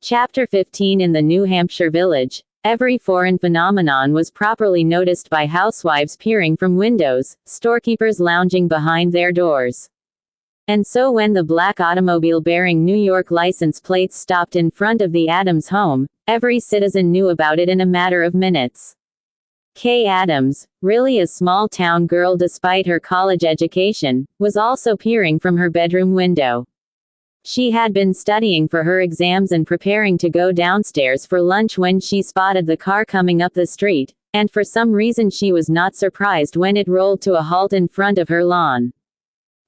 Chapter 15. In the New Hampshire village, every foreign phenomenon was properly noticed by housewives peering from windows, storekeepers lounging behind their doors. And so when the black automobile bearing New York license plates stopped in front of the Adams home, every citizen knew about it in a matter of minutes. Kay Adams, really a small-town girl despite her college education, was also peering from her bedroom window. She had been studying for her exams and preparing to go downstairs for lunch when she spotted the car coming up the street, and for some reason she was not surprised when it rolled to a halt in front of her lawn.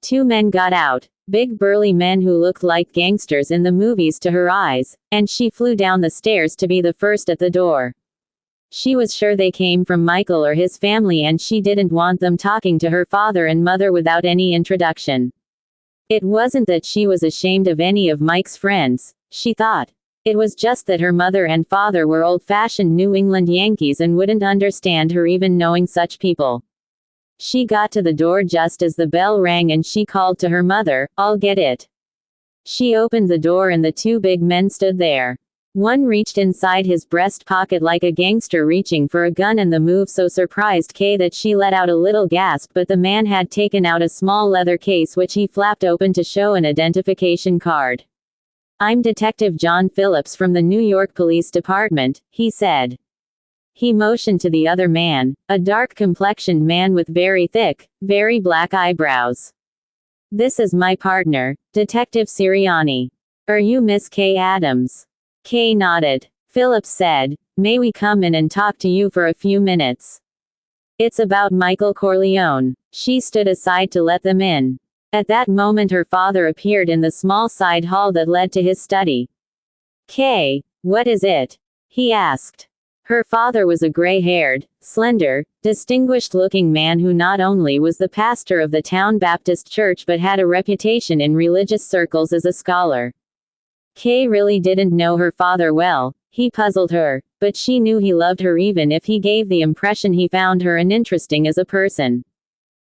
Two men got out, big burly men who looked like gangsters in the movies to her eyes, and she flew down the stairs to be the first at the door. She was sure they came from Michael or his family, and she didn't want them talking to her father and mother without any introduction. It wasn't that she was ashamed of any of Mike's friends, she thought. It was just that her mother and father were old-fashioned New England Yankees and wouldn't understand her even knowing such people. She got to the door just as the bell rang and she called to her mother, "I'll get it." She opened the door and the two big men stood there. One reached inside his breast pocket like a gangster reaching for a gun, and the move so surprised Kay that she let out a little gasp, but the man had taken out a small leather case which he flapped open to show an identification card. "I'm Detective John Phillips from the New York Police Department," he said. He motioned to the other man, a dark-complexioned man with very thick, very black eyebrows. "This is my partner, Detective Sirianni. Are you Miss Kay Adams?" Kay nodded. Phillips said, "May we come in and talk to you for a few minutes?" "It's about Michael Corleone." She stood aside to let them in. At that moment her father appeared in the small side hall that led to his study. "Kay, what is it?" he asked. Her father was a gray-haired, slender, distinguished-looking man who not only was the pastor of the town Baptist church but had a reputation in religious circles as a scholar. Kay really didn't know her father well. He puzzled her, but she knew he loved her even if he gave the impression he found her uninteresting as a person.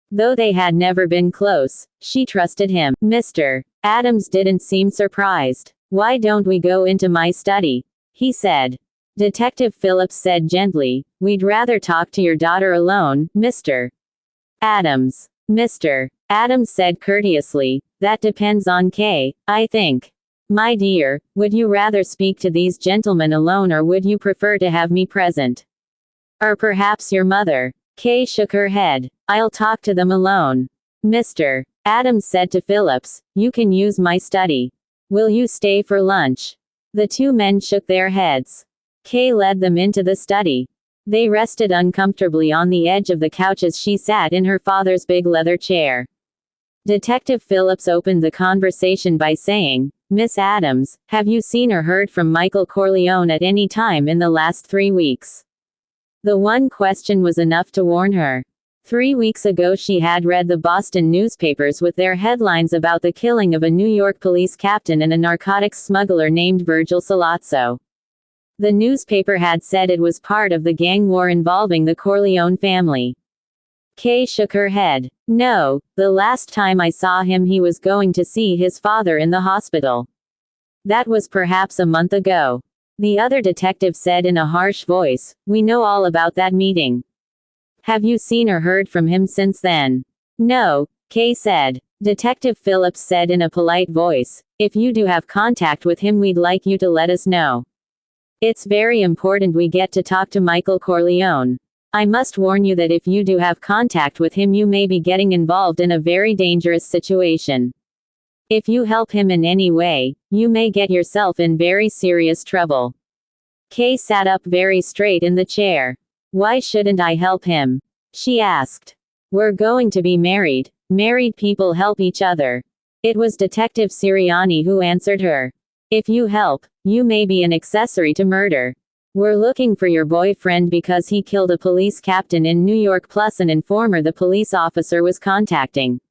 Though they had never been close, she trusted him. Mr. Adams didn't seem surprised. "Why don't we go into my study?" he said. Detective Phillips said gently, "We'd rather talk to your daughter alone, Mr. Adams." Mr. Adams said courteously, "That depends on Kay, I think. My dear, would you rather speak to these gentlemen alone, or would you prefer to have me present? Or perhaps your mother?" Kay shook her head. "I'll talk to them alone." Mr. Adams said to Phillips, "You can use my study. Will you stay for lunch?" The two men shook their heads. Kay led them into the study. They rested uncomfortably on the edge of the couch as she sat in her father's big leather chair. Detective Phillips opened the conversation by saying, "Miss Adams, have you seen or heard from Michael Corleone at any time in the last 3 weeks?" The one question was enough to warn her. 3 weeks ago she had read the Boston newspapers with their headlines about the killing of a New York police captain and a narcotics smuggler named Virgil Sollozzo. The newspaper had said it was part of the gang war involving the Corleone family. Kay shook her head. "No, the last time I saw him he was going to see his father in the hospital. That was perhaps a month ago." The other detective said in a harsh voice, "We know all about that meeting. Have you seen or heard from him since then?" "No," Kay said. Detective Phillips said in a polite voice, "If you do have contact with him we'd like you to let us know. It's very important we get to talk to Michael Corleone. I must warn you that if you do have contact with him you may be getting involved in a very dangerous situation. If you help him in any way, you may get yourself in very serious trouble." Kay sat up very straight in the chair. "Why shouldn't I help him?" she asked. "We're going to be married. Married people help each other." It was Detective Sirianni who answered her. "If you help, you may be an accessory to murder. We're looking for your boyfriend because he killed a police captain in New York plus an informer the police officer was contacting.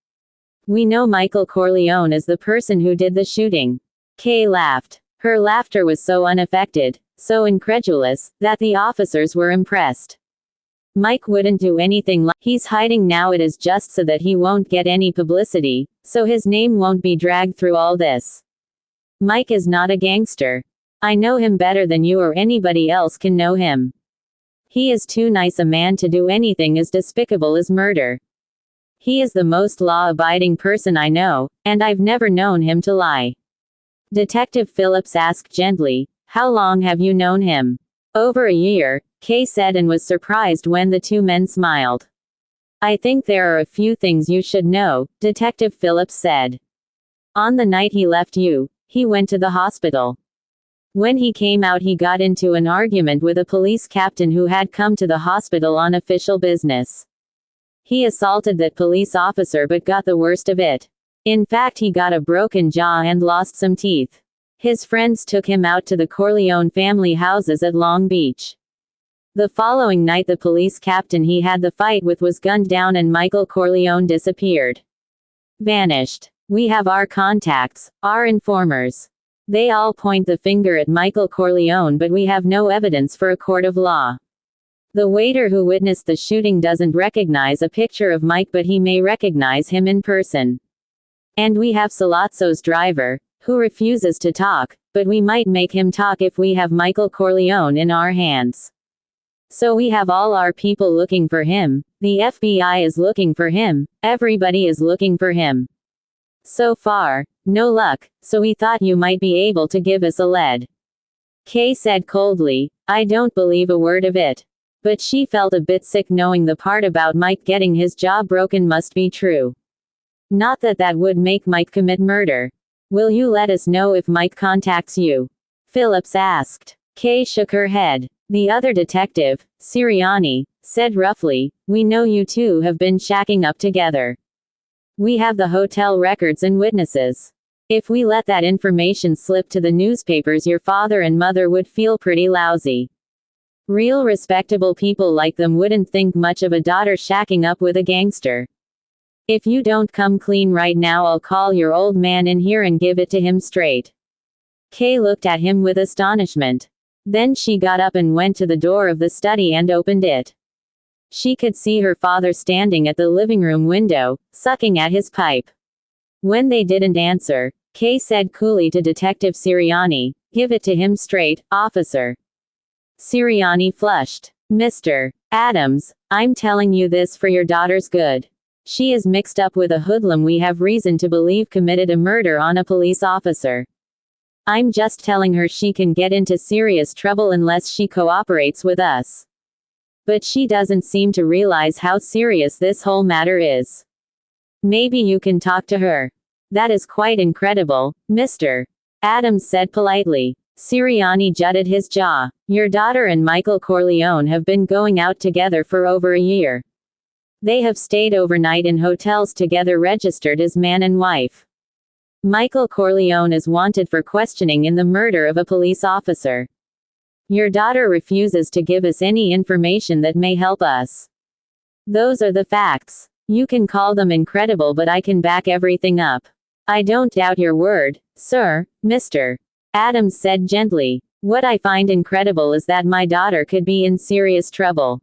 We know Michael Corleone is the person who did the shooting." Kay laughed. Her laughter was so unaffected, so incredulous, that the officers were impressed. "Mike wouldn't do anything like he's hiding now. It is just so that he won't get any publicity, so his name won't be dragged through all this. Mike is not a gangster. I know him better than you or anybody else can know him. He is too nice a man to do anything as despicable as murder. He is the most law-abiding person I know, and I've never known him to lie. Detective Phillips asked gently, "How long have you known him?" "Over a year," Kay said, and was surprised when the two men smiled. "I think there are a few things you should know," Detective Phillips said. "On the night he left you, he went to the hospital. When he came out, he got into an argument with a police captain who had come to the hospital on official business. He assaulted that police officer but got the worst of it. In fact, he got a broken jaw and lost some teeth. His friends took him out to the Corleone family houses at Long Beach. The following night, the police captain he had the fight with was gunned down and Michael Corleone disappeared. Vanished. We have our contacts, our informers. They all point the finger at Michael Corleone, but we have no evidence for a court of law. The waiter who witnessed the shooting doesn't recognize a picture of Mike, but he may recognize him in person. And we have Sollozzo's driver, who refuses to talk, but we might make him talk if we have Michael Corleone in our hands. So we have all our people looking for him, the FBI is looking for him, everybody is looking for him. So far, no luck, so we thought you might be able to give us a lead." Kay said coldly, "I don't believe a word of it." But she felt a bit sick knowing the part about Mike getting his jaw broken must be true. Not that that would make Mike commit murder. "Will you let us know if Mike contacts you?" Phillips asked. Kay shook her head. The other detective, Sirianni, said roughly, "We know you two have been shacking up together. We have the hotel records and witnesses. If we let that information slip to the newspapers, your father and mother would feel pretty lousy. Real respectable people like them wouldn't think much of a daughter shacking up with a gangster. If you don't come clean right now, I'll call your old man in here and give it to him straight." Kay looked at him with astonishment. Then she got up and went to the door of the study and opened it. She could see her father standing at the living room window, sucking at his pipe. When they didn't answer, Kay said coolly to Detective Sirianni, "Give it to him straight, officer." Sirianni flushed. "Mr. Adams, I'm telling you this for your daughter's good. She is mixed up with a hoodlum we have reason to believe committed a murder on a police officer. I'm just telling her she can get into serious trouble unless she cooperates with us. But she doesn't seem to realize how serious this whole matter is. Maybe you can talk to her." "That is quite incredible, Mr. Adams said politely. Sirianni jutted his jaw. "Your daughter and Michael Corleone have been going out together for over a year. They have stayed overnight in hotels together, registered as man and wife. Michael Corleone is wanted for questioning in the murder of a police officer. Your daughter refuses to give us any information that may help us. Those are the facts. You can call them incredible, but I can back everything up. I don't doubt your word, sir, Mr. Adams said gently. What I find incredible is that my daughter could be in serious trouble.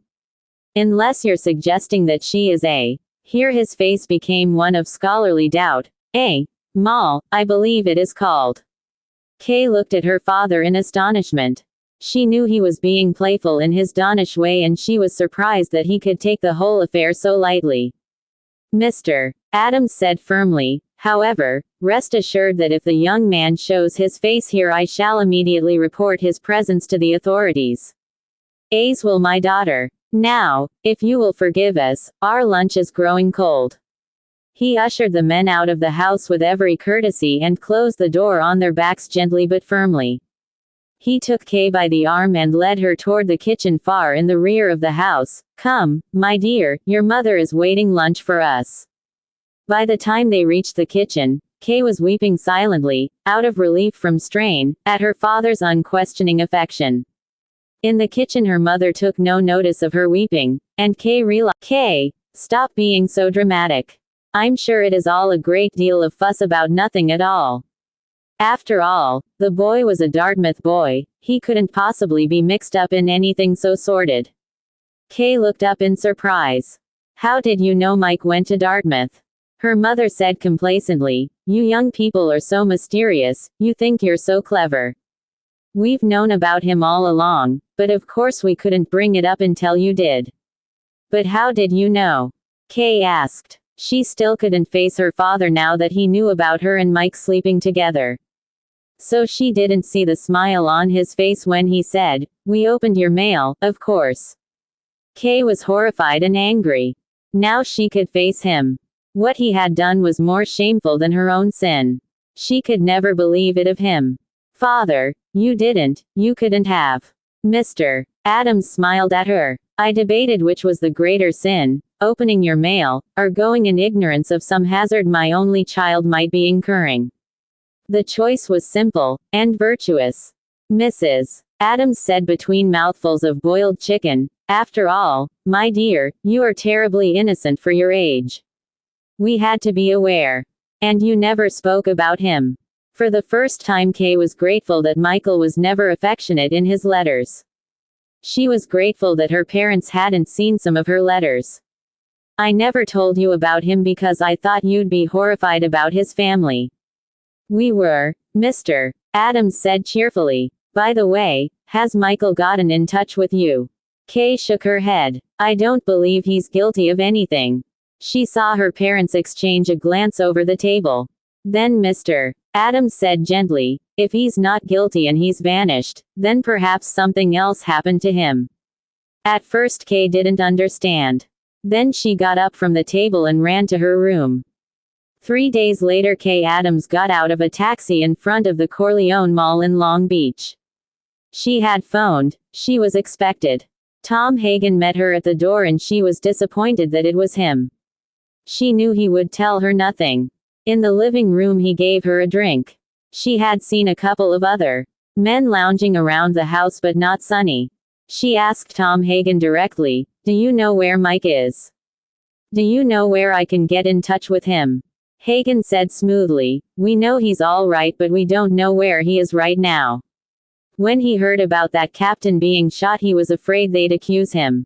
Unless you're suggesting that she is a..." Here his face became one of scholarly doubt. "Mal, I believe it is called." Kay looked at her father in astonishment. She knew he was being playful in his donnish way, and she was surprised that he could take the whole affair so lightly. "Mr. Adams said firmly, however, rest assured that if the young man shows his face here, I shall immediately report his presence to the authorities. As will my daughter. Now, if you will forgive us, our lunch is growing cold." He ushered the men out of the house with every courtesy and closed the door on their backs gently but firmly. He took Kay by the arm and led her toward the kitchen far in the rear of the house. "Come, my dear, your mother is waiting lunch for us." By the time they reached the kitchen, Kay was weeping silently, out of relief from strain, at her father's unquestioning affection. In the kitchen, her mother took no notice of her weeping, and Kay realized, "Kay, stop being so dramatic. I'm sure it is all a great deal of fuss about nothing at all. After all, the boy was a Dartmouth boy, he couldn't possibly be mixed up in anything so sordid." Kay looked up in surprise. "How did you know Mike went to Dartmouth?" Her mother said complacently, "You young people are so mysterious, you think you're so clever. We've known about him all along, but of course we couldn't bring it up until you did. But how did you know? Kay asked. She still couldn't face her father now that he knew about her and Mike sleeping together. So she didn't see the smile on his face when he said, "We opened your mail, of course." Kay was horrified and angry. Now she could face him. What he had done was more shameful than her own sin. She could never believe it of him. "Father, you couldn't have." Mr. Adams smiled at her. "I debated which was the greater sin, opening your mail, or going in ignorance of some hazard my only child might be incurring. The choice was simple, and virtuous." Mrs. Adams said between mouthfuls of boiled chicken, "After all, my dear, you are terribly innocent for your age. We had to be aware. And you never spoke about him." For the first time Kay was grateful that Michael was never affectionate in his letters. She was grateful that her parents hadn't seen some of her letters. "I never told you about him because I thought you'd be horrified about his family." "We were," Mr. Adams said cheerfully. "By the way, has Michael gotten in touch with you?" Kay shook her head. "I don't believe he's guilty of anything." She saw her parents exchange a glance over the table. Then Mr. Adams said gently, "If he's not guilty and he's vanished, then perhaps something else happened to him." At first Kay didn't understand. Then she got up from the table and ran to her room. 3 days later Kay Adams got out of a taxi in front of the Corleone Mall in Long Beach. She had phoned. She was expected. Tom Hagen met her at the door and she was disappointed that it was him. She knew he would tell her nothing. In the living room he gave her a drink. She had seen a couple of other men lounging around the house but not Sonny. She asked Tom Hagen directly, "Do you know where Mike is? Do you know where I can get in touch with him?" Hagen said smoothly, "We know he's all right but we don't know where he is right now. When he heard about that captain being shot he was afraid they'd accuse him.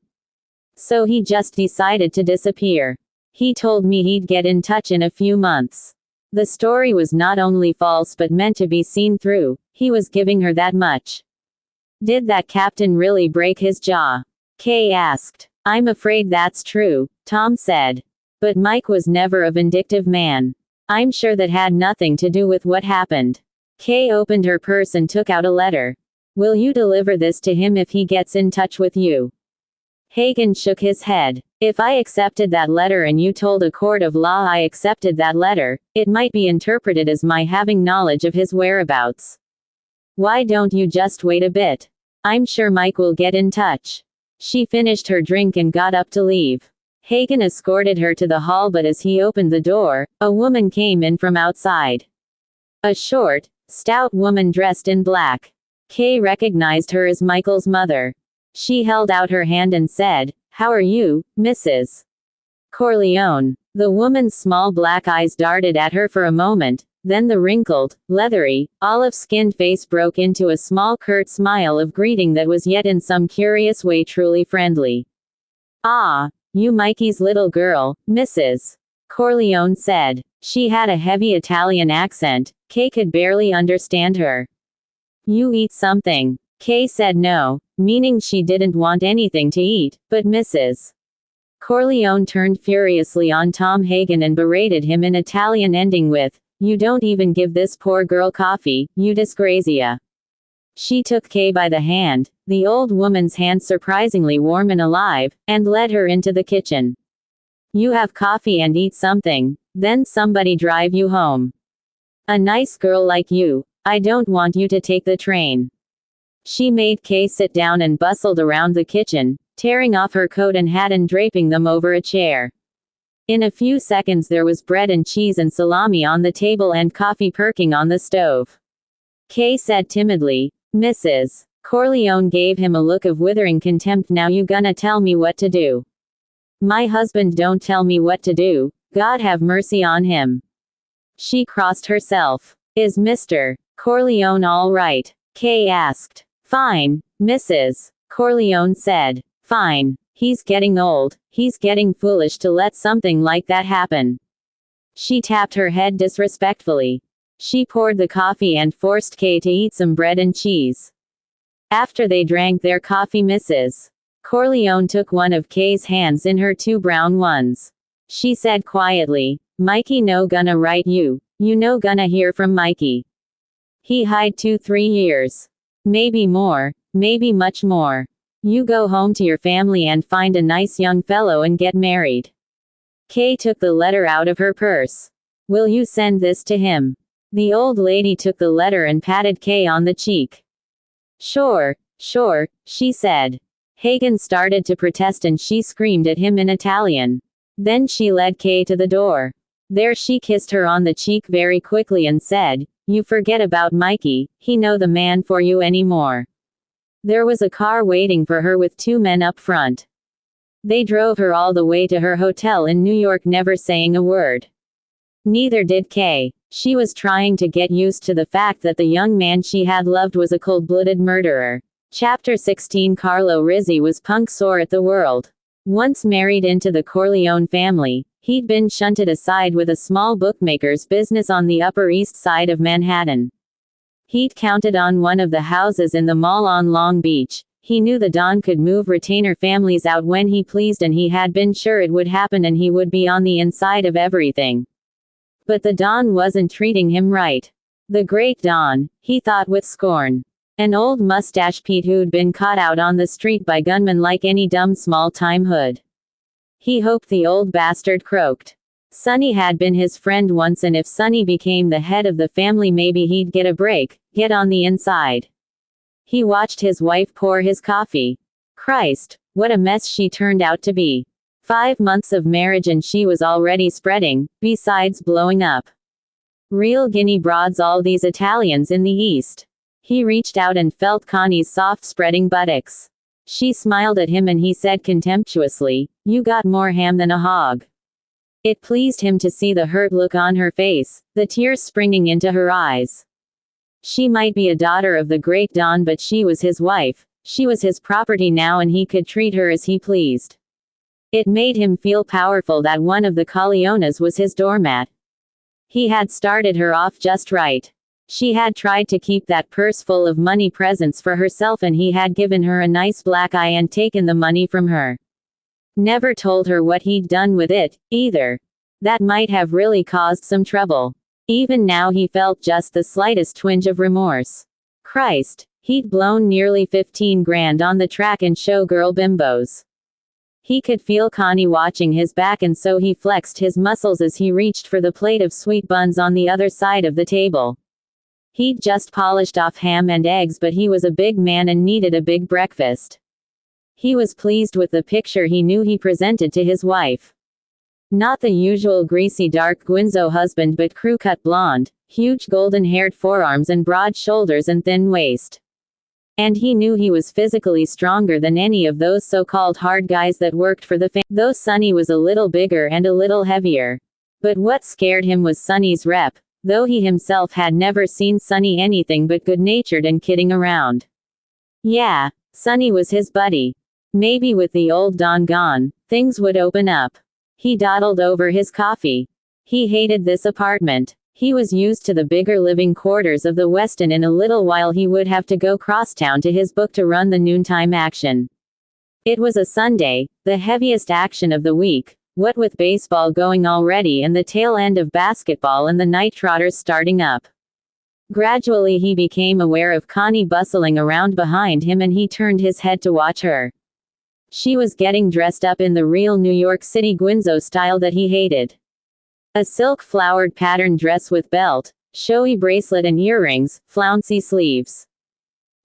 So he just decided to disappear. He told me he'd get in touch in a few months." The story was not only false but meant to be seen through. He was giving her that much. "Did that captain really break his jaw?" Kay asked. "I'm afraid that's true," Tom said. "But Mike was never a vindictive man. I'm sure that had nothing to do with what happened." Kay opened her purse and took out a letter. "Will you deliver this to him if he gets in touch with you?" Hagen shook his head. "If I accepted that letter and you told a court of law I accepted that letter, it might be interpreted as my having knowledge of his whereabouts. Why don't you just wait a bit? I'm sure Mike will get in touch." She finished her drink and got up to leave. Hagen escorted her to the hall but as he opened the door, a woman came in from outside. A short, stout woman dressed in black. Kay recognized her as Michael's mother. She held out her hand and said, "How are you, Mrs. Corleone?" The woman's small black eyes darted at her for a moment, then the wrinkled, leathery, olive-skinned face broke into a small curt smile of greeting that was yet in some curious way truly friendly. "Ah, you Mikey's little girl, Mrs. Corleone said. She had a heavy Italian accent. Kay could barely understand her. "You eat something?" Kay said no, meaning she didn't want anything to eat, but Mrs. Corleone turned furiously on Tom Hagen and berated him in Italian ending with, "You don't even give this poor girl coffee, you disgrazia." She took Kay by the hand, the old woman's hand surprisingly warm and alive, and led her into the kitchen. "You have coffee and eat something, then somebody drive you home. A nice girl like you, I don't want you to take the train." She made Kay sit down and bustled around the kitchen, tearing off her coat and hat and draping them over a chair. In a few seconds there was bread and cheese and salami on the table and coffee perking on the stove. Kay said timidly, "Mrs. Corleone" gave him a look of withering contempt. "Now you gonna tell me what to do? My husband don't tell me what to do, God have mercy on him." She crossed herself. "Is Mr. Corleone all right?" Kay asked. "Fine," Mrs. Corleone said. "Fine. He's getting old, he's getting foolish to let something like that happen." She tapped her head disrespectfully. She poured the coffee and forced Kay to eat some bread and cheese. After they drank their coffee, Mrs. Corleone took one of Kay's hands in her two brown ones. She said quietly, "Mikey no gonna write you. You no gonna hear from Mikey. He hide 2-3 years. Maybe more, maybe much more. You go home to your family and find a nice young fellow and get married." Kay took the letter out of her purse. "Will you send this to him?" The old lady took the letter and patted Kay on the cheek. Sure, she said. Hagen started to protest and she screamed at him in Italian. Then she led Kay to the door. There she kissed her on the cheek very quickly and said, "You forget about Mikey, he no the man for you anymore." There was a car waiting for her with 2 men up front. They drove her all the way to her hotel in New York, never saying a word. Neither did Kay. She was trying to get used to the fact that the young man she had loved was a cold-blooded murderer. Chapter 16. Carlo Rizzi was punk sore at the world. Once married into the Corleone family, he'd been shunted aside with a small bookmaker's business on the Upper East Side of Manhattan. He'd counted on one of the houses in the mall on Long Beach. He knew the Don could move retainer families out when he pleased, and he had been sure it would happen and he would be on the inside of everything. But the Don wasn't treating him right. The great Don, he thought with scorn. An old mustache Pete who'd been caught out on the street by gunmen like any dumb small-time hood. He hoped the old bastard croaked. Sonny had been his friend once, and if Sonny became the head of the family, maybe he'd get a break, get on the inside. He watched his wife pour his coffee. Christ, what a mess she turned out to be. 5 months of marriage and she was already spreading, besides blowing up. Real Guinea broads, all these Italians in the East. He reached out and felt Connie's soft spreading buttocks. She smiled at him and he said contemptuously, "You got more ham than a hog." It pleased him to see the hurt look on her face, the tears springing into her eyes. She might be a daughter of the great Don, but she was his wife. She was his property now, and he could treat her as he pleased. It made him feel powerful that one of the Corleones was his doormat. He had started her off just right. She had tried to keep that purse full of money presents for herself, and he had given her a nice black eye and taken the money from her. Never told her what he'd done with it, either. That might have really caused some trouble. Even now he felt just the slightest twinge of remorse. Christ, he'd blown nearly 15 grand on the track and showgirl bimbos. He could feel Connie watching his back, and so he flexed his muscles as he reached for the plate of sweet buns on the other side of the table. He'd just polished off ham and eggs, but he was a big man and needed a big breakfast. He was pleased with the picture he knew he presented to his wife. Not the usual greasy dark Guinzo husband, but crew-cut blonde, huge golden-haired forearms and broad shoulders and thin waist. And he knew he was physically stronger than any of those so-called hard guys that worked for the family. Though Sonny was a little bigger and a little heavier. But what scared him was Sonny's rep. Though he himself had never seen Sonny anything but good-natured and kidding around. Yeah, Sonny was his buddy. Maybe with the old Don gone, things would open up. He dawdled over his coffee. He hated this apartment. He was used to the bigger living quarters of the West, and in a little while he would have to go crosstown to his book to run the noontime action. It was a Sunday, the heaviest action of the week. What with baseball going already and the tail end of basketball and the night trotters starting up. Gradually he became aware of Connie bustling around behind him, and he turned his head to watch her. She was getting dressed up in the real New York City Guinzo style that he hated. A silk flowered pattern dress with belt, showy bracelet and earrings, flouncy sleeves.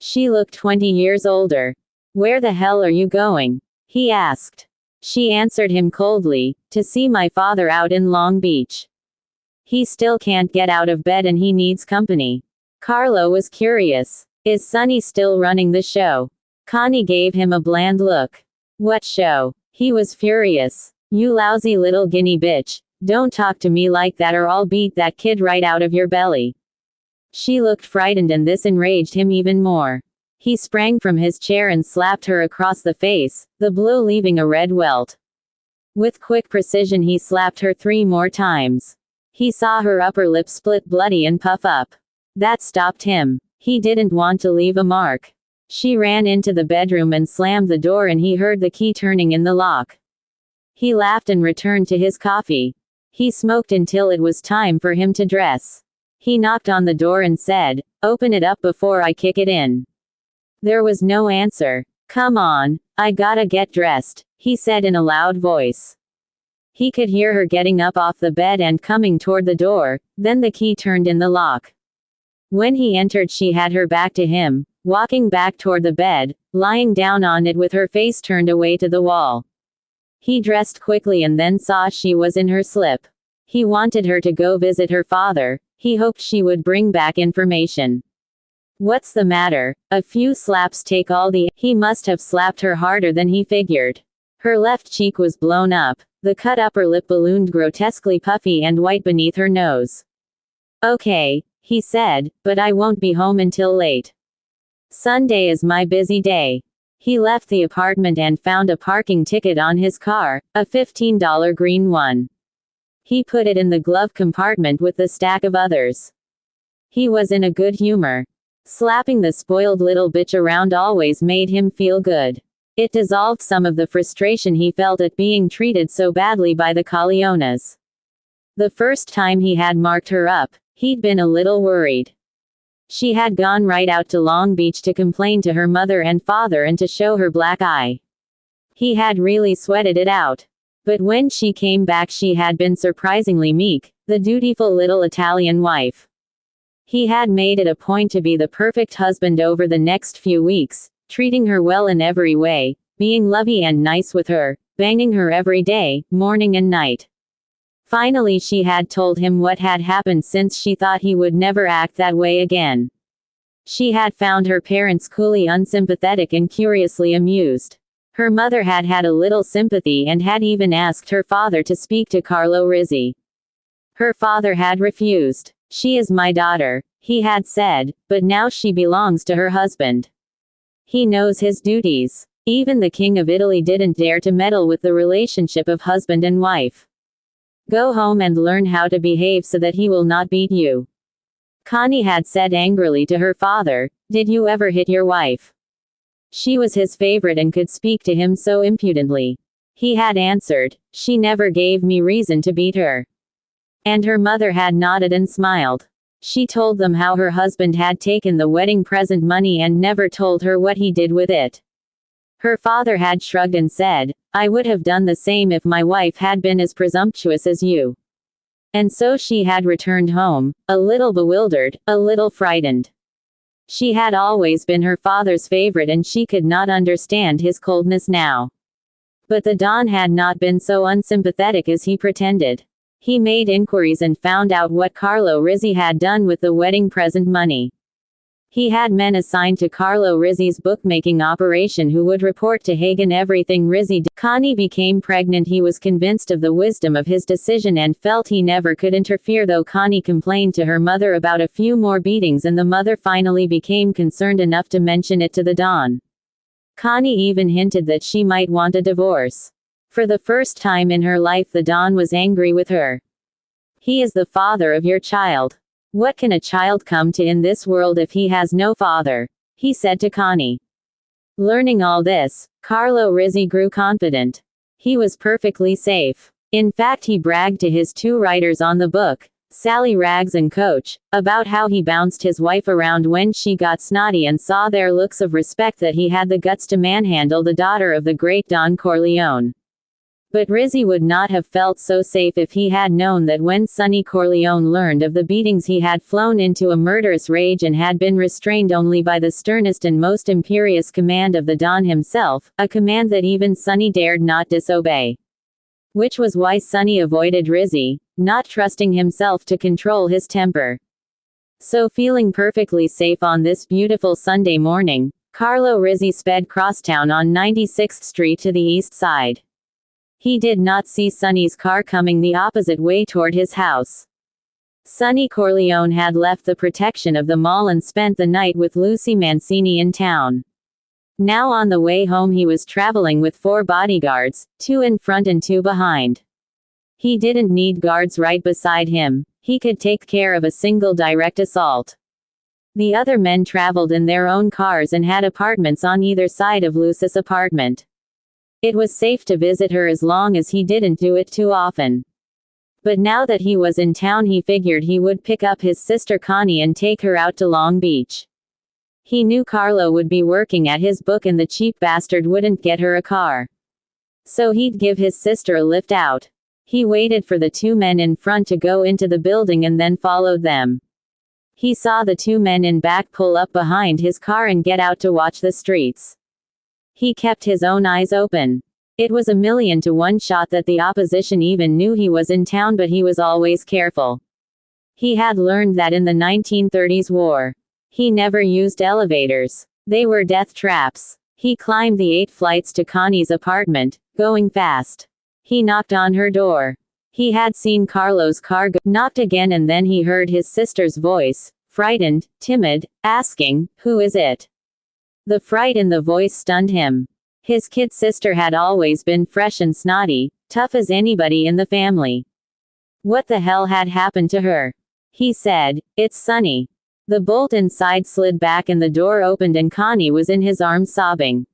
She looked 20 years older. "Where the hell are you going?" he asked. She answered him coldly, "To see my father out in Long Beach. He still can't get out of bed and he needs company." Carlo was curious. "Is Sonny still running the show?" Connie gave him a bland look. "What show?" He was furious. "You lousy little Guinea bitch. Don't talk to me like that or I'll beat that kid right out of your belly." She looked frightened, and this enraged him even more. He sprang from his chair and slapped her across the face, the blow leaving a red welt. With quick precision he slapped her 3 more times. He saw her upper lip split bloody and puff up. That stopped him. He didn't want to leave a mark. She ran into the bedroom and slammed the door, and he heard the key turning in the lock. He laughed and returned to his coffee. He smoked until it was time for him to dress. He knocked on the door and said, "Open it up before I kick it in." There was no answer. "Come on, I gotta get dressed," he said in a loud voice. He could hear her getting up off the bed and coming toward the door, then the key turned in the lock. When he entered, she had her back to him, walking back toward the bed, lying down on it with her face turned away to the wall. He dressed quickly and then saw she was in her slip. He wanted her to go visit her father. He hoped she would bring back information. "What's the matter? A few slaps take all the..." He must have slapped her harder than he figured. Her left cheek was blown up. The cut upper lip ballooned grotesquely puffy and white beneath her nose. "Okay," he said, "but I won't be home until late. Sunday is my busy day." He left the apartment and found a parking ticket on his car, a $15 green one. He put it in the glove compartment with the stack of others. He was in a good humor. Slapping the spoiled little bitch around always made him feel good. It dissolved some of the frustration he felt at being treated so badly by the Corleones. The first time he had marked her up, he'd been a little worried. She had gone right out to Long Beach to complain to her mother and father and to show her black eye. He had really sweated it out. But when she came back, she had been surprisingly meek, the dutiful little Italian wife. He had made it a point to be the perfect husband over the next few weeks, treating her well in every way, being lovey and nice with her, banging her every day, morning and night. Finally, she had told him what had happened, since she thought he would never act that way again. She had found her parents coolly unsympathetic and curiously amused. Her mother had had a little sympathy and had even asked her father to speak to Carlo Rizzi. Her father had refused. "She is my daughter," he had said, "but now she belongs to her husband. He knows his duties." Even the King of Italy didn't dare to meddle with the relationship of husband and wife. "Go home and learn how to behave so that he will not beat you," Connie had said angrily to her father. "Did you ever hit your wife?" She was his favorite and could speak to him so impudently. He had answered, "She never gave me reason to beat her." And her mother had nodded and smiled. She told them how her husband had taken the wedding present money and never told her what he did with it. Her father had shrugged and said, "I would have done the same if my wife had been as presumptuous as you." And so she had returned home, a little bewildered, a little frightened. She had always been her father's favorite and she could not understand his coldness now. But the Don had not been so unsympathetic as he pretended. He made inquiries and found out what Carlo Rizzi had done with the wedding present money. He had men assigned to Carlo Rizzi's bookmaking operation who would report to Hagen everything Rizzi did. Connie became pregnant. He was convinced of the wisdom of his decision and felt he never could interfere, though Connie complained to her mother about a few more beatings and the mother finally became concerned enough to mention it to the Don. Connie even hinted that she might want a divorce. For the first time in her life, the Don was angry with her. "He is the father of your child. What can a child come to in this world if he has no father?" he said to Connie. Learning all this, Carlo Rizzi grew confident. He was perfectly safe. In fact, he bragged to his two writers on the book, Sally Rags and Coach, about how he bounced his wife around when she got snotty and saw their looks of respect that he had the guts to manhandle the daughter of the great Don Corleone. But Rizzi would not have felt so safe if he had known that when Sonny Corleone learned of the beatings, he had flown into a murderous rage and had been restrained only by the sternest and most imperious command of the Don himself, a command that even Sonny dared not disobey. Which was why Sonny avoided Rizzi, not trusting himself to control his temper. So, feeling perfectly safe on this beautiful Sunday morning, Carlo Rizzi sped crosstown on 96th Street to the east side. He did not see Sonny's car coming the opposite way toward his house. Sonny Corleone had left the protection of the mall and spent the night with Lucy Mancini in town. Now on the way home, he was traveling with 4 bodyguards, 2 in front and 2 behind. He didn't need guards right beside him. He could take care of a single direct assault. The other men traveled in their own cars and had apartments on either side of Lucy's apartment. It was safe to visit her as long as he didn't do it too often. But now that he was in town, he figured he would pick up his sister Connie and take her out to Long Beach. He knew Carlo would be working at his book and the cheap bastard wouldn't get her a car. So he'd give his sister a lift out. He waited for the two men in front to go into the building and then followed them. He saw the two men in back pull up behind his car and get out to watch the streets. He kept his own eyes open. It was a 1,000,000 to 1 shot that the opposition even knew he was in town, but he was always careful. He had learned that in the 1930s war. He never used elevators. They were death traps. He climbed the 8 flights to Connie's apartment, going fast. He knocked on her door. He had seen Carlo's car go, knocked again, and then he heard his sister's voice, frightened, timid, asking, "Who is it?" The fright in the voice stunned him. His kid sister had always been fresh and snotty, tough as anybody in the family. What the hell had happened to her? He said, "It's Sunny." The bolt inside slid back and the door opened and Connie was in his arms sobbing.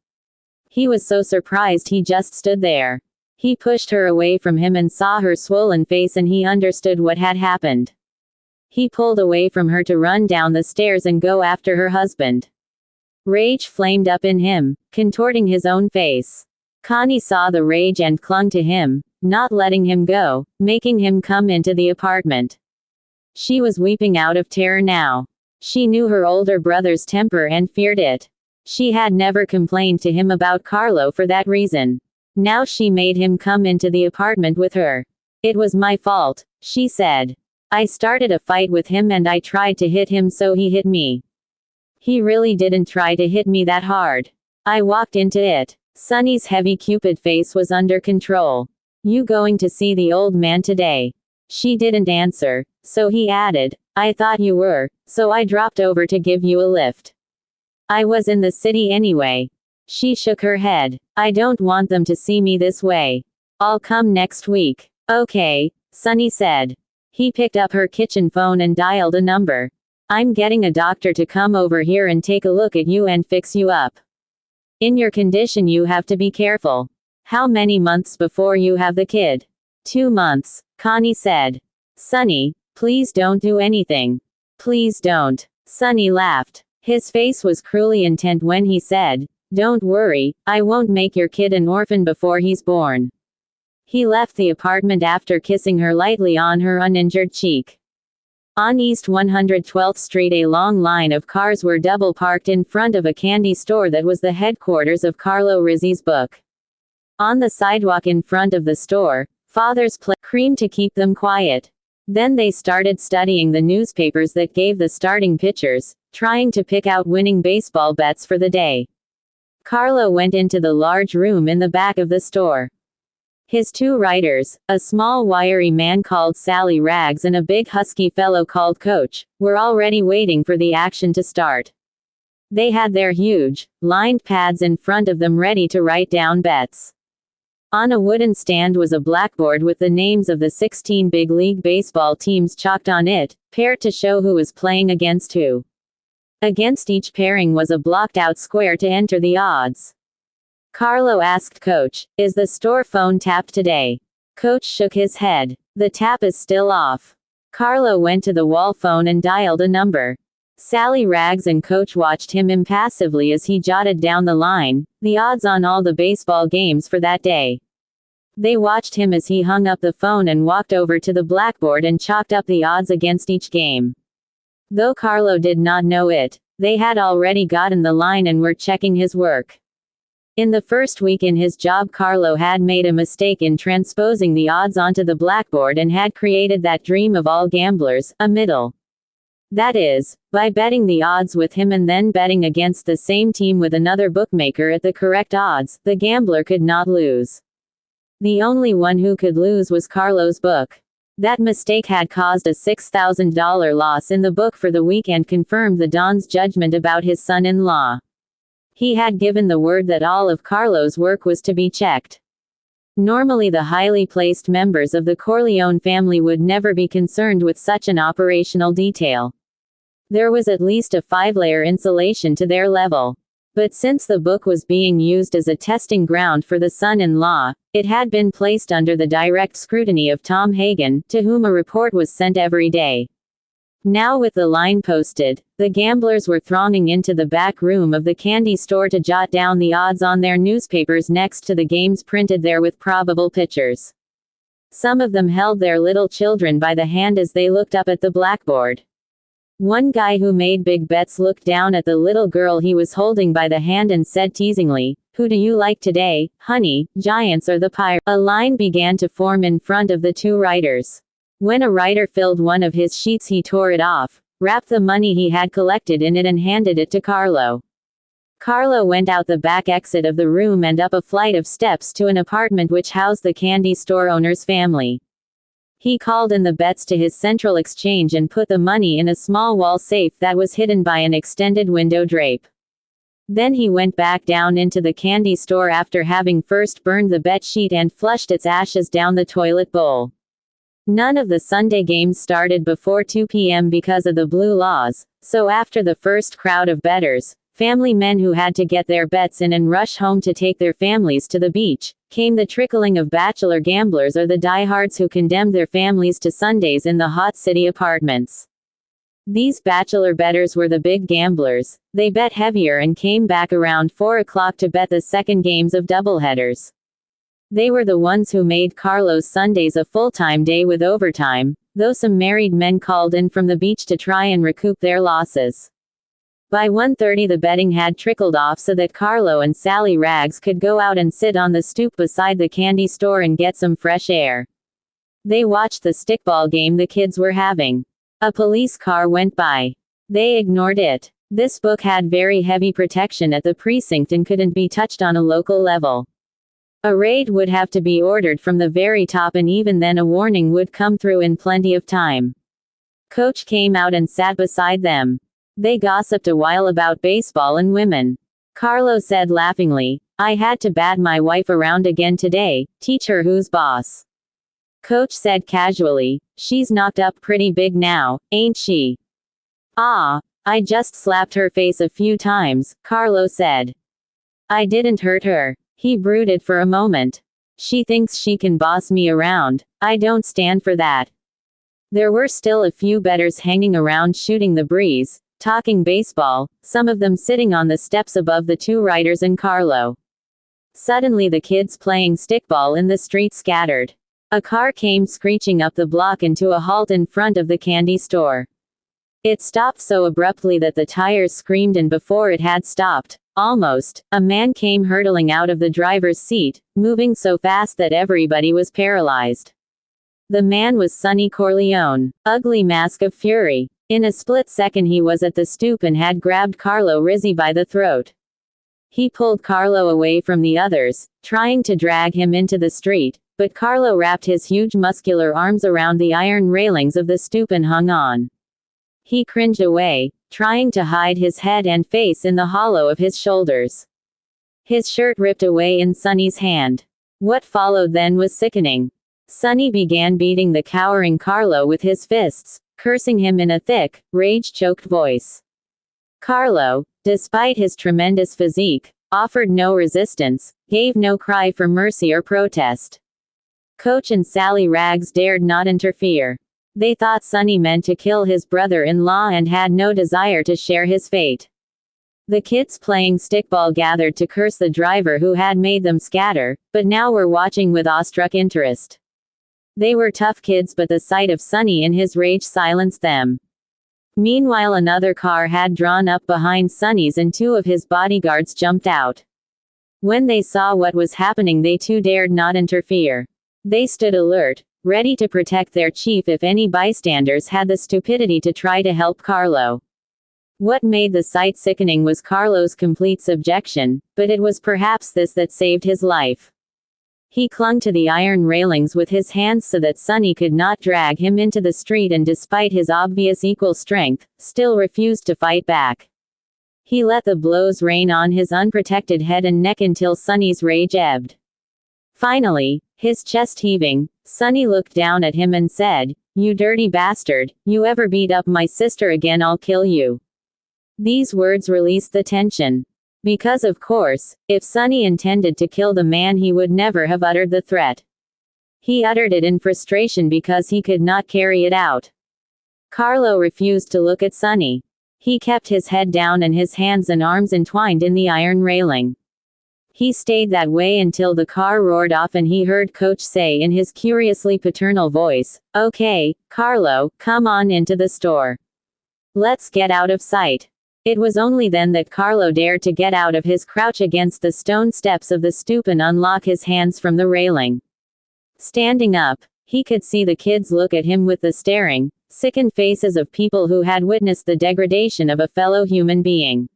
He was so surprised he just stood there. He pushed her away from him and saw her swollen face, and he understood what had happened. He pulled away from her to run down the stairs and go after her husband. Rage flamed up in him, contorting his own face. Connie saw the rage and clung to him, not letting him go, making him come into the apartment. She was weeping out of terror now. She knew her older brother's temper and feared it. She had never complained to him about Carlo for that reason. Now she made him come into the apartment with her. "It was my fault," she said. "I started a fight with him and I tried to hit him, so he hit me. He really didn't try to hit me that hard. I walked into it." Sunny's heavy Cupid face was under control. "You going to see the old man today?" She didn't answer, so he added, "I thought you were, so I dropped over to give you a lift. I was in the city anyway." She shook her head. "I don't want them to see me this way. I'll come next week." "Okay," Sunny said. He picked up her kitchen phone and dialed a number. "I'm getting a doctor to come over here and take a look at you and fix you up. In your condition you have to be careful." "How many months before you have the kid?" 2 months, Connie said. "Sunny, please don't do anything. Please don't." Sunny laughed. His face was cruelly intent when he said, "Don't worry, I won't make your kid an orphan before he's born." He left the apartment after kissing her lightly on her uninjured cheek. On East 112th Street, a long line of cars were double parked in front of a candy store that was the headquarters of Carlo Rizzi's book. On the sidewalk in front of the store, fathers played cream to keep them quiet. Then they started studying the newspapers that gave the starting pitchers, trying to pick out winning baseball bets for the day. Carlo went into the large room in the back of the store. His 2 writers, a small wiry man called Sally Rags and a big husky fellow called Coach, were already waiting for the action to start. They had their huge, lined pads in front of them ready to write down bets. On a wooden stand was a blackboard with the names of the 16 big league baseball teams chalked on it, paired to show who was playing against who. Against each pairing was a blocked-out square to enter the odds. Carlo asked Coach, "Is the store phone tapped today?" Coach shook his head. "The tap is still off." Carlo went to the wall phone and dialed a number. Sally Rags and Coach watched him impassively as he jotted down the line, the odds on all the baseball games for that day. They watched him as he hung up the phone and walked over to the blackboard and chalked up the odds against each game. Though Carlo did not know it, they had already gotten the line and were checking his work. In the first week in his job, Carlo had made a mistake in transposing the odds onto the blackboard and had created that dream of all gamblers, a middle. That is, by betting the odds with him and then betting against the same team with another bookmaker at the correct odds, the gambler could not lose. The only one who could lose was Carlo's book. That mistake had caused a $6,000 loss in the book for the week and confirmed the Don's judgment about his son-in-law. He had given the word that all of Carlo's work was to be checked. Normally the highly placed members of the Corleone family would never be concerned with such an operational detail. There was at least a 5-layer insulation to their level. But since the book was being used as a testing ground for the son-in-law, it had been placed under the direct scrutiny of Tom Hagen, to whom a report was sent every day. Now with the line posted, the gamblers were thronging into the back room of the candy store to jot down the odds on their newspapers next to the games printed there with probable pitchers. Some of them held their little children by the hand as they looked up at the blackboard. One guy who made big bets looked down at the little girl he was holding by the hand and said teasingly, "Who do you like today, honey, Giants or the Pirates?" A line began to form in front of the two writers. When a writer filled one of his sheets, he tore it off, wrapped the money he had collected in it and handed it to Carlo. Carlo went out the back exit of the room and up a flight of steps to an apartment which housed the candy store owner's family. He called in the bets to his central exchange and put the money in a small wall safe that was hidden by an extended window drape. Then he went back down into the candy store after having first burned the bet sheet and flushed its ashes down the toilet bowl. None of the Sunday games started before 2 p.m. because of the blue laws, so after the first crowd of bettors, family men who had to get their bets in and rush home to take their families to the beach, came the trickling of bachelor gamblers or the diehards who condemned their families to Sundays in the hot city apartments. These bachelor bettors were the big gamblers. They bet heavier and came back around 4 o'clock to bet the second games of doubleheaders. They were the ones who made Carlo's Sundays a full-time day with overtime, though some married men called in from the beach to try and recoup their losses. By 1:30 the betting had trickled off so that Carlo and Sally Rags could go out and sit on the stoop beside the candy store and get some fresh air. They watched the stickball game the kids were having. A police car went by. They ignored it. This book had very heavy protection at the precinct and couldn't be touched on a local level. A raid would have to be ordered from the very top, and even then a warning would come through in plenty of time. Coach came out and sat beside them. They gossiped a while about baseball and women. Carlo said laughingly, "I had to bat my wife around again today, teach her who's boss." Coach said casually, "She's knocked up pretty big now, ain't she?" "Ah, I just slapped her face a few times," Carlo said. "I didn't hurt her." He brooded for a moment. "She thinks she can boss me around. I don't stand for that." There were still a few bettors hanging around shooting the breeze, talking baseball, some of them sitting on the steps above the two writers and Carlo. Suddenly the kids playing stickball in the street scattered. A car came screeching up the block into a halt in front of the candy store. It stopped so abruptly that the tires screamed, and before it had stopped, almost, a man came hurtling out of the driver's seat, moving so fast that everybody was paralyzed. The man was Sonny Corleone, ugly mask of fury. In a split second he was at the stoop and had grabbed Carlo Rizzi by the throat. He pulled Carlo away from the others, trying to drag him into the street, but Carlo wrapped his huge muscular arms around the iron railings of the stoop and hung on. He cringed away, trying to hide his head and face in the hollow of his shoulders. His shirt ripped away in Sonny's hand. What followed then was sickening. Sonny began beating the cowering Carlo with his fists, cursing him in a thick, rage-choked voice. Carlo, despite his tremendous physique, offered no resistance, gave no cry for mercy or protest. Coach and Sally Rags dared not interfere. They thought Sonny meant to kill his brother-in-law and had no desire to share his fate. The kids playing stickball gathered to curse the driver who had made them scatter, but now were watching with awestruck interest. They were tough kids, but the sight of Sonny in his rage silenced them. Meanwhile another car had drawn up behind Sonny's and two of his bodyguards jumped out. When they saw what was happening they too dared not interfere. They stood alert, ready to protect their chief if any bystanders had the stupidity to try to help Carlo. What made the sight sickening was Carlo's complete subjection, but it was perhaps this that saved his life. He clung to the iron railings with his hands so that Sonny could not drag him into the street, and despite his obvious equal strength, still refused to fight back. He let the blows rain on his unprotected head and neck until Sonny's rage ebbed. Finally, his chest heaving, Sonny looked down at him and said, "You dirty bastard, you ever beat up my sister again, I'll kill you." These words released the tension. Because of course, if Sonny intended to kill the man, he would never have uttered the threat. He uttered it in frustration because he could not carry it out. Carlo refused to look at Sonny. He kept his head down and his hands and arms entwined in the iron railing. He stayed that way until the car roared off and he heard Coach say in his curiously paternal voice, "Okay, Carlo, come on into the store. Let's get out of sight." It was only then that Carlo dared to get out of his crouch against the stone steps of the stoop and unlock his hands from the railing. Standing up, he could see the kids look at him with the staring, sickened faces of people who had witnessed the degradation of a fellow human being.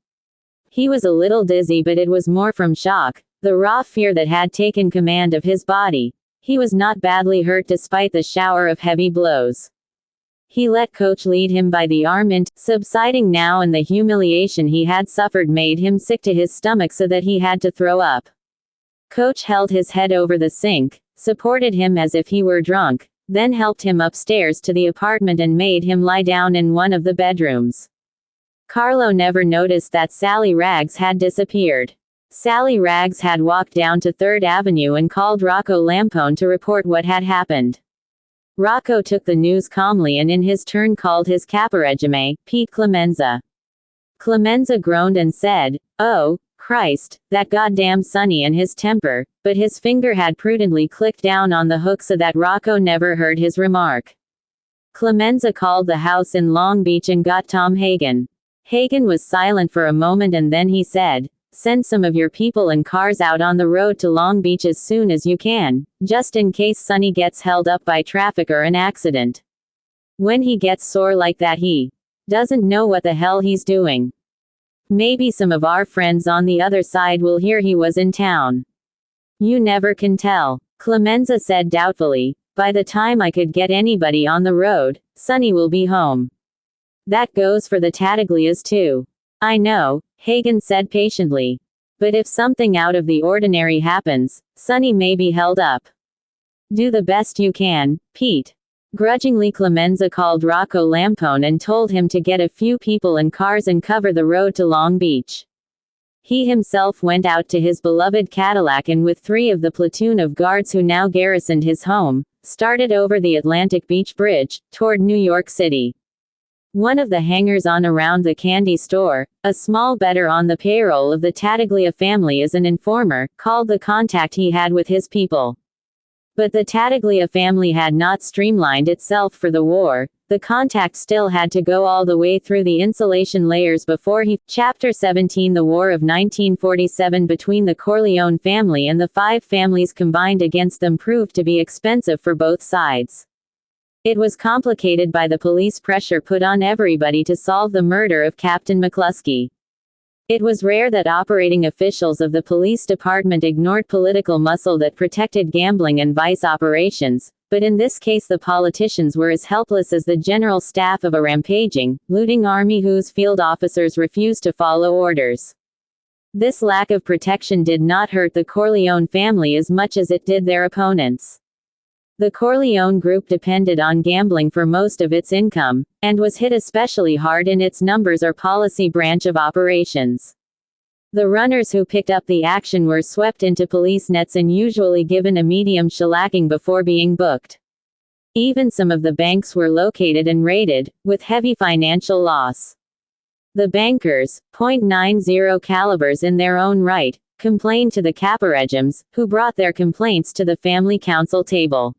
He was a little dizzy, but it was more from shock, the raw fear that had taken command of his body. He was not badly hurt despite the shower of heavy blows. He let Coach lead him by the arm and, subsiding now, and the humiliation he had suffered made him sick to his stomach so that he had to throw up. Coach held his head over the sink, supported him as if he were drunk, then helped him upstairs to the apartment and made him lie down in one of the bedrooms. Carlo never noticed that Sally Rags had disappeared. Sally Rags had walked down to 3rd Avenue and called Rocco Lampone to report what had happened. Rocco took the news calmly and in his turn called his caporegime, Pete Clemenza. Clemenza groaned and said, "Oh, Christ, that goddamn Sonny and his temper," but his finger had prudently clicked down on the hook so that Rocco never heard his remark. Clemenza called the house in Long Beach and got Tom Hagen. Hagen was silent for a moment and then he said, "Send some of your people and cars out on the road to Long Beach as soon as you can, just in case Sonny gets held up by traffic or an accident. When he gets sore like that, he doesn't know what the hell he's doing. Maybe some of our friends on the other side will hear he was in town. You never can tell." Clemenza said doubtfully, "By the time I could get anybody on the road, Sonny will be home." "That goes for the Tattaglias too." "I know," Hagen said patiently. "But if something out of the ordinary happens, Sonny may be held up. Do the best you can, Pete." Grudgingly, Clemenza called Rocco Lampone and told him to get a few people and cars and cover the road to Long Beach. He himself went out to his beloved Cadillac and with 3 of the platoon of guards who now garrisoned his home, started over the Atlantic Beach Bridge, toward New York City. One of the hangers-on around the candy store, a small bettor on the payroll of the Tattaglia family as an informer, called the contact he had with his people. But the Tattaglia family had not streamlined itself for the war. The contact still had to go all the way through the insulation layers before he. Chapter 17. The War of 1947 between the Corleone family and the 5 families combined against them proved to be expensive for both sides. It was complicated by the police pressure put on everybody to solve the murder of Captain McCluskey. It was rare that operating officials of the police department ignored political muscle that protected gambling and vice operations, but in this case the politicians were as helpless as the general staff of a rampaging, looting army whose field officers refused to follow orders. This lack of protection did not hurt the Corleone family as much as it did their opponents. The Corleone group depended on gambling for most of its income, and was hit especially hard in its numbers or policy branch of operations. The runners who picked up the action were swept into police nets and usually given a medium shellacking before being booked. Even some of the banks were located and raided, with heavy financial loss. The bankers, .90 calibers in their own right, complained to the caporegimes, who brought their complaints to the family council table.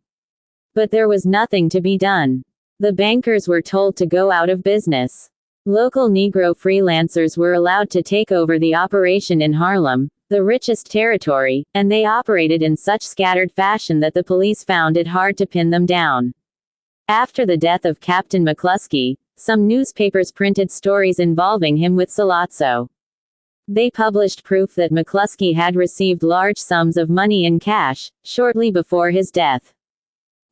But there was nothing to be done. The bankers were told to go out of business. Local Negro freelancers were allowed to take over the operation in Harlem, the richest territory, and they operated in such scattered fashion that the police found it hard to pin them down. After the death of Captain McCluskey, some newspapers printed stories involving him with Sollozzo. They published proof that McCluskey had received large sums of money in cash, shortly before his death.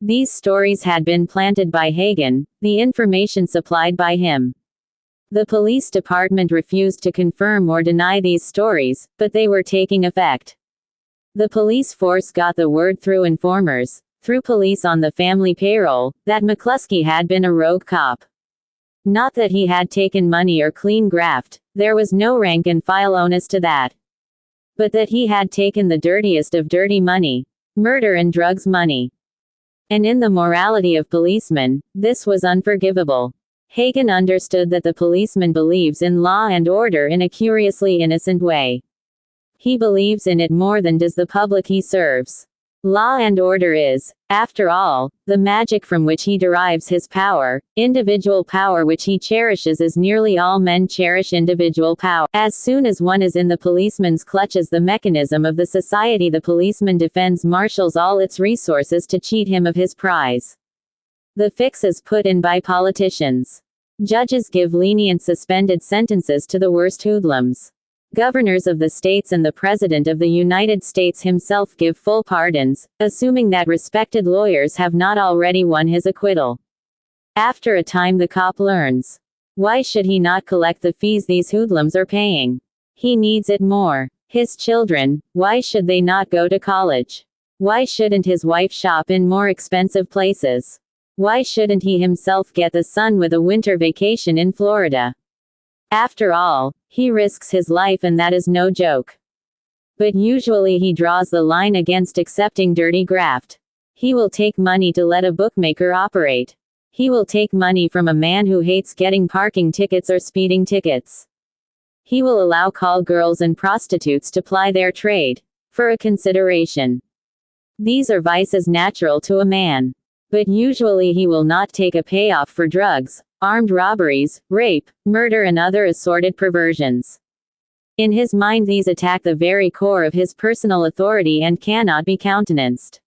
These stories had been planted by Hagen, the information supplied by him. The police department refused to confirm or deny these stories, but they were taking effect. The police force got the word through informers, through police on the family payroll, that McCluskey had been a rogue cop. Not that he had taken money or clean graft, there was no rank and file onus to that. But that he had taken the dirtiest of dirty money, murder and drugs money. And in the morality of policemen, this was unforgivable. Hagen understood that the policeman believes in law and order in a curiously innocent way. He believes in it more than does the public he serves. Law and order is, after all, the magic from which he derives his power, individual power which he cherishes as nearly all men cherish individual power. As soon as one is in the policeman's clutches, the mechanism of the society the policeman defends marshals all its resources to cheat him of his prize. The fix is put in by politicians. Judges give lenient suspended sentences to the worst hoodlums. Governors of the states and the President of the United States himself give full pardons, assuming that respected lawyers have not already won his acquittal. After a time the cop learns. Why should he not collect the fees these hoodlums are paying? He needs it more. His children, why should they not go to college? Why shouldn't his wife shop in more expensive places? Why shouldn't he himself get the sun with a winter vacation in Florida? After all, he risks his life and that is no joke. But usually he draws the line against accepting dirty graft. He will take money to let a bookmaker operate. He will take money from a man who hates getting parking tickets or speeding tickets. He will allow call girls and prostitutes to ply their trade, for a consideration. These are vices natural to a man. But usually he will not take a payoff for drugs, armed robberies, rape, murder and other assorted perversions. In his mind these attack the very core of his personal authority and cannot be countenanced.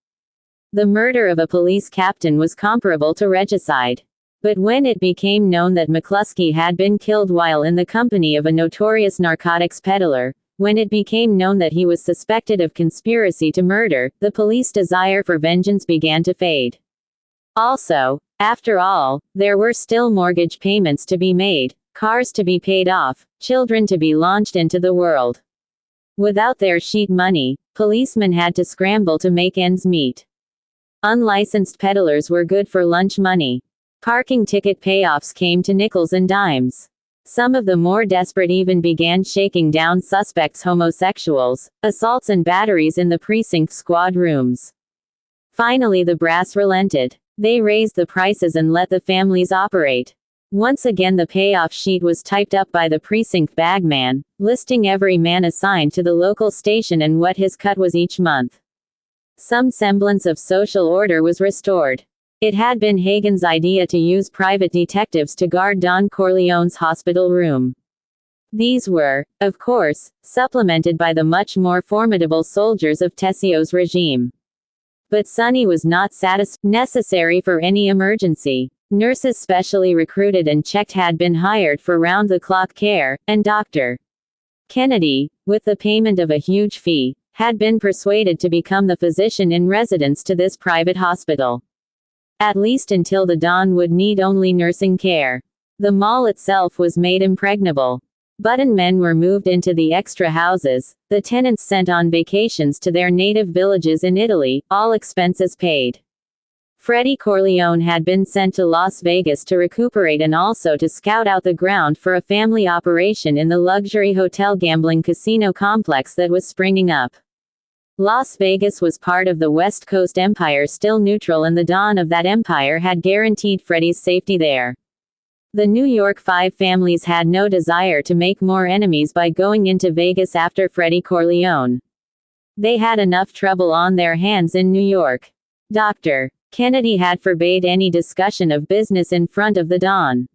The murder of a police captain was comparable to regicide. But when it became known that McCluskey had been killed while in the company of a notorious narcotics peddler, when it became known that he was suspected of conspiracy to murder, the police desire for vengeance began to fade. Also, after all, there were still mortgage payments to be made, cars to be paid off, children to be launched into the world. Without their sheet money, policemen had to scramble to make ends meet. Unlicensed peddlers were good for lunch money. Parking ticket payoffs came to nickels and dimes. Some of the more desperate even began shaking down suspects, homosexuals, assaults and batteries in the precinct squad rooms. Finally the brass relented. They raised the prices and let the families operate. Once again the payoff sheet was typed up by the precinct bagman, listing every man assigned to the local station and what his cut was each month. Some semblance of social order was restored. It had been Hagen's idea to use private detectives to guard Don Corleone's hospital room. These were, of course, supplemented by the much more formidable soldiers of Tessio's regime. But Sonny was not necessary for any emergency. Nurses specially recruited and checked had been hired for round-the-clock care, and Dr. Kennedy, with the payment of a huge fee, had been persuaded to become the physician in residence to this private hospital. At least until the Don would need only nursing care. The mall itself was made impregnable. Button men were moved into the extra houses, the tenants sent on vacations to their native villages in Italy, all expenses paid. Freddie Corleone had been sent to Las Vegas to recuperate and also to scout out the ground for a family operation in the luxury hotel gambling casino complex that was springing up. Las Vegas was part of the West Coast Empire, still neutral, and the Don of that empire had guaranteed Freddie's safety there. The New York Five families had no desire to make more enemies by going into Vegas after Freddie Corleone. They had enough trouble on their hands in New York. Dr. Kennedy had forbade any discussion of business in front of the Don.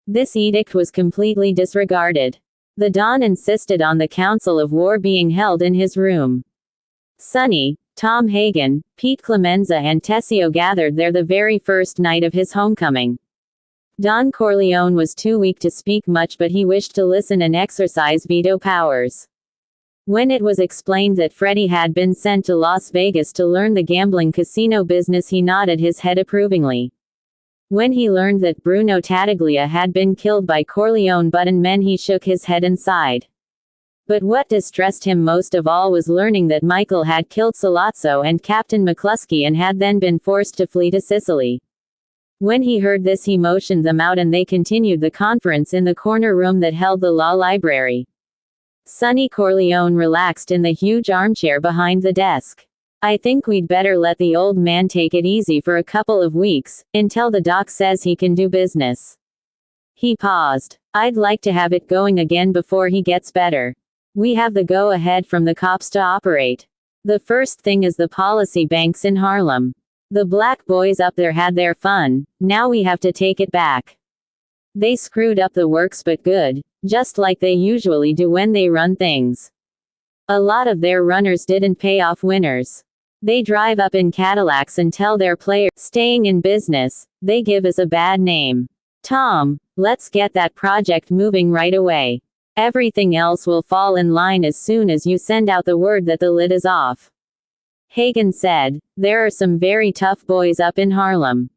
This edict was completely disregarded. The Don insisted on the council of war being held in his room. Sonny, Tom Hagen, Pete Clemenza and Tessio gathered there the very first night of his homecoming. Don Corleone was too weak to speak much, but he wished to listen and exercise veto powers. When it was explained that Freddie had been sent to Las Vegas to learn the gambling casino business, he nodded his head approvingly. When he learned that Bruno Tattaglia had been killed by Corleone button men, he shook his head and sighed. But what distressed him most of all was learning that Michael had killed Sollozzo and Captain McCluskey and had then been forced to flee to Sicily. When he heard this, he motioned them out and they continued the conference in the corner room that held the law library. Sonny Corleone relaxed in the huge armchair behind the desk. "I think we'd better let the old man take it easy for a couple of weeks, until the doc says he can do business." He paused. "I'd like to have it going again before he gets better. We have the go-ahead from the cops to operate. The first thing is the policy banks in Harlem. The black boys up there had their fun, now we have to take it back. They screwed up the works but good, just like they usually do when they run things. A lot of their runners didn't pay off winners. They drive up in Cadillacs and tell their players, staying in business, they give us a bad name. Tom, let's get that project moving right away. Everything else will fall in line as soon as you send out the word that the lid is off." Hagen said, "There are some very tough boys up in Harlem.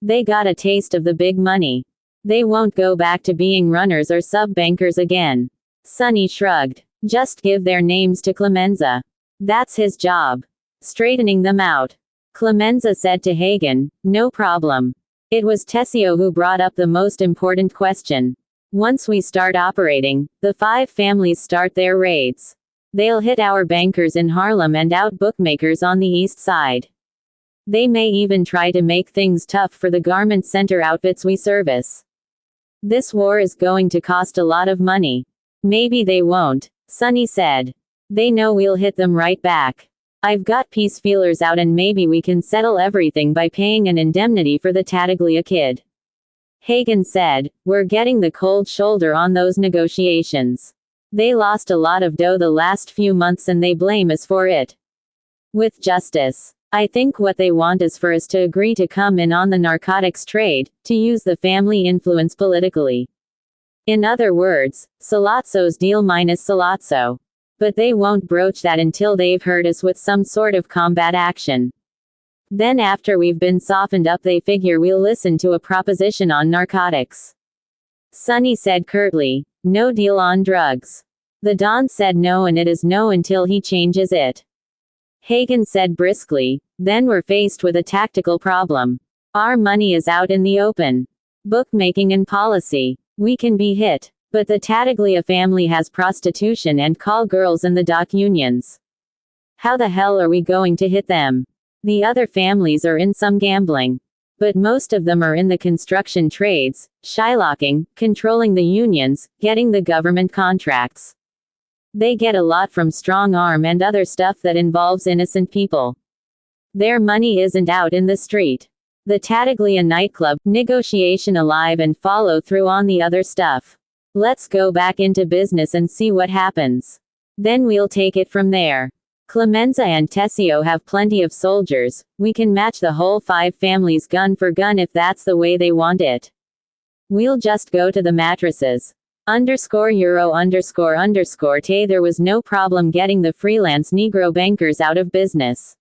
They got a taste of the big money. They won't go back to being runners or sub-bankers again." Sonny shrugged. "Just give their names to Clemenza. That's his job. Straightening them out." Clemenza said to Hagen, "No problem." It was Tessio who brought up the most important question. "Once we start operating, the 5 families start their raids. They'll hit our bankers in Harlem and out bookmakers on the east side. They may even try to make things tough for the garment center outfits we service. This war is going to cost a lot of money." "Maybe they won't," Sonny said. "They know we'll hit them right back. I've got peace feelers out and maybe we can settle everything by paying an indemnity for the Tattaglia kid." Hagen said, "We're getting the cold shoulder on those negotiations. They lost a lot of dough the last few months and they blame us for it. With justice. I think what they want is for us to agree to come in on the narcotics trade, to use the family influence politically. In other words, Sollozzo's deal minus Sollozzo. But they won't broach that until they've hurt us with some sort of combat action. Then after we've been softened up they figure we'll listen to a proposition on narcotics." Sonny said curtly, "No deal on drugs. The Don said no and it is no until he changes it." Hagen said briskly, "Then we're faced with a tactical problem. Our money is out in the open. Bookmaking and policy. We can be hit. But the Tattaglia family has prostitution and call girls and the dock unions. How the hell are we going to hit them? The other families are in some gambling. But most of them are in the construction trades, shylocking, controlling the unions, getting the government contracts. They get a lot from strong arm and other stuff that involves innocent people. Their money isn't out in the street. The Tattaglia nightclub, negotiation alive and follow through on the other stuff. Let's go back into business and see what happens. Then we'll take it from there. Clemenza and Tessio have plenty of soldiers, we can match the whole 5 families gun for gun if that's the way they want it. We'll just go to the mattresses. _Euro___Tay There was no problem getting the freelance Negro bankers out of business.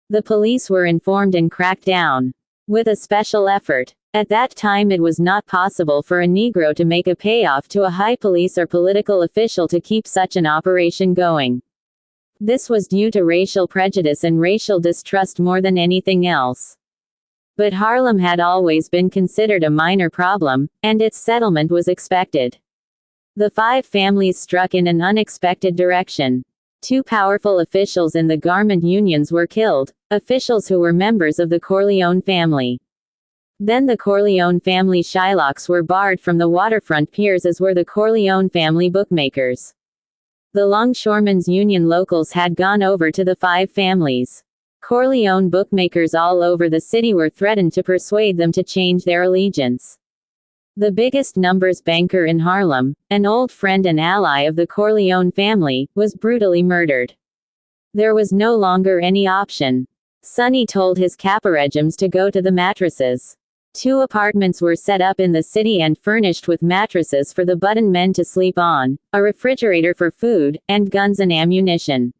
The police were informed and cracked down. With a special effort. At that time it was not possible for a Negro to make a payoff to a high police or political official to keep such an operation going. This was due to racial prejudice and racial distrust more than anything else. But Harlem had always been considered a minor problem, and its settlement was expected. The 5 families struck in an unexpected direction. 2 powerful officials in the garment unions were killed, officials who were members of the Corleone family. Then the Corleone family shylocks were barred from the waterfront piers as were the Corleone family bookmakers. The Longshoremen's Union locals had gone over to the 5 families. Corleone bookmakers all over the city were threatened to persuade them to change their allegiance. The biggest numbers banker in Harlem, an old friend and ally of the Corleone family, was brutally murdered. There was no longer any option. Sonny told his caporegimes to go to the mattresses. 2 apartments were set up in the city and furnished with mattresses for the button men to sleep on, a refrigerator for food, and guns and ammunition.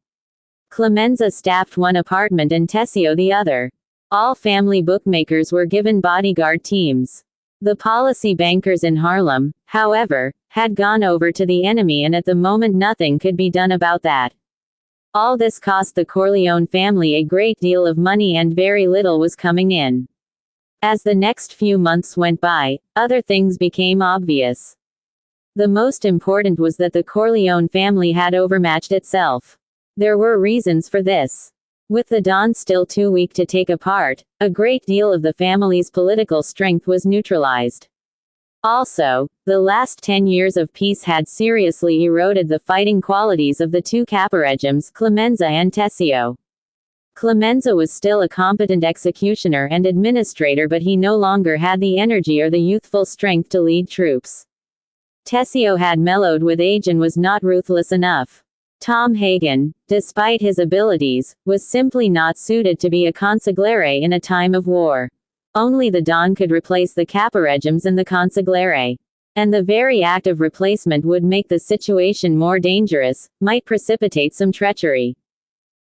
Clemenza staffed one apartment and Tessio the other. All family bookmakers were given bodyguard teams. The policy bankers in Harlem, however, had gone over to the enemy, and at the moment nothing could be done about that. All this cost the Corleone family a great deal of money, and very little was coming in. As the next few months went by, other things became obvious. The most important was that the Corleone family had overmatched itself. There were reasons for this. With the Don still too weak to take a part, a great deal of the family's political strength was neutralized. Also, the last 10 years of peace had seriously eroded the fighting qualities of the two caporegimes, Clemenza and Tessio. Clemenza was still a competent executioner and administrator, but he no longer had the energy or the youthful strength to lead troops. Tessio had mellowed with age and was not ruthless enough. Tom Hagen, despite his abilities, was simply not suited to be a consigliere in a time of war. Only the Don could replace the caporegimes and the consigliere. And the very act of replacement would make the situation more dangerous, might precipitate some treachery.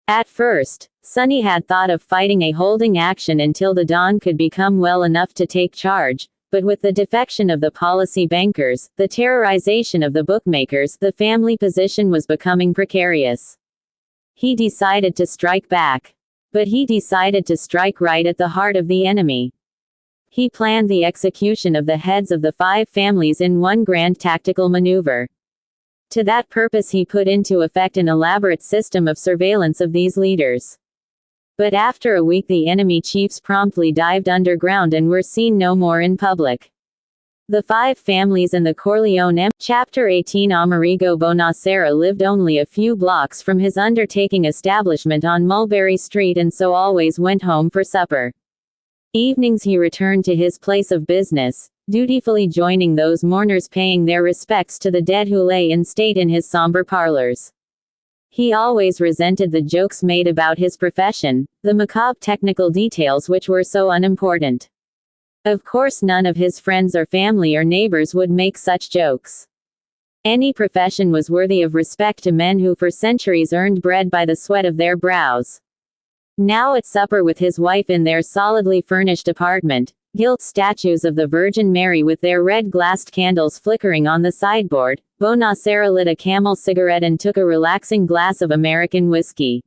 At first, Sonny had thought of fighting a holding action until the Don could become well enough to take charge, but with the defection of the policy bankers, the terrorization of the bookmakers, the family position was becoming precarious. He decided to strike back. But he decided to strike right at the heart of the enemy. He planned the execution of the heads of the 5 families in one grand tactical maneuver. To that purpose he put into effect an elaborate system of surveillance of these leaders. But after a week the enemy chiefs promptly dived underground and were seen no more in public. The 5 families and the Corleone Chapter 18 Amerigo Bonacera lived only a few blocks from his undertaking establishment on Mulberry Street, and so always went home for supper. Evenings he returned to his place of business, dutifully joining those mourners paying their respects to the dead who lay in state in his somber parlors. He always resented the jokes made about his profession, the macabre technical details which were so unimportant. Of course none of his friends or family or neighbors would make such jokes. Any profession was worthy of respect to men who for centuries earned bread by the sweat of their brows. Now at supper with his wife in their solidly furnished apartment, gilt statues of the Virgin Mary with their red-glassed candles flickering on the sideboard, Bonacera lit a Camel cigarette and took a relaxing glass of American whiskey.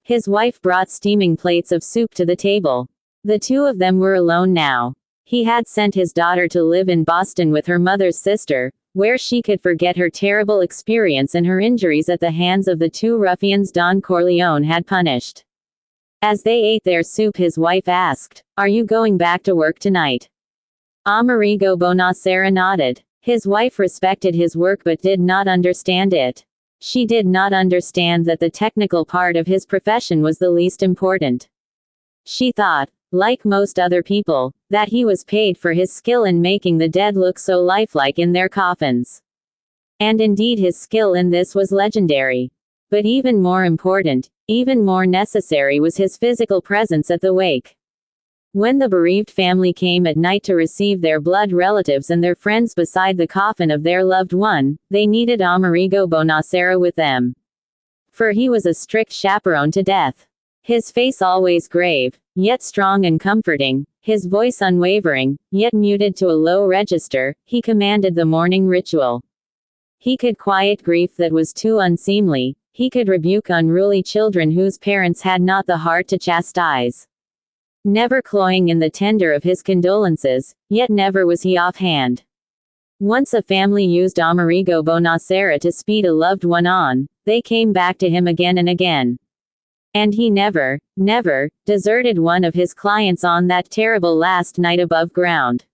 His wife brought steaming plates of soup to the table. The two of them were alone now. He had sent his daughter to live in Boston with her mother's sister, where she could forget her terrible experience and her injuries at the hands of the 2 ruffians Don Corleone had punished. As they ate their soup his wife asked, "Are you going back to work tonight?" Amerigo Bonacera nodded. His wife respected his work but did not understand it. She did not understand that the technical part of his profession was the least important. She thought, like most other people, that he was paid for his skill in making the dead look so lifelike in their coffins. And indeed his skill in this was legendary. But even more important, even more necessary was his physical presence at the wake. When the bereaved family came at night to receive their blood relatives and their friends beside the coffin of their loved one, they needed Amerigo Bonacera with them. For he was a strict chaperone to death. His face always grave, yet strong and comforting, his voice unwavering, yet muted to a low register, he commanded the mourning ritual. He could quiet grief that was too unseemly, he could rebuke unruly children whose parents had not the heart to chastise. Never cloying in the tender of his condolences, yet never was he offhand. Once a family used Amerigo Bonacera to speed a loved one on, they came back to him again and again. And he never, never, deserted one of his clients on that terrible last night above ground.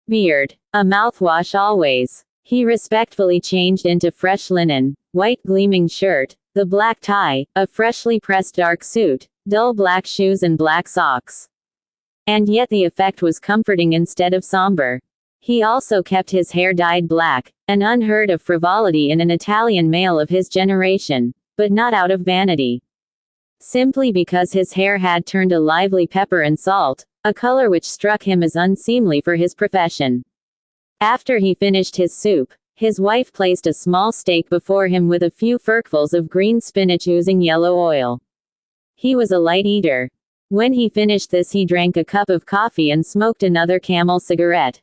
Beard. A mouthwash always. He respectfully changed into fresh linen, white gleaming shirt, the black tie, a freshly pressed dark suit, dull black shoes and black socks. And yet the effect was comforting instead of somber. He also kept his hair dyed black, an unheard of frivolity in an Italian male of his generation, but not out of vanity. Simply because his hair had turned a lively pepper and salt, a color which struck him as unseemly for his profession. After he finished his soup, his wife placed a small steak before him with a few furkfuls of green spinach oozing yellow oil. He was a light eater. When he finished this he drank a cup of coffee and smoked another Camel cigarette.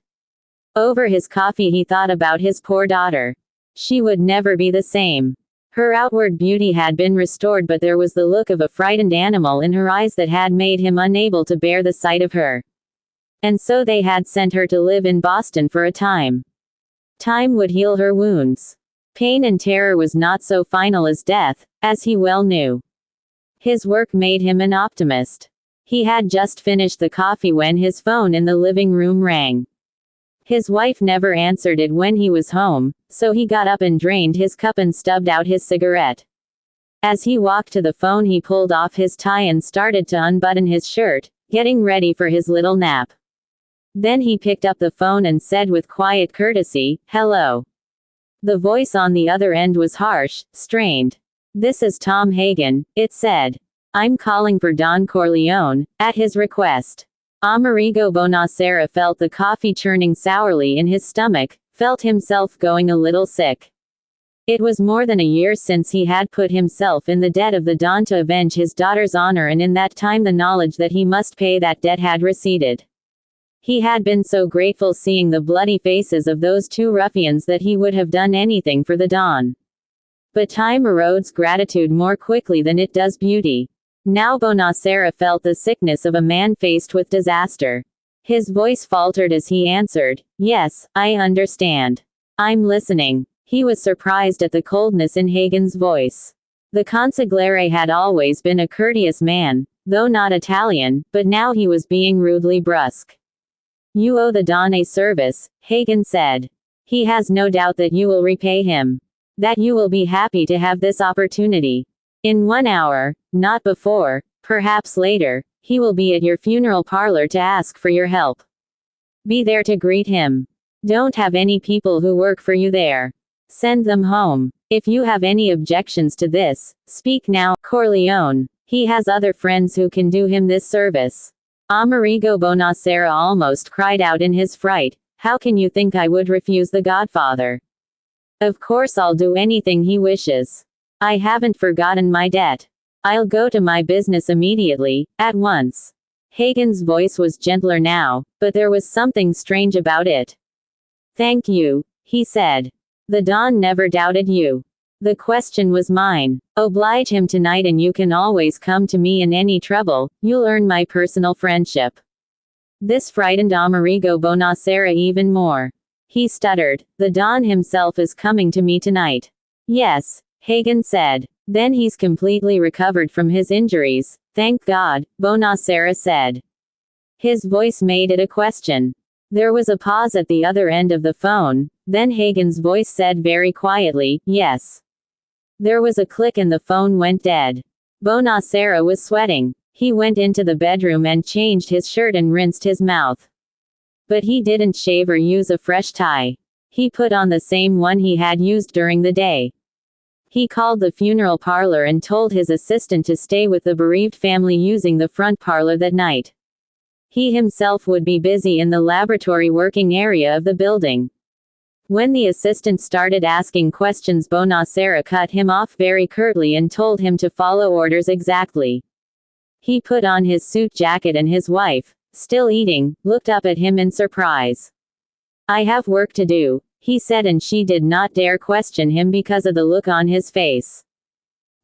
Over his coffee he thought about his poor daughter. She would never be the same. Her outward beauty had been restored, but there was the look of a frightened animal in her eyes that had made him unable to bear the sight of her. And so they had sent her to live in Boston for a time. Time would heal her wounds. Pain and terror was not so final as death, as he well knew. His work made him an optimist. He had just finished the coffee when his phone in the living room rang. His wife never answered it when he was home, so he got up and drained his cup and stubbed out his cigarette. As he walked to the phone, he pulled off his tie and started to unbutton his shirt, getting ready for his little nap. Then he picked up the phone and said with quiet courtesy, "Hello." The voice on the other end was harsh, strained. "This is Tom Hagen," it said. "I'm calling for Don Corleone, at his request." Amerigo Bonacera felt the coffee churning sourly in his stomach, felt himself going a little sick. It was more than a year since he had put himself in the debt of the Don to avenge his daughter's honor, and in that time the knowledge that he must pay that debt had receded. He had been so grateful seeing the bloody faces of those two ruffians that he would have done anything for the Don. But time erodes gratitude more quickly than it does beauty. Now Bonacera felt the sickness of a man faced with disaster. His voice faltered as he answered, "Yes, I understand. I'm listening." He was surprised at the coldness in Hagen's voice. The consigliere had always been a courteous man, though not Italian, but now he was being rudely brusque. "You owe the Don a service," Hagen said. "He has no doubt that you will repay him. That you will be happy to have this opportunity. In 1 hour, not before, perhaps later, he will be at your funeral parlor to ask for your help. Be there to greet him. Don't have any people who work for you there. Send them home. If you have any objections to this, speak now, Corleone. He has other friends who can do him this service." Amerigo Bonacera almost cried out in his fright, "How can you think I would refuse the Godfather? Of course I'll do anything he wishes. I haven't forgotten my debt. I'll go to my business immediately, at once." Hagen's voice was gentler now, but there was something strange about it. "Thank you," he said. "The Don never doubted you. The question was mine. Oblige him tonight and you can always come to me in any trouble, you'll earn my personal friendship." This frightened Amerigo Bonacera even more. He stuttered, "The Don himself is coming to me tonight." "Yes," Hagen said. "Then he's completely recovered from his injuries, thank God," Bonacera said. His voice made it a question. There was a pause at the other end of the phone, then Hagen's voice said very quietly, "Yes." There was a click and the phone went dead. Bonacera was sweating. He went into the bedroom and changed his shirt and rinsed his mouth. But he didn't shave or use a fresh tie. He put on the same one he had used during the day. He called the funeral parlor and told his assistant to stay with the bereaved family using the front parlor that night. He himself would be busy in the laboratory working area of the building. When the assistant started asking questions, Bonacera cut him off very curtly and told him to follow orders exactly. He put on his suit jacket and his wife, still eating, looked up at him in surprise. "I have work to do," he said, and she did not dare question him because of the look on his face.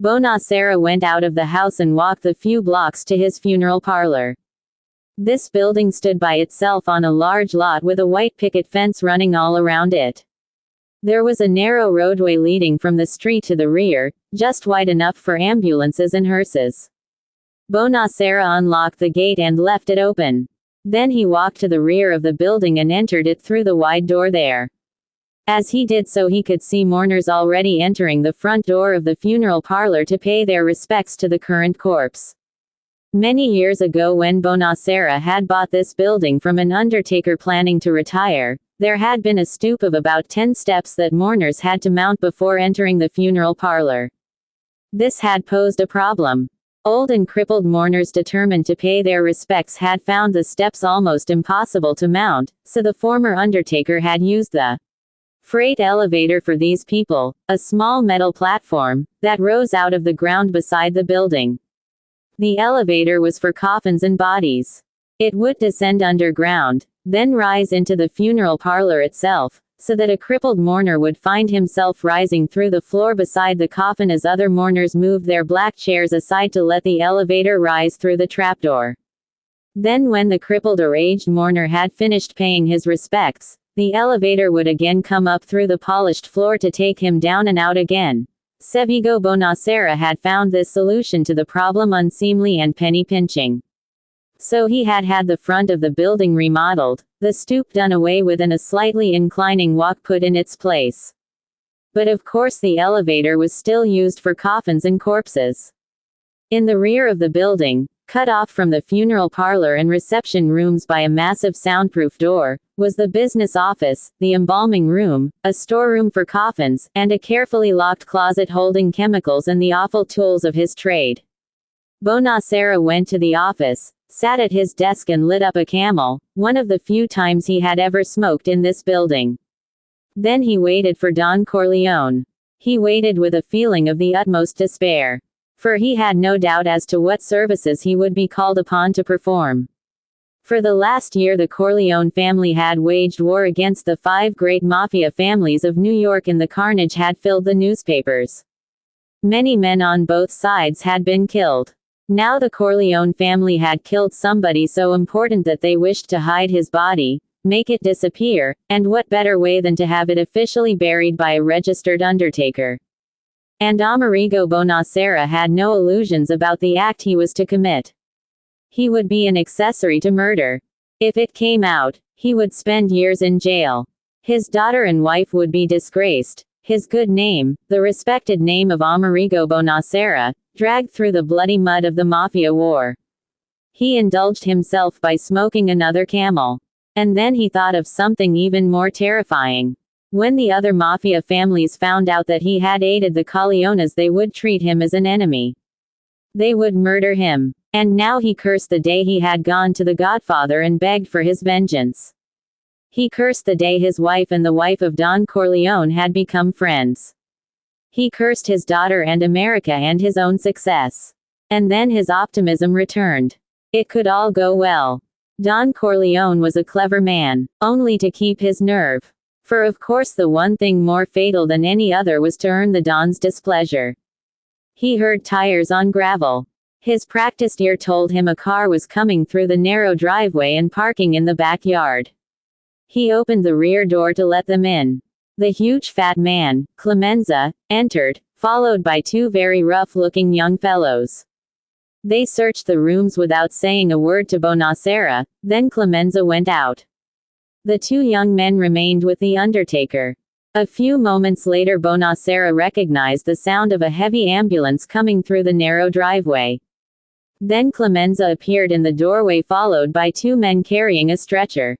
Bonacera went out of the house and walked the few blocks to his funeral parlor. This building stood by itself on a large lot with a white picket fence running all around it. There was a narrow roadway leading from the street to the rear, just wide enough for ambulances and hearses. Bonacera unlocked the gate and left it open. Then he walked to the rear of the building and entered it through the wide door there. As he did so, he could see mourners already entering the front door of the funeral parlor to pay their respects to the current corpse. Many years ago, when Bonacera had bought this building from an undertaker planning to retire, there had been a stoop of about 10 steps that mourners had to mount before entering the funeral parlor. This had posed a problem. Old and crippled mourners determined to pay their respects had found the steps almost impossible to mount, so the former undertaker had used the freight elevator for these people, a small metal platform that rose out of the ground beside the building. The elevator was for coffins and bodies. It would descend underground, then rise into the funeral parlor itself, so that a crippled mourner would find himself rising through the floor beside the coffin as other mourners moved their black chairs aside to let the elevator rise through the trapdoor. Then when the crippled or aged mourner had finished paying his respects, the elevator would again come up through the polished floor to take him down and out again. Sevigo Bonacera had found this solution to the problem unseemly and penny-pinching. So he had had the front of the building remodeled, the stoop done away with and a slightly inclining walk put in its place. But of course the elevator was still used for coffins and corpses. In the rear of the building, cut off from the funeral parlor and reception rooms by a massive soundproof door, was the business office, the embalming room, a storeroom for coffins, and a carefully locked closet holding chemicals and the awful tools of his trade. Bonacera went to the office, sat at his desk and lit up a Camel, one of the few times he had ever smoked in this building. Then he waited for Don Corleone. He waited with a feeling of the utmost despair. For he had no doubt as to what services he would be called upon to perform. For the last year the Corleone family had waged war against the 5 great mafia families of New York and the carnage had filled the newspapers. Many men on both sides had been killed. Now the Corleone family had killed somebody so important that they wished to hide his body, make it disappear, and what better way than to have it officially buried by a registered undertaker. And Amerigo Bonacera had no illusions about the act he was to commit. He would be an accessory to murder. If it came out, he would spend years in jail. His daughter and wife would be disgraced. His good name, the respected name of Amerigo Bonacera, dragged through the bloody mud of the Mafia war. He indulged himself by smoking another Camel. And then he thought of something even more terrifying. When the other Mafia families found out that he had aided the Corleones, they would treat him as an enemy. They would murder him. And now he cursed the day he had gone to the Godfather and begged for his vengeance. He cursed the day his wife and the wife of Don Corleone had become friends. He cursed his daughter and America and his own success. And then his optimism returned. It could all go well. Don Corleone was a clever man, only to keep his nerve. For of course the one thing more fatal than any other was to earn the Don's displeasure. He heard tires on gravel. His practiced ear told him a car was coming through the narrow driveway and parking in the backyard. He opened the rear door to let them in. The huge fat man, Clemenza, entered, followed by 2 very rough-looking young fellows. They searched the rooms without saying a word to Bonacera, then Clemenza went out. The 2 young men remained with the undertaker. A few moments later Bonacera recognized the sound of a heavy ambulance coming through the narrow driveway. Then Clemenza appeared in the doorway followed by 2 men carrying a stretcher.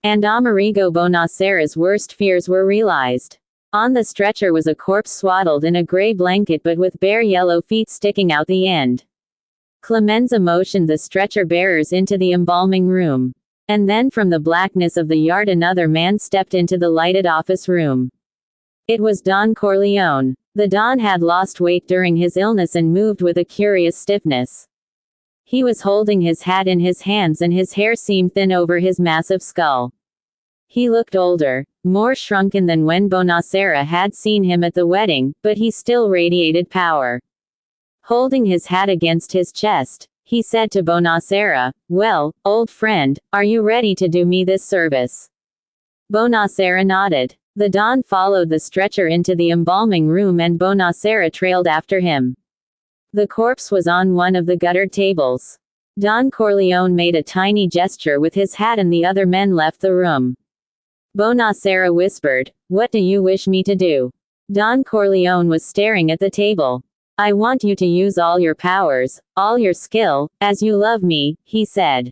And Amerigo Bonacera's worst fears were realized. On the stretcher was a corpse swaddled in a gray blanket but with bare yellow feet sticking out the end. Clemenza motioned the stretcher bearers into the embalming room. And then from the blackness of the yard another man stepped into the lighted office room. It was Don Corleone. The Don had lost weight during his illness and moved with a curious stiffness. He was holding his hat in his hands and his hair seemed thin over his massive skull. He looked older, more shrunken than when Bonacera had seen him at the wedding, but he still radiated power. Holding his hat against his chest, he said to Bonacera, "Well, old friend, are you ready to do me this service?" Bonacera nodded. The Don followed the stretcher into the embalming room and Bonacera trailed after him. The corpse was on one of the guttered tables. Don Corleone made a tiny gesture with his hat and the other men left the room. Bonacera whispered, "What do you wish me to do?" Don Corleone was staring at the table. "I want you to use all your powers, all your skill, as you love me," he said.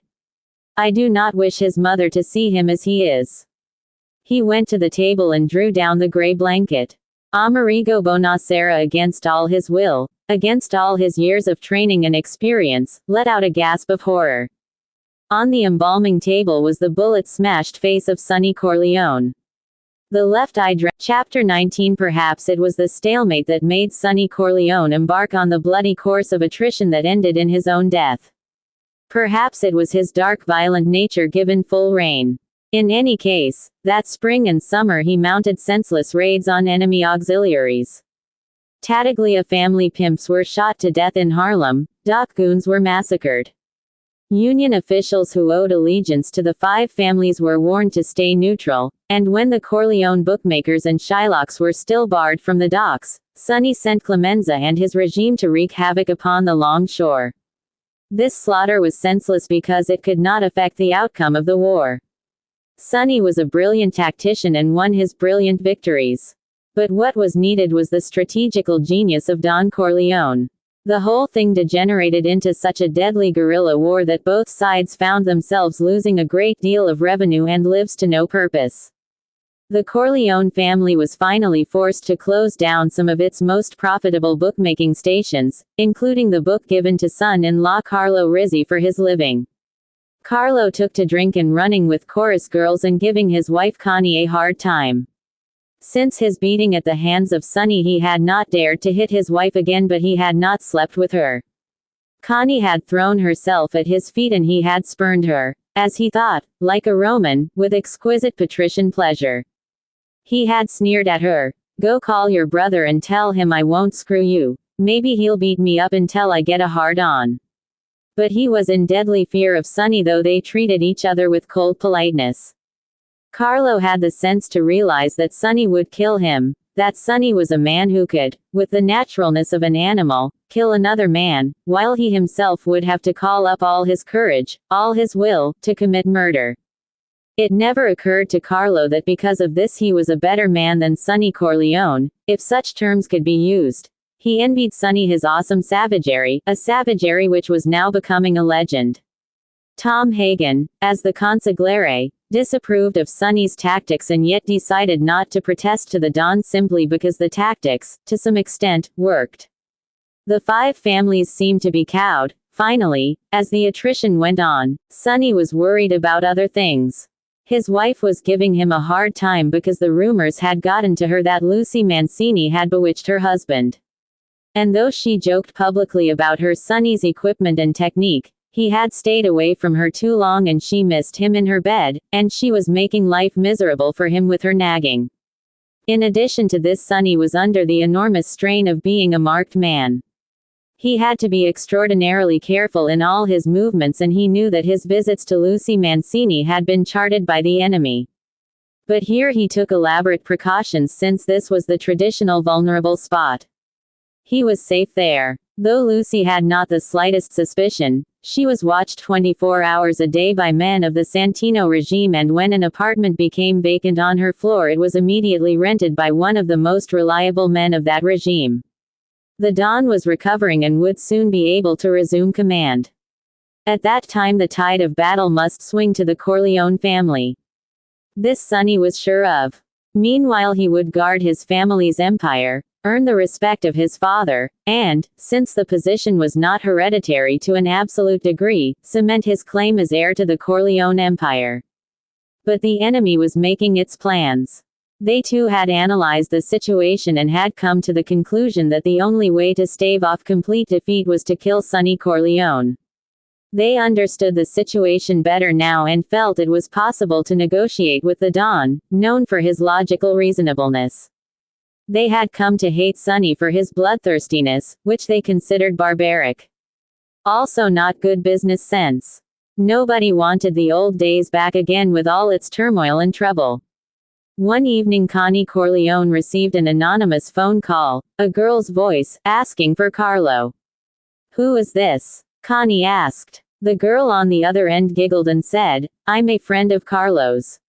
"I do not wish his mother to see him as he is." He went to the table and drew down the gray blanket. Amerigo Bonacera, against all his will, against all his years of training and experience, let out a gasp of horror. On the embalming table was the bullet-smashed face of Sonny Corleone. The left eye Chapter 19. Perhaps it was the stalemate that made Sonny Corleone embark on the bloody course of attrition that ended in his own death. Perhaps it was his dark violent nature given full rein. In any case, that spring and summer he mounted senseless raids on enemy auxiliaries. Tattaglia family pimps were shot to death in Harlem, dock goons were massacred. Union officials who owed allegiance to the five families were warned to stay neutral, and when the Corleone bookmakers and Shylocks were still barred from the docks, Sonny sent Clemenza and his regime to wreak havoc upon the long shore. This slaughter was senseless because it could not affect the outcome of the war. Sonny was a brilliant tactician and won his brilliant victories. But what was needed was the strategical genius of Don Corleone. The whole thing degenerated into such a deadly guerrilla war that both sides found themselves losing a great deal of revenue and lives to no purpose. The Corleone family was finally forced to close down some of its most profitable bookmaking stations, including the book given to son-in-law Carlo Rizzi for his living. Carlo took to drink and running with chorus girls and giving his wife Connie a hard time. Since his beating at the hands of Sonny, he had not dared to hit his wife again, but he had not slept with her. Connie had thrown herself at his feet and he had spurned her, as he thought, like a Roman, with exquisite patrician pleasure. He had sneered at her, "Go call your brother and tell him I won't screw you. Maybe he'll beat me up until I get a hard-on." But he was in deadly fear of Sonny, though they treated each other with cold politeness. Carlo had the sense to realize that Sonny would kill him, that Sonny was a man who could, with the naturalness of an animal, kill another man, while he himself would have to call up all his courage, all his will, to commit murder. It never occurred to Carlo that because of this he was a better man than Sonny Corleone, if such terms could be used. He envied Sonny his awesome savagery, a savagery which was now becoming a legend. Tom Hagen, as the consigliere, disapproved of Sonny's tactics and yet decided not to protest to the Don simply because the tactics, to some extent, worked. The five families seemed to be cowed. Finally, as the attrition went on, Sonny was worried about other things. His wife was giving him a hard time because the rumors had gotten to her that Lucy Mancini had bewitched her husband. And though she joked publicly about her Sonny's equipment and technique, he had stayed away from her too long and she missed him in her bed, and she was making life miserable for him with her nagging. In addition to this, Sonny was under the enormous strain of being a marked man. He had to be extraordinarily careful in all his movements, and he knew that his visits to Lucy Mancini had been charted by the enemy. But here he took elaborate precautions since this was the traditional vulnerable spot. He was safe there. Though Lucy had not the slightest suspicion, she was watched 24 hours a day by men of the Santino regime, and when an apartment became vacant on her floor it was immediately rented by one of the most reliable men of that regime. The Don was recovering and would soon be able to resume command. At that time the tide of battle must swing to the Corleone family. This Sonny was sure of. Meanwhile he would guard his family's empire, earn the respect of his father, and, since the position was not hereditary to an absolute degree, cement his claim as heir to the Corleone empire. But the enemy was making its plans. They too had analyzed the situation and had come to the conclusion that the only way to stave off complete defeat was to kill Sonny Corleone. They understood the situation better now and felt it was possible to negotiate with the Don, known for his logical reasonableness. They had come to hate Sonny for his bloodthirstiness, which they considered barbaric. Also not good business sense. Nobody wanted the old days back again with all its turmoil and trouble. One evening Connie Corleone received an anonymous phone call, a girl's voice, asking for Carlo. "Who is this?" Connie asked. The girl on the other end giggled and said, "I'm a friend of Carlo's.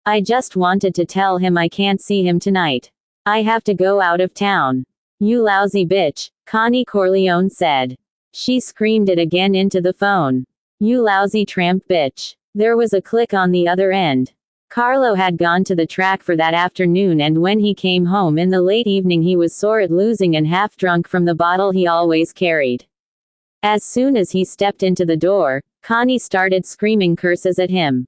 I just wanted to tell him I can't see him tonight. I have to go out of town." "You lousy bitch," Connie Corleone said. She screamed it again into the phone. "You lousy tramp bitch." There was a click on the other end. Carlo had gone to the track for that afternoon, and when he came home in the late evening he was sore at losing and half drunk from the bottle he always carried. As soon as he stepped into the door, Connie started screaming curses at him.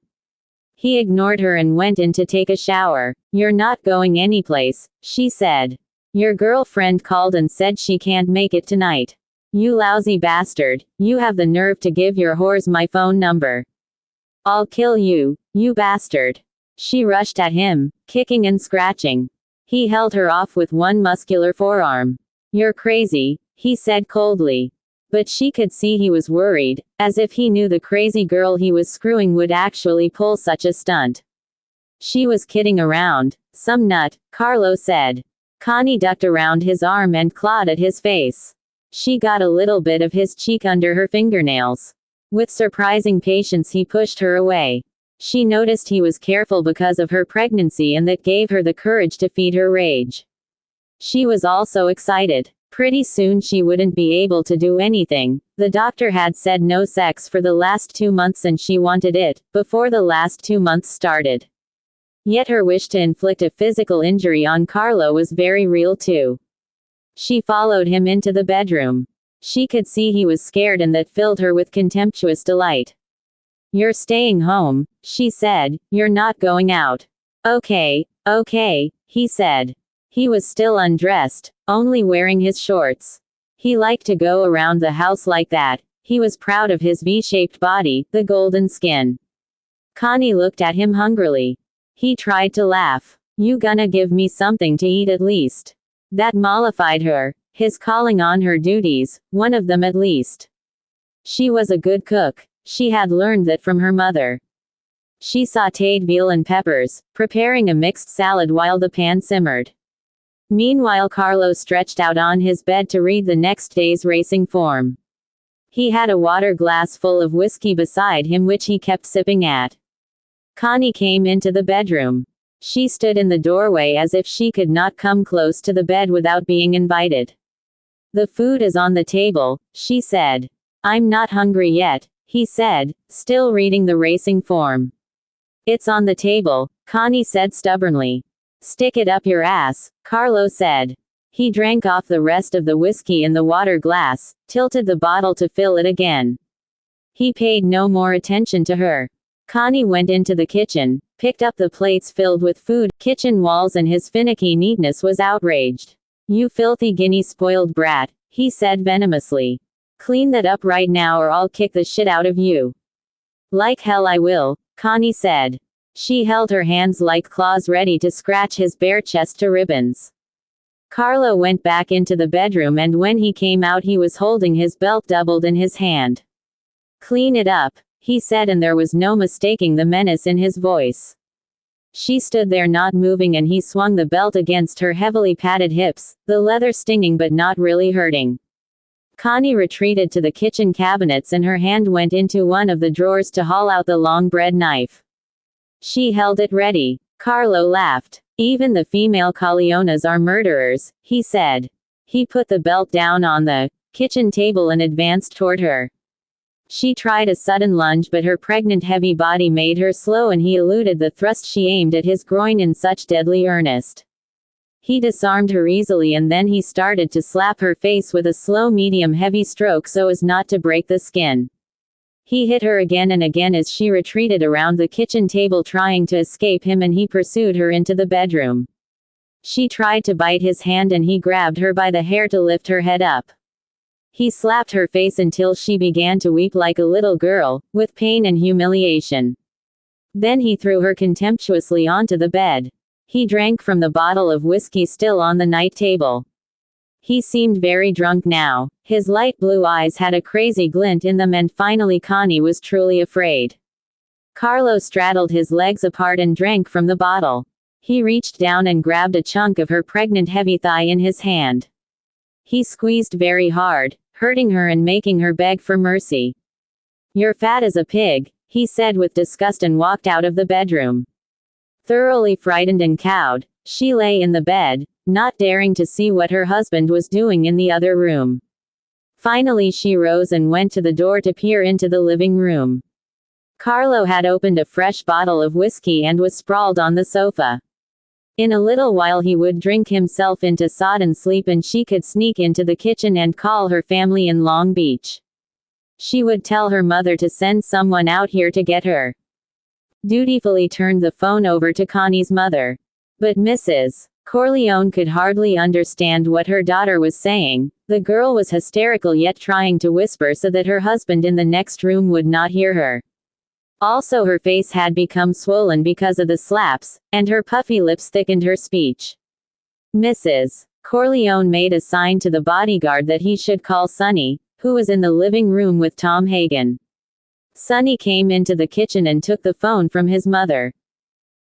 He ignored her and went in to take a shower. "You're not going anyplace," she said. "Your girlfriend called and said she can't make it tonight. You lousy bastard, you have the nerve to give your whores my phone number. I'll kill you, you bastard. She rushed at him, kicking and scratching. He held her off with one muscular forearm. You're crazy, he said coldly. But she could see he was worried, as if he knew the crazy girl he was screwing would actually pull such a stunt. She was kidding around. Some nut, Carlo said. Connie ducked around his arm and clawed at his face. She got a little bit of his cheek under her fingernails. With surprising patience he pushed her away. She noticed he was careful because of her pregnancy, and that gave her the courage to feed her rage. She was also excited. Pretty soon she wouldn't be able to do anything. The doctor had said no sex for the last 2 months and she wanted it, before the last 2 months started. Yet her wish to inflict a physical injury on Carlo was very real too. She followed him into the bedroom. She could see he was scared, and that filled her with contemptuous delight. You're staying home, she said, you're not going out. Okay, he said. He was still undressed, only wearing his shorts. He liked to go around the house like that. He was proud of his V-shaped body, the golden skin. Connie looked at him hungrily. He tried to laugh. You gonna give me something to eat at least? That mollified her. His calling on her duties, one of them at least. She was a good cook. She had learned that from her mother. She sautéed veal and peppers, preparing a mixed salad while the pan simmered. Meanwhile Carlo stretched out on his bed to read the next day's racing form. He had a water glass full of whiskey beside him which he kept sipping at. Connie came into the bedroom. She stood in the doorway as if she could not come close to the bed without being invited. The food is on the table, she said. I'm not hungry yet, he said, still reading the racing form. It's on the table, Connie said stubbornly. Stick it up your ass, Carlo said. He drank off the rest of the whiskey in the water glass, tilted the bottle to fill it again. He paid no more attention to her. Connie went into the kitchen, picked up the plates filled with food, kitchen walls, and his finicky neatness was outraged. You filthy guinea spoiled brat, he said venomously. Clean that up right now or I'll kick the shit out of you. Like hell I will, Connie said. She held her hands like claws ready to scratch his bare chest to ribbons. Carlo went back into the bedroom, and when he came out he was holding his belt doubled in his hand. Clean it up, he said, and there was no mistaking the menace in his voice. She stood there not moving, and he swung the belt against her heavily padded hips, the leather stinging but not really hurting. Connie retreated to the kitchen cabinets, and her hand went into one of the drawers to haul out the long bread knife. She held it ready. Carlo laughed. Even the female Corleones are murderers, he said. He put the belt down on the kitchen table and advanced toward her. She tried a sudden lunge, but her pregnant heavy body made her slow, and he eluded the thrust she aimed at his groin in such deadly earnest. He disarmed her easily, and then he started to slap her face with a slow medium heavy stroke so as not to break the skin. He hit her again and again as she retreated around the kitchen table trying to escape him, and he pursued her into the bedroom. She tried to bite his hand, and he grabbed her by the hair to lift her head up. He slapped her face until she began to weep like a little girl, with pain and humiliation. Then he threw her contemptuously onto the bed. He drank from the bottle of whiskey still on the night table. He seemed very drunk now. His light blue eyes had a crazy glint in them, and finally Connie was truly afraid. Carlo straddled his legs apart and drank from the bottle. He reached down and grabbed a chunk of her pregnant heavy thigh in his hand. He squeezed very hard, hurting her and making her beg for mercy. You're fat as a pig, he said with disgust, and walked out of the bedroom. Thoroughly frightened and cowed, she lay in the bed, not daring to see what her husband was doing in the other room. Finally she rose and went to the door to peer into the living room. Carlo had opened a fresh bottle of whiskey and was sprawled on the sofa. In a little while he would drink himself into sodden sleep, and she could sneak into the kitchen and call her family in Long Beach. She would tell her mother to send someone out here to get her. Dutifully turned the phone over to Connie's mother. But Mrs. Corleone could hardly understand what her daughter was saying. The girl was hysterical yet trying to whisper so that her husband in the next room would not hear her. Also, her face had become swollen because of the slaps, and her puffy lips thickened her speech. Mrs. Corleone made a sign to the bodyguard that he should call Sonny, who was in the living room with Tom Hagen. Sonny came into the kitchen and took the phone from his mother.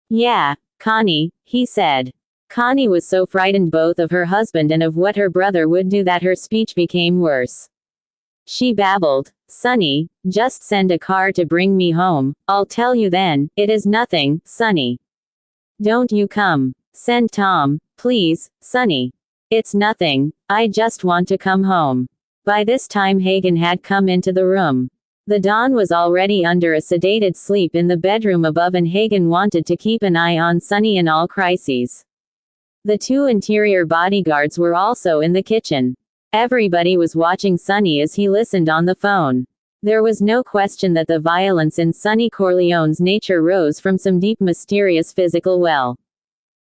"Yeah, Connie," he said. Connie was so frightened both of her husband and of what her brother would do that her speech became worse. She babbled, "Sonny, just send a car to bring me home, I'll tell you then, it is nothing, Sonny. Don't you come. Send Tom, please, Sonny. It's nothing, I just want to come home." By this time Hagen had come into the room. The Don was already under a sedated sleep in the bedroom above and Hagen wanted to keep an eye on Sonny in all crises. The two interior bodyguards were also in the kitchen. Everybody was watching Sonny as he listened on the phone. There was no question that the violence in Sonny Corleone's nature rose from some deep mysterious physical well.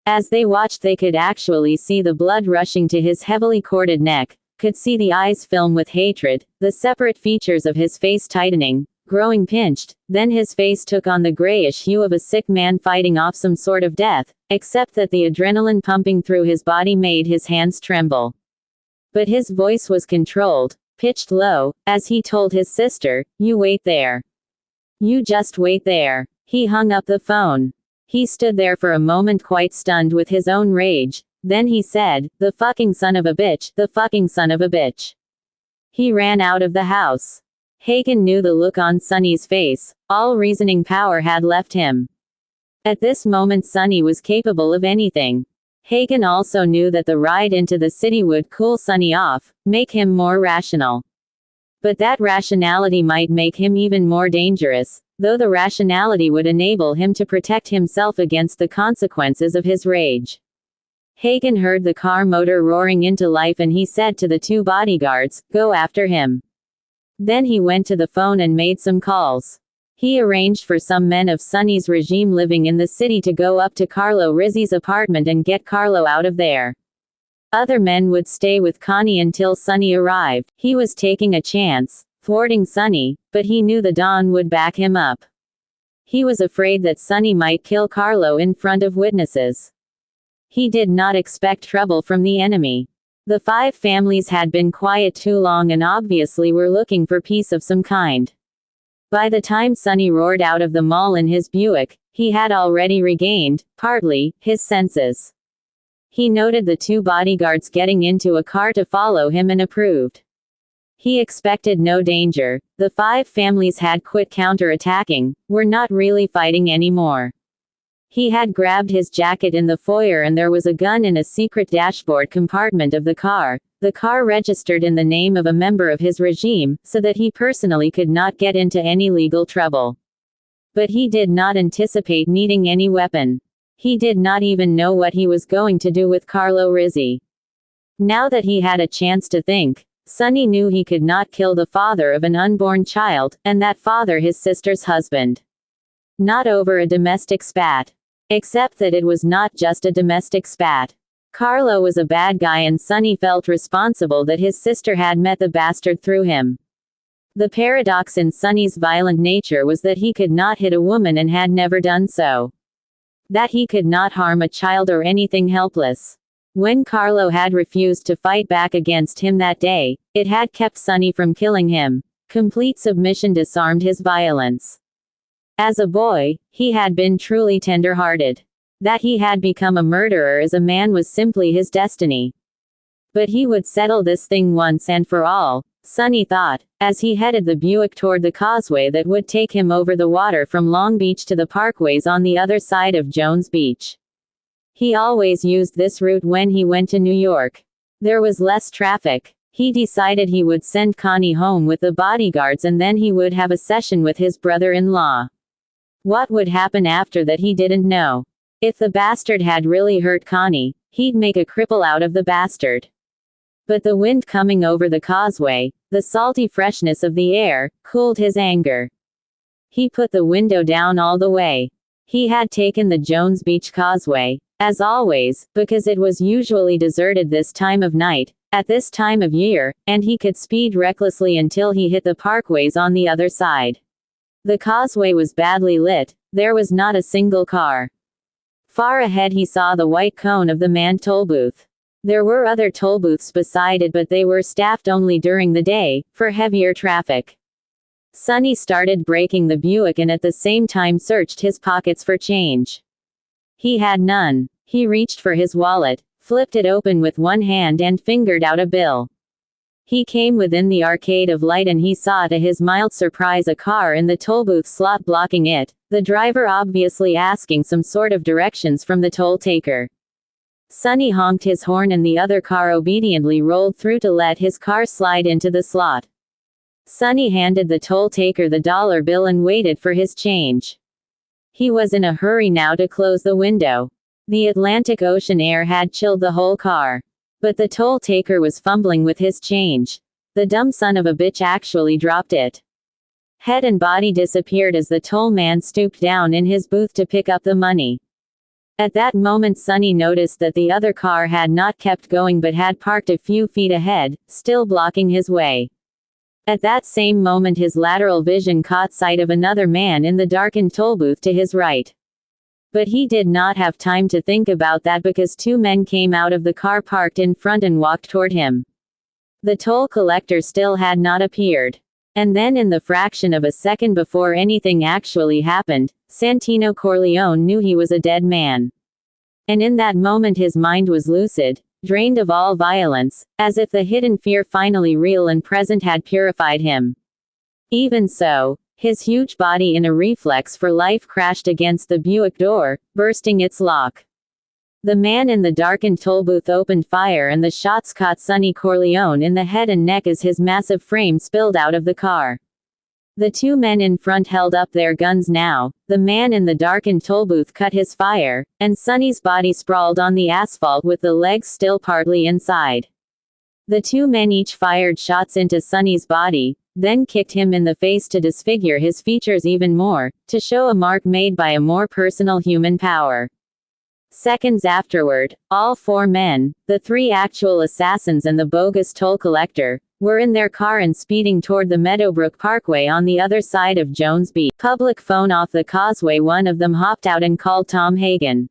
As they watched they could actually see the blood rushing to his heavily corded neck, could see the eyes film with hatred, the separate features of his face tightening, growing pinched, then his face took on the grayish hue of a sick man fighting off some sort of death, except that the adrenaline pumping through his body made his hands tremble. But his voice was controlled, pitched low, as he told his sister, "You wait there. You just wait there." He hung up the phone. He stood there for a moment quite stunned with his own rage. Then he said, "The fucking son of a bitch, the fucking son of a bitch." He ran out of the house. Hagen knew the look on Sonny's face. All reasoning power had left him. At this moment Sonny was capable of anything. Hagen also knew that the ride into the city would cool Sonny off, make him more rational. But that rationality might make him even more dangerous, though the rationality would enable him to protect himself against the consequences of his rage. Hagen heard the car motor roaring into life and he said to the two bodyguards, "Go after him." Then he went to the phone and made some calls. He arranged for some men of Sonny's regime living in the city to go up to Carlo Rizzi's apartment and get Carlo out of there. Other men would stay with Connie until Sonny arrived. He was taking a chance, thwarting Sonny, but he knew the Don would back him up. He was afraid that Sonny might kill Carlo in front of witnesses. He did not expect trouble from the enemy. The five families had been quiet too long and obviously were looking for peace of some kind. By the time Sonny roared out of the mall in his Buick, he had already regained, partly, his senses. He noted the two bodyguards getting into a car to follow him and approved. He expected no danger. The five families had quit counterattacking, were not really fighting anymore. He had grabbed his jacket in the foyer and there was a gun in a secret dashboard compartment of the car registered in the name of a member of his regime, so that he personally could not get into any legal trouble. But he did not anticipate needing any weapon. He did not even know what he was going to do with Carlo Rizzi. Now that he had a chance to think, Sonny knew he could not kill the father of an unborn child, and that father his sister's husband. Not over a domestic spat. Except that it was not just a domestic spat. Carlo was a bad guy and Sonny felt responsible that his sister had met the bastard through him. The paradox in Sonny's violent nature was that he could not hit a woman and had never done so. That he could not harm a child or anything helpless. When Carlo had refused to fight back against him that day, it had kept Sonny from killing him. Complete submission disarmed his violence. As a boy, he had been truly tender-hearted. That he had become a murderer as a man was simply his destiny. But he would settle this thing once and for all, Sonny thought, as he headed the Buick toward the causeway that would take him over the water from Long Beach to the parkways on the other side of Jones Beach. He always used this route when he went to New York. There was less traffic. He decided he would send Connie home with the bodyguards and then he would have a session with his brother-in-law. What would happen after that he didn't know. If the bastard had really hurt Connie, he'd make a cripple out of the bastard. But the wind coming over the causeway, the salty freshness of the air, cooled his anger. He put the window down all the way. He had taken the Jones Beach Causeway, as always, because it was usually deserted this time of night, at this time of year, and he could speed recklessly until he hit the parkways on the other side. The causeway was badly lit, there was not a single car. Far ahead he saw the white cone of the manned tollbooth. There were other tollbooths beside it, but they were staffed only during the day, for heavier traffic. Sonny started braking the Buick and at the same time searched his pockets for change. He had none. He reached for his wallet, flipped it open with one hand and fingered out a bill. He came within the arcade of light and he saw to his mild surprise a car in the tollbooth slot blocking it, the driver obviously asking some sort of directions from the toll taker. Sonny honked his horn and the other car obediently rolled through to let his car slide into the slot. Sonny handed the toll taker the dollar bill and waited for his change. He was in a hurry now to close the window. The Atlantic Ocean air had chilled the whole car. But the toll taker was fumbling with his change. The dumb son of a bitch actually dropped it. Head and body disappeared as the toll man stooped down in his booth to pick up the money. At that moment Sonny noticed that the other car had not kept going but had parked a few feet ahead, still blocking his way. At that same moment his lateral vision caught sight of another man in the darkened toll booth to his right. But he did not have time to think about that because two men came out of the car parked in front and walked toward him. The toll collector still had not appeared. And then in the fraction of a second before anything actually happened, Santino Corleone knew he was a dead man. And in that moment his mind was lucid, drained of all violence, as if the hidden fear finally real and present had purified him. Even so, his huge body in a reflex for life crashed against the Buick door, bursting its lock. The man in the darkened toll booth opened fire and the shots caught Sonny Corleone in the head and neck as his massive frame spilled out of the car. The two men in front held up their guns now, the man in the darkened toll booth cut his fire, and Sonny's body sprawled on the asphalt with the legs still partly inside. The two men each fired shots into Sonny's body, then kicked him in the face to disfigure his features even more, to show a mark made by a more personal human power. Seconds afterward, all four men, the three actual assassins and the bogus toll collector, were in their car and speeding toward the Meadowbrook Parkway on the other side of Jones Beach. Public phone off the causeway. One of them hopped out and called Tom Hagen.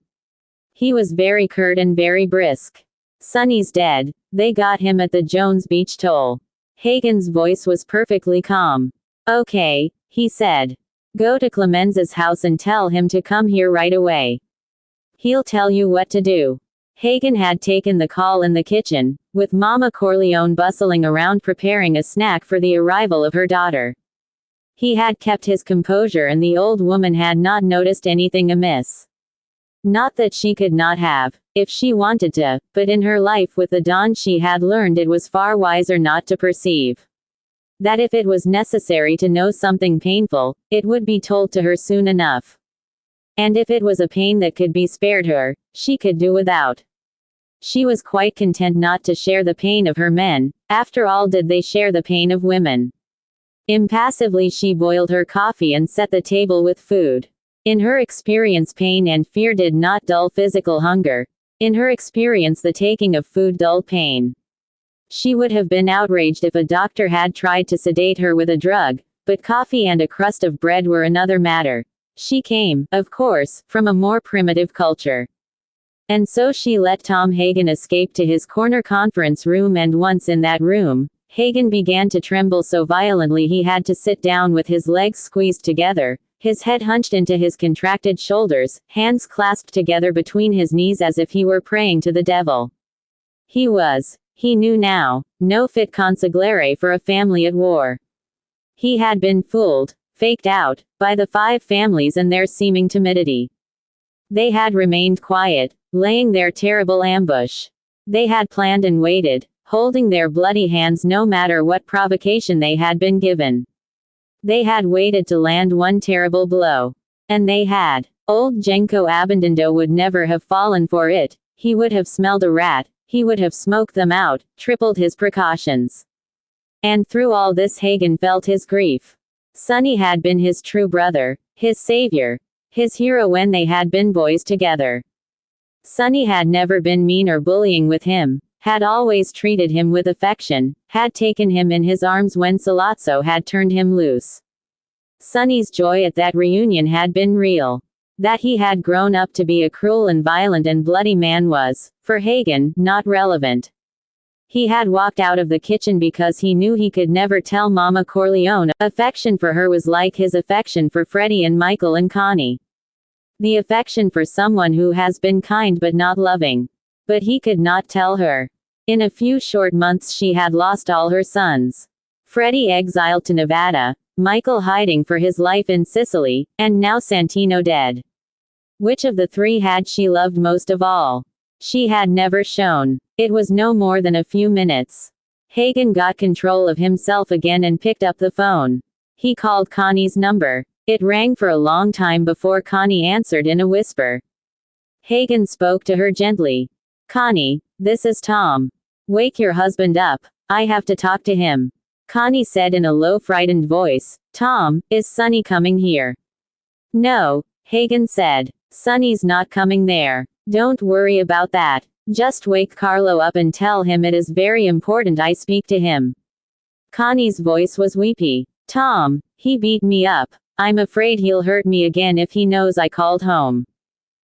He was very curt and very brisk. "Sonny's dead. They got him at the Jones Beach toll." Hagen's voice was perfectly calm. "Okay," he said. "Go to Clemenza's house and tell him to come here right away. He'll tell you what to do." Hagen had taken the call in the kitchen, with Mama Corleone bustling around preparing a snack for the arrival of her daughter. He had kept his composure and the old woman had not noticed anything amiss. Not that she could not have, if she wanted to, but in her life with the Don she had learned it was far wiser not to perceive. That if it was necessary to know something painful, it would be told to her soon enough. And if it was a pain that could be spared her, she could do without. She was quite content not to share the pain of her men, after all did they share the pain of women. Impassively she boiled her coffee and set the table with food. In her experience pain and fear did not dull physical hunger. In her experience the taking of food dulled pain. She would have been outraged if a doctor had tried to sedate her with a drug, but coffee and a crust of bread were another matter. She came, of course, from a more primitive culture. And so she let Tom Hagen escape to his corner conference room, and once in that room, Hagen began to tremble so violently he had to sit down with his legs squeezed together, his head hunched into his contracted shoulders, hands clasped together between his knees as if he were praying to the devil. He knew now, no fit consigliere for a family at war. He had been fooled, faked out, by the five families and their seeming timidity. They had remained quiet, laying their terrible ambush. They had planned and waited, holding their bloody hands no matter what provocation they had been given. They had waited to land one terrible blow. And they had. Old Genco Abandando would never have fallen for it. He would have smelled a rat, he would have smoked them out, tripled his precautions. And through all this Hagen felt his grief. Sonny had been his true brother, his savior, his hero when they had been boys together. Sonny had never been mean or bullying with him, had always treated him with affection, had taken him in his arms when Sollozzo had turned him loose. Sonny's joy at that reunion had been real. That he had grown up to be a cruel and violent and bloody man was, for Hagen, not relevant. He had walked out of the kitchen because he knew he could never tell Mama Corleone. Affection for her was like his affection for Freddie and Michael and Connie. The affection for someone who has been kind but not loving. But he could not tell her. In a few short months she had lost all her sons. Freddie exiled to Nevada, Michael hiding for his life in Sicily, and now Santino dead. Which of the three had she loved most of all? She had never shown. It was no more than a few minutes. Hagen got control of himself again and picked up the phone. He called Connie's number. It rang for a long time before Connie answered in a whisper. Hagen spoke to her gently. Connie, this is Tom. Wake your husband up. I have to talk to him. Connie said in a low, frightened voice. Tom, is Sonny coming here? No, Hagen said. Sonny's not coming there. Don't worry about that. Just wake Carlo up and tell him it is very important I speak to him. Connie's voice was weepy. Tom, he beat me up. I'm afraid he'll hurt me again if he knows I called home.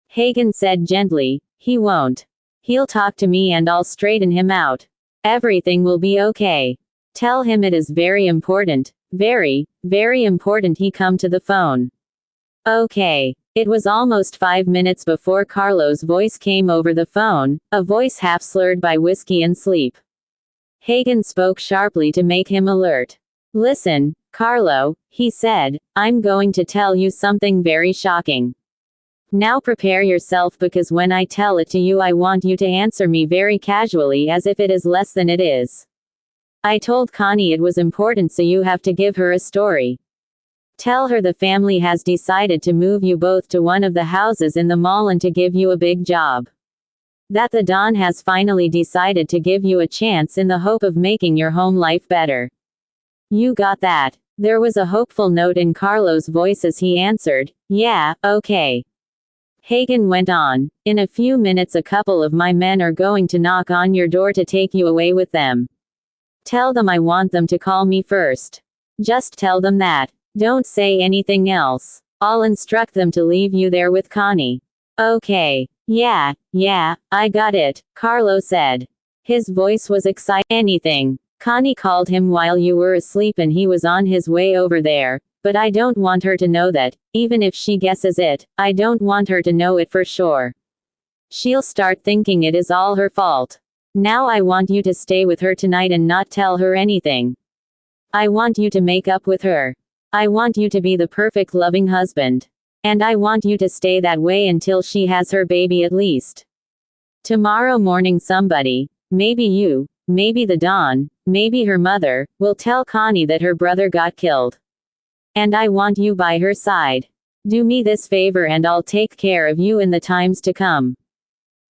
Hagen said gently, he won't. He'll talk to me and I'll straighten him out. Everything will be okay. Tell him it is very important, very, very important he come to the phone. Okay. It was almost 5 minutes before Carlo's voice came over the phone, a voice half slurred by whiskey and sleep. Hagen spoke sharply to make him alert. Listen, Carlo, he said, I'm going to tell you something very shocking. Now prepare yourself because when I tell it to you I want you to answer me very casually as if it is less than it is. I told Connie it was important so you have to give her a story. Tell her the family has decided to move you both to one of the houses in the mall and to give you a big job. That the Don has finally decided to give you a chance in the hope of making your home life better. You got that? There was a hopeful note in Carlo's voice as he answered, yeah, okay. Hagen went on, in a few minutes a couple of my men are going to knock on your door to take you away with them. Tell them I want them to call me first. Just tell them that. Don't say anything else. I'll instruct them to leave you there with Connie. Okay. Yeah, I got it, Carlo said. His voice was excited. Anything. Connie called him while you were asleep and he was on his way over there, but I don't want her to know that, even if she guesses it, I don't want her to know it for sure. She'll start thinking it is all her fault. Now I want you to stay with her tonight and not tell her anything. I want you to make up with her. I want you to be the perfect loving husband. And I want you to stay that way until she has her baby at least. Tomorrow morning somebody, maybe you, maybe the Don, maybe her mother, will tell Connie that her brother got killed. And I want you by her side. Do me this favor and I'll take care of you in the times to come.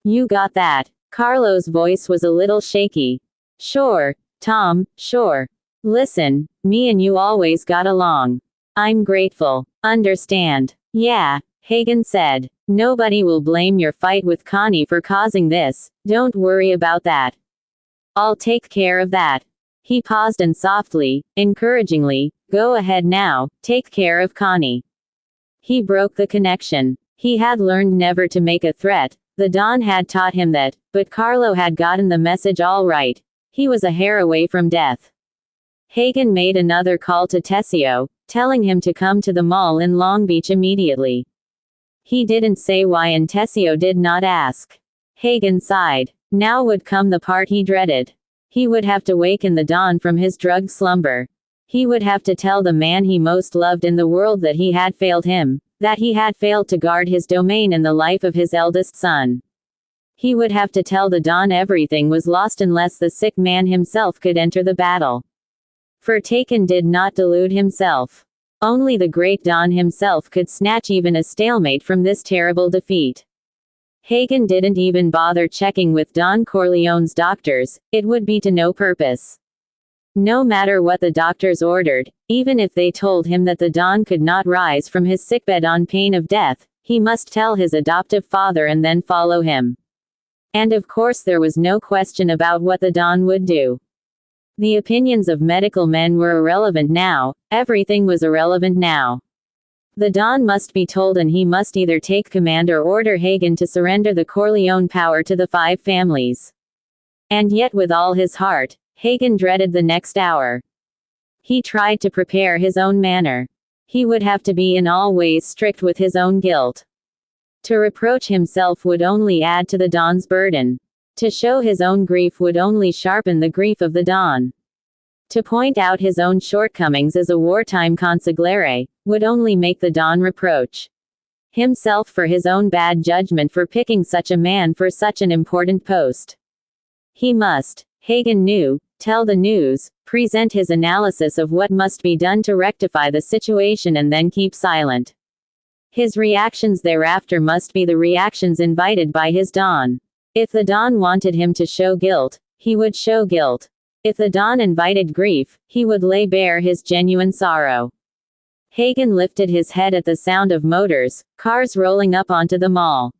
You got that? Carlo's voice was a little shaky. Sure, Tom, sure. Listen, me and you always got along. I'm grateful. Understand? Yeah, Hagen said. Nobody will blame your fight with Connie for causing this, don't worry about that. I'll take care of that. He paused and softly, encouragingly, go ahead now, take care of Connie. He broke the connection. He had learned never to make a threat, the Don had taught him that, but Carlo had gotten the message all right. He was a hair away from death. Hagen made another call to Tessio, telling him to come to the mall in Long Beach immediately. He didn't say why and Tessio did not ask. Hagen sighed. Now would come the part he dreaded. He would have to waken the Don from his drugged slumber. He would have to tell the man he most loved in the world that he had failed him, that he had failed to guard his domain and the life of his eldest son. He would have to tell the Don everything was lost unless the sick man himself could enter the battle. For Taken did not delude himself. Only the great Don himself could snatch even a stalemate from this terrible defeat. Hagen didn't even bother checking with Don Corleone's doctors, it would be to no purpose. No matter what the doctors ordered, even if they told him that the Don could not rise from his sickbed on pain of death, he must tell his adoptive father and then follow him. And of course there was no question about what the Don would do. The opinions of medical men were irrelevant now, everything was irrelevant now. The Don must be told, and he must either take command or order Hagen to surrender the Corleone power to the 5 families. And yet with all his heart, Hagen dreaded the next hour. He tried to prepare his own manner. He would have to be in all ways strict with his own guilt. To reproach himself would only add to the Don's burden. To show his own grief would only sharpen the grief of the Don. To point out his own shortcomings as a wartime consigliere would only make the Don reproach himself for his own bad judgment for picking such a man for such an important post. He must, Hagen knew, tell the news, present his analysis of what must be done to rectify the situation, and then keep silent. His reactions thereafter must be the reactions invited by his Don. If the Don wanted him to show guilt, he would show guilt. If the Don invited grief, he would lay bare his genuine sorrow. Hagen lifted his head at the sound of motors, cars rolling up onto the mall.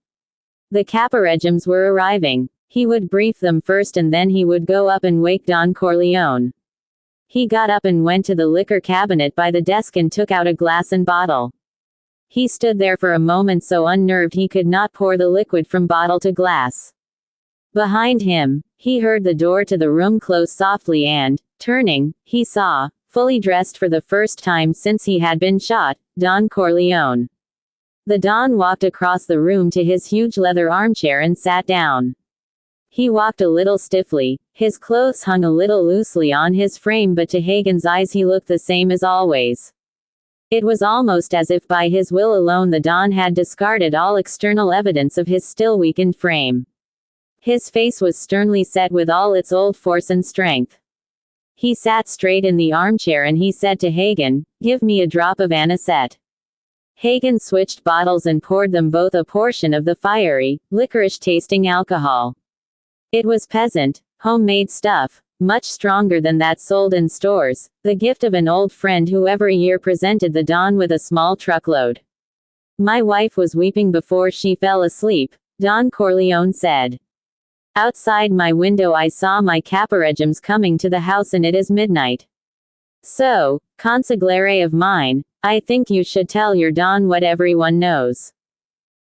The Caporeggimes were arriving. He would brief them first, and then he would go up and wake Don Corleone. He got up and went to the liquor cabinet by the desk and took out a glass and bottle. He stood there for a moment so unnerved he could not pour the liquid from bottle to glass. Behind him, he heard the door to the room close softly and, turning, he saw, fully dressed for the first time since he had been shot, Don Corleone. The Don walked across the room to his huge leather armchair and sat down. He walked a little stiffly, his clothes hung a little loosely on his frame, but to Hagen's eyes he looked the same as always. It was almost as if by his will alone the Don had discarded all external evidence of his still weakened frame. His face was sternly set with all its old force and strength. He sat straight in the armchair and he said to Hagen, "Give me a drop of anisette." Hagen switched bottles and poured them both a portion of the fiery, licorice-tasting alcohol. It was peasant, homemade stuff, much stronger than that sold in stores, the gift of an old friend who every year presented the Don with a small truckload. "My wife was weeping before she fell asleep," Don Corleone said. "Outside my window I saw my Caporeggimes coming to the house, and it is midnight. So, consigliere of mine, I think you should tell your Don what everyone knows."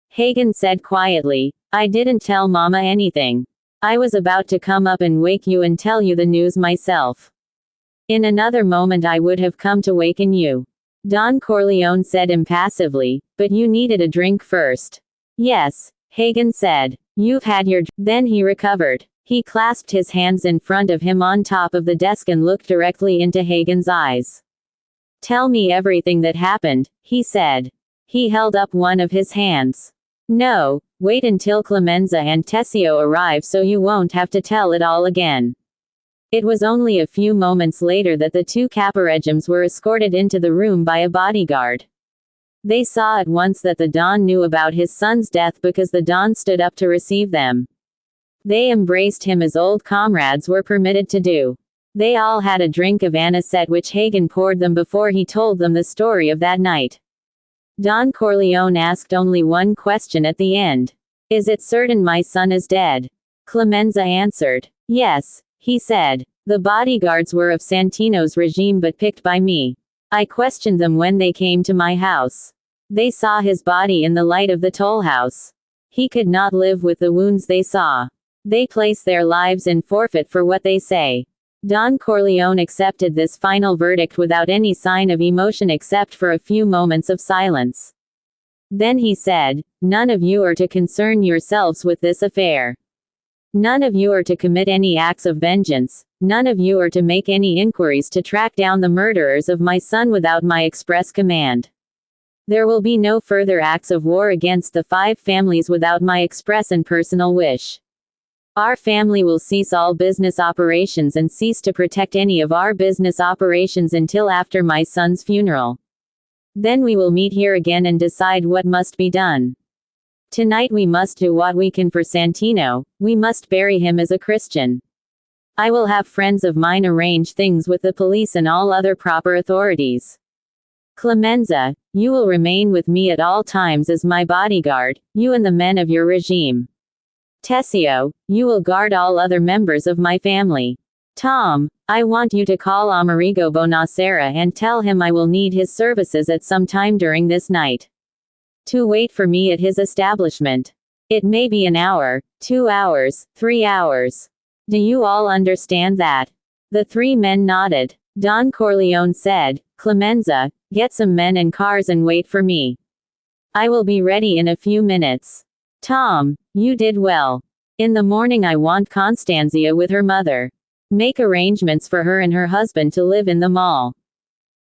Hagen said quietly, "I didn't tell Mama anything. I was about to come up and wake you and tell you the news myself. In another moment I would have come to waken you." Don Corleone said impassively, "But you needed a drink first." "Yes," Hagen said. "You've had your Then he recovered. He clasped his hands in front of him on top of the desk and looked directly into Hagen's eyes. "Tell me everything that happened," he said. He held up one of his hands. "No, wait until Clemenza and Tessio arrive so you won't have to tell it all again." It was only a few moments later that the 2 Caporeggimes were escorted into the room by a bodyguard. They saw at once that the Don knew about his son's death because the Don stood up to receive them. They embraced him as old comrades were permitted to do. They all had a drink of anisette which Hagen poured them before he told them the story of that night. Don Corleone asked only one question at the end. "Is it certain my son is dead?" Clemenza answered. "Yes," he said. "The bodyguards were of Santino's regime but picked by me. I questioned them when they came to my house. They saw his body in the light of the toll house. He could not live with the wounds they saw. They place their lives in forfeit for what they say." Don Corleone accepted this final verdict without any sign of emotion except for a few moments of silence. Then he said, "None of you are to concern yourselves with this affair. None of you are to commit any acts of vengeance. None of you are to make any inquiries to track down the murderers of my son without my express command. There will be no further acts of war against the 5 families without my express and personal wish. Our family will cease all business operations and cease to protect any of our business operations until after my son's funeral. Then we will meet here again and decide what must be done. Tonight we must do what we can for Santino. We must bury him as a Christian. I will have friends of mine arrange things with the police and all other proper authorities. Clemenza, you will remain with me at all times as my bodyguard, you and the men of your regime. Tessio, you will guard all other members of my family. Tom, I want you to call Amerigo Bonacera and tell him I will need his services at some time during this night. To wait for me at his establishment. It may be an hour, 2 hours, 3 hours. Do you all understand that? The three men nodded. Don Corleone said, Clemenza, get some men and cars and wait for me. I will be ready in a few minutes. Tom, you did well. In the morning I want Constanzia with her mother. Make arrangements for her and her husband to live in the mall.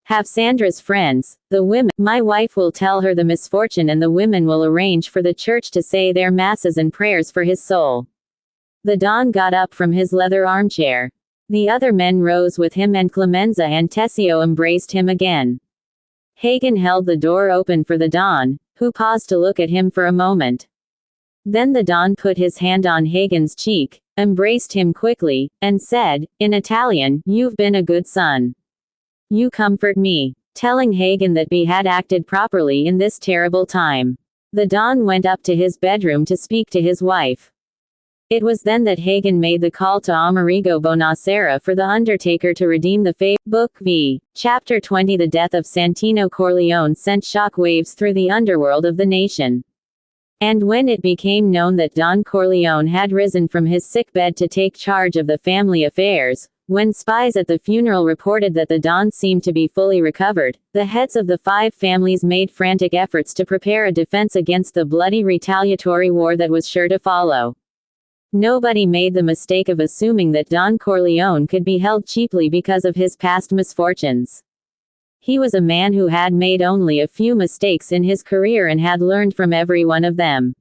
Have Sandra's friends, the women. My wife will tell her the misfortune and the women will arrange for the church to say their masses and prayers for his soul. The Don got up from his leather armchair. The other men rose with him and Clemenza and Tessio embraced him again. Hagen held the door open for the Don, who paused to look at him for a moment. Then the Don put his hand on Hagen's cheek, embraced him quickly, and said, in Italian, "You've been a good son. You comfort me," telling Hagen that he had acted properly in this terrible time. The Don went up to his bedroom to speak to his wife. It was then that Hagen made the call to Amerigo Bonacera for the undertaker to redeem the favor. Book V. Chapter 20. The death of Santino Corleone sent shock waves through the underworld of the nation. And when it became known that Don Corleone had risen from his sickbed to take charge of the family affairs, when spies at the funeral reported that the Don seemed to be fully recovered, the heads of the 5 families made frantic efforts to prepare a defense against the bloody retaliatory war that was sure to follow. Nobody made the mistake of assuming that Don Corleone could be held cheaply because of his past misfortunes. He was a man who had made only a few mistakes in his career and had learned from every one of them.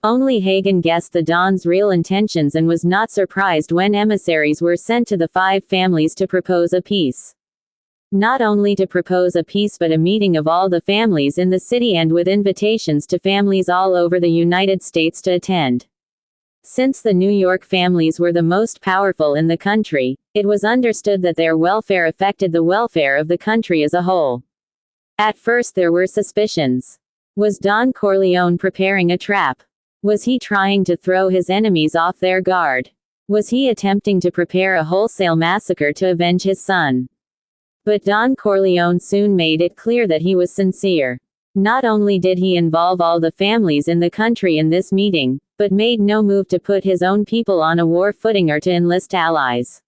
Only Hagen guessed the Don's real intentions and was not surprised when emissaries were sent to the 5 families to propose a peace. Not only to propose a peace but a meeting of all the families in the city and with invitations to families all over the United States to attend. Since the New York families were the most powerful in the country, it was understood that their welfare affected the welfare of the country as a whole. At first there were suspicions. Was Don Corleone preparing a trap? Was he trying to throw his enemies off their guard? Was he attempting to prepare a wholesale massacre to avenge his son? But Don Corleone soon made it clear that he was sincere. Not only did he involve all the families in the country in this meeting, but made no move to put his own people on a war footing or to enlist allies.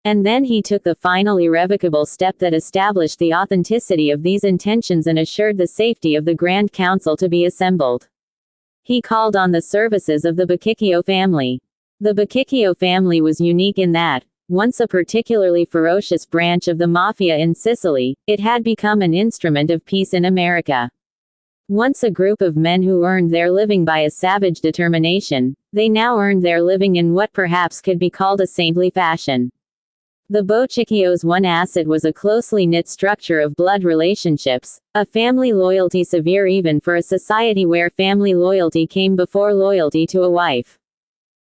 And then he took the final irrevocable step that established the authenticity of these intentions and assured the safety of the Grand Council to be assembled. He called on the services of the Bacchicchio family. The Bacchicchio family was unique in that, once a particularly ferocious branch of the mafia in Sicily, it had become an instrument of peace in America. Once a group of men who earned their living by a savage determination, they now earned their living in what perhaps could be called a saintly fashion. The Bocchicchios' one asset was a closely knit structure of blood relationships, a family loyalty severe even for a society where family loyalty came before loyalty to a wife.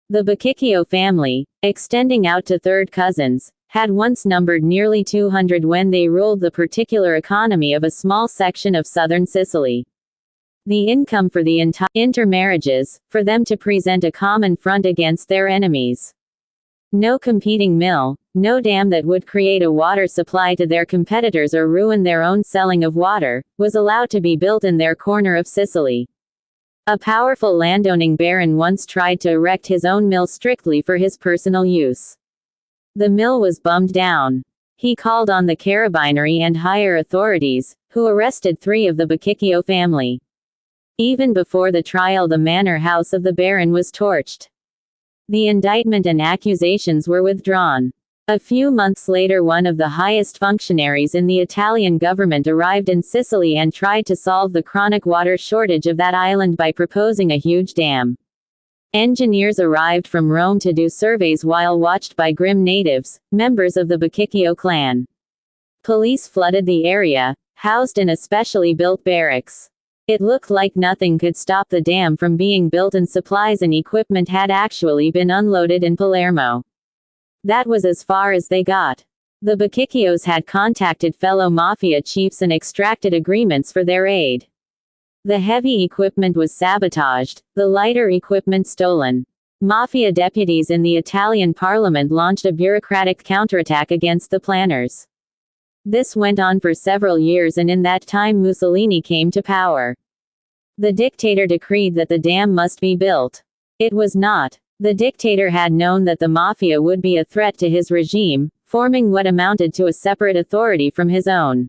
The Bacchicchio family, extending out to third cousins, had once numbered nearly 200 when they ruled the particular economy of a small section of southern Sicily. The income for the intermarriages, for them to present a common front against their enemies. No competing mill, no dam that would create a water supply to their competitors or ruin their own selling of water, was allowed to be built in their corner of Sicily. A powerful landowning baron once tried to erect his own mill strictly for his personal use. The mill was bummed down. He called on the carabinieri and higher authorities, who arrested 3 of the Bacchicchio family. Even before the trial, the manor house of the baron was torched. The indictment and accusations were withdrawn. A few months later, one of the highest functionaries in the Italian government arrived in Sicily and tried to solve the chronic water shortage of that island by proposing a huge dam. Engineers arrived from Rome to do surveys while watched by grim natives, members of the Bacchicchio clan. Police flooded the area, housed in a specially built barracks. It looked like nothing could stop the dam from being built and supplies and equipment had actually been unloaded in Palermo. That was as far as they got. The Bacchicchios had contacted fellow mafia chiefs and extracted agreements for their aid. The heavy equipment was sabotaged, the lighter equipment stolen. Mafia deputies in the Italian parliament launched a bureaucratic counterattack against the planners. This went on for several years, and in that time Mussolini came to power. The dictator decreed that the dam must be built. It was not. The dictator had known that the mafia would be a threat to his regime, forming what amounted to a separate authority from his own.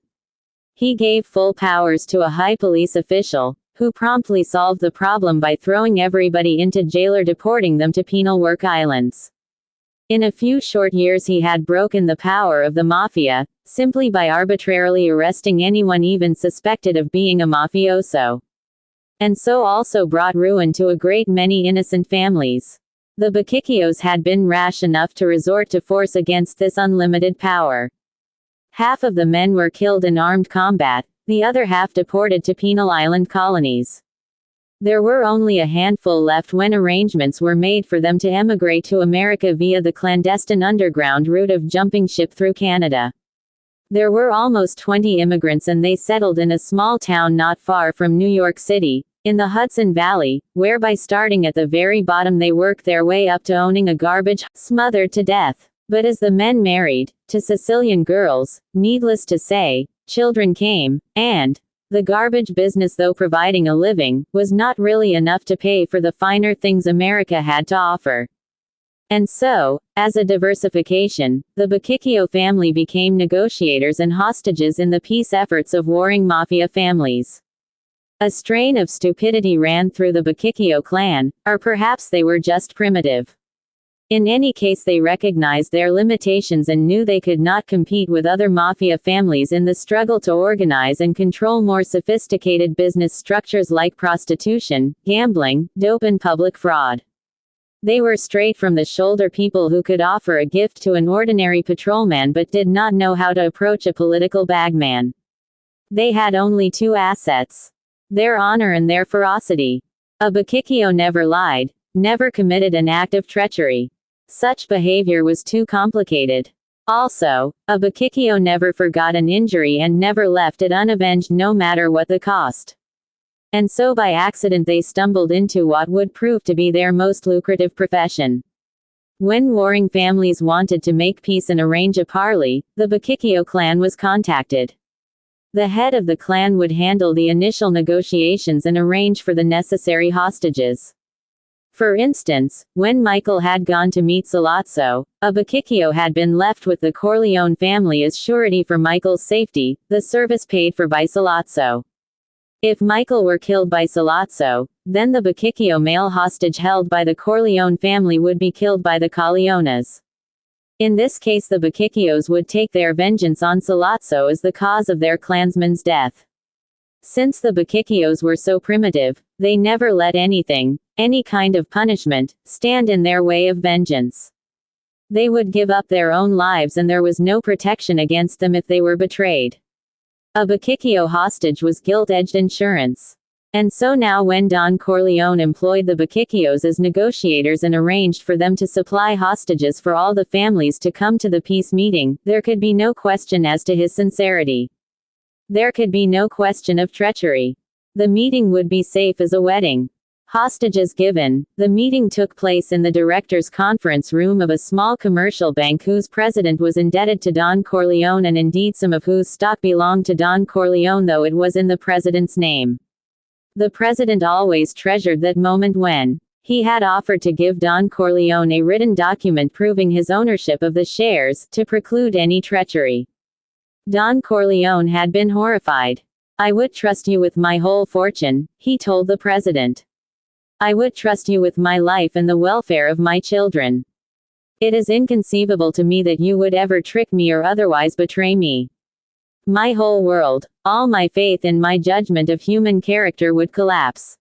He gave full powers to a high police official, who promptly solved the problem by throwing everybody into jail or deporting them to penal work islands. In a few short years he had broken the power of the mafia, simply by arbitrarily arresting anyone even suspected of being a mafioso. And so also brought ruin to a great many innocent families. The Bacchicchios had been rash enough to resort to force against this unlimited power. Half of the men were killed in armed combat, the other half deported to penal island colonies. There were only a handful left when arrangements were made for them to emigrate to America via the clandestine underground route of jumping ship through Canada. There were almost 20 immigrants, and they settled in a small town not far from New York City, in the Hudson Valley, where by starting at the very bottom they worked their way up to owning a garbage, smothered to death. But as the men married, to Sicilian girls, needless to say, children came, and the garbage business, though providing a living, was not really enough to pay for the finer things America had to offer. And so, as a diversification, the Bacchicchio family became negotiators and hostages in the peace efforts of warring mafia families. A strain of stupidity ran through the Bacchicchio clan, or perhaps they were just primitive. In any case, they recognized their limitations and knew they could not compete with other mafia families in the struggle to organize and control more sophisticated business structures like prostitution, gambling, dope, and public fraud. They were straight from the shoulder people who could offer a gift to an ordinary patrolman but did not know how to approach a political bagman. They had only two assets: their honor and their ferocity. A Bacchicchio never lied, never committed an act of treachery. Such behavior was too complicated. Also, a Bacchicchio never forgot an injury and never left it unavenged, no matter what the cost. And so by accident they stumbled into what would prove to be their most lucrative profession. When warring families wanted to make peace and arrange a parley, the Bacchicchio clan was contacted. The head of the clan would handle the initial negotiations and arrange for the necessary hostages. For instance, when Michael had gone to meet Sollozzo, a Bacchicchio had been left with the Corleone family as surety for Michael's safety, the service paid for by Sollozzo. If Michael were killed by Sollozzo, then the Bacchicchio male hostage held by the Corleone family would be killed by the Corleones. In this case, the Bacchicchios would take their vengeance on Sollozzo as the cause of their clansman's death. Since the Bacchicchios were so primitive, they never let anything, any kind of punishment, stand in their way of vengeance. They would give up their own lives, and there was no protection against them if they were betrayed. A Bacchicchio hostage was gilt-edged insurance. And so now when Don Corleone employed the Bacchicchios as negotiators and arranged for them to supply hostages for all the families to come to the peace meeting, there could be no question as to his sincerity. There could be no question of treachery. The meeting would be safe as a wedding. Hostages given. The meeting took place in the directors' conference room of a small commercial bank whose president was indebted to Don Corleone, and indeed some of whose stock belonged to Don Corleone, though it was in the president's name. The president always treasured that moment when he had offered to give Don Corleone a written document proving his ownership of the shares, to preclude any treachery. Don Corleone had been horrified. "I would trust you with my whole fortune," he told the president. "I would trust you with my life and the welfare of my children. It is inconceivable to me that you would ever trick me or otherwise betray me. My whole world, all my faith in my judgment of human character would collapse.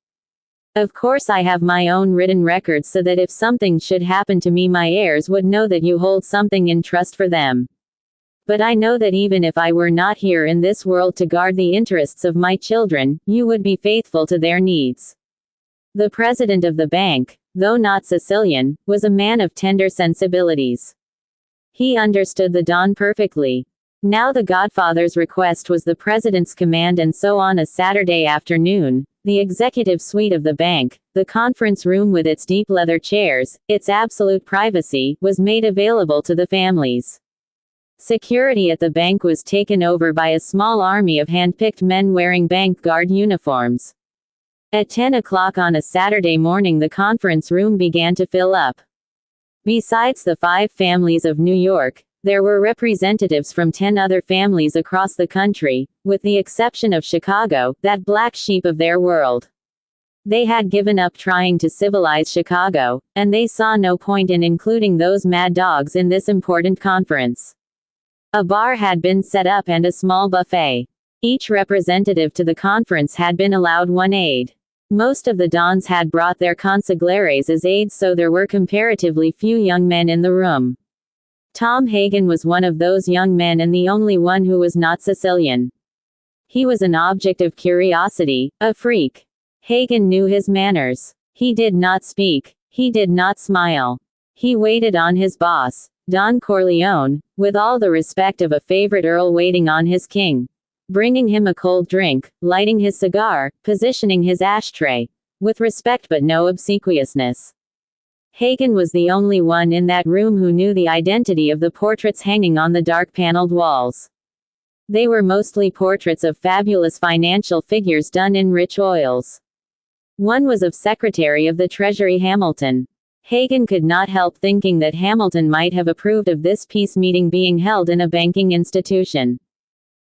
Of course I have my own written records so that if something should happen to me my heirs would know that you hold something in trust for them. But I know that even if I were not here in this world to guard the interests of my children, you would be faithful to their needs." The president of the bank, though not Sicilian, was a man of tender sensibilities. He understood the Don perfectly. Now the Godfather's request was the president's command, and so on a Saturday afternoon, The executive suite of the bank, the conference room with its deep leather chairs, its absolute privacy, was made available to the families. Security at the bank was taken over by a small army of hand-picked men wearing bank guard uniforms. At 10 o'clock on a Saturday morning, the conference room began to fill up. Besides the 5 families of New York, there were representatives from 10 other families across the country, with the exception of Chicago, that black sheep of their world. They had given up trying to civilize Chicago, and they saw no point in including those mad dogs in this important conference. A bar had been set up and a small buffet. Each representative to the conference had been allowed one aide. Most of the dons had brought their consiglieres as aides, so there were comparatively few young men in the room. Tom Hagen was one of those young men and the only one who was not Sicilian. He was an object of curiosity, a freak. Hagen knew his manners. He did not speak. He did not smile. He waited on his boss, Don Corleone, with all the respect of a favorite earl waiting on his king. Bringing him a cold drink, lighting his cigar, positioning his ashtray. With respect but no obsequiousness. Hagen was the only one in that room who knew the identity of the portraits hanging on the dark paneled walls. They were mostly portraits of fabulous financial figures done in rich oils. One was of Secretary of the Treasury Hamilton. Hagen could not help thinking that Hamilton might have approved of this peace meeting being held in a banking institution.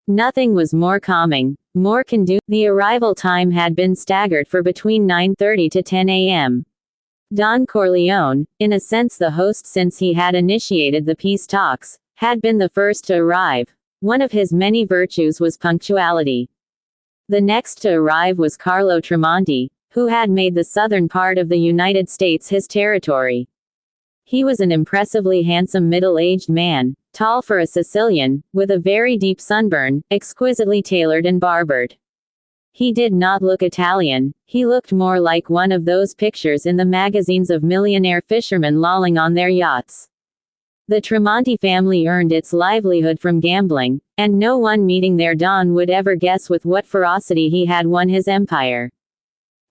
Nothing was more calming, more conducive. The arrival time had been staggered for between 9:30 to 10 a.m. Don Corleone, in a sense the host since he had initiated the peace talks, had been the first to arrive. One of his many virtues was punctuality. The next to arrive was Carlo Tremonti, who had made the southern part of the United States his territory. He was an impressively handsome middle-aged man, tall for a Sicilian, with a very deep sunburn, exquisitely tailored and barbered. He did not look Italian, he looked more like one of those pictures in the magazines of millionaire fishermen lolling on their yachts. The Tremonti family earned its livelihood from gambling, and no one meeting their don would ever guess with what ferocity he had won his empire.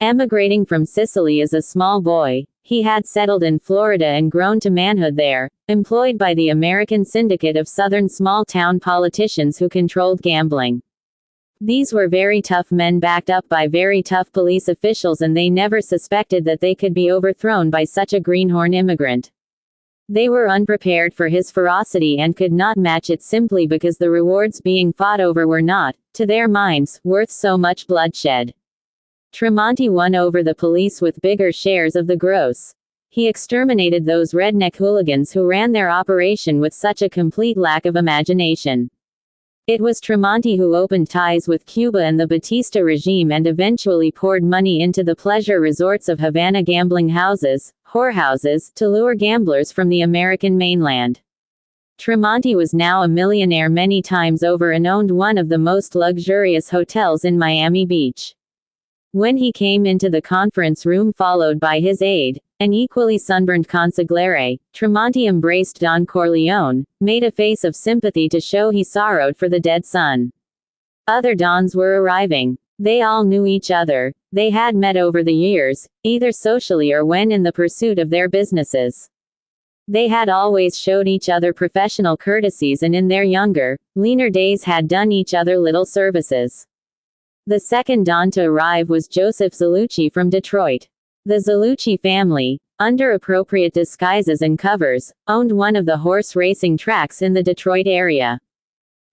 Emigrating from Sicily as a small boy, he had settled in Florida and grown to manhood there, employed by the American syndicate of southern small-town politicians who controlled gambling. These were very tough men backed up by very tough police officials, and they never suspected that they could be overthrown by such a greenhorn immigrant. They were unprepared for his ferocity and could not match it simply because the rewards being fought over were not, to their minds, worth so much bloodshed. Tremonti won over the police with bigger shares of the gross. He exterminated those redneck hooligans who ran their operation with such a complete lack of imagination. It was Tremonti who opened ties with Cuba and the Batista regime and eventually poured money into the pleasure resorts of Havana gambling houses, whorehouses, to lure gamblers from the American mainland. Tremonti was now a millionaire many times over and owned one of the most luxurious hotels in Miami Beach. When he came into the conference room followed by his aide, an equally sunburned consigliere, Tremonti embraced Don Corleone, made a face of sympathy to show he sorrowed for the dead son. Other dons were arriving. They all knew each other. They had met over the years, either socially or when in the pursuit of their businesses. They had always showed each other professional courtesies and in their younger, leaner days had done each other little services. The second don to arrive was Joseph Zallucci from Detroit. The Zallucci family, under appropriate disguises and covers, owned one of the horse racing tracks in the Detroit area.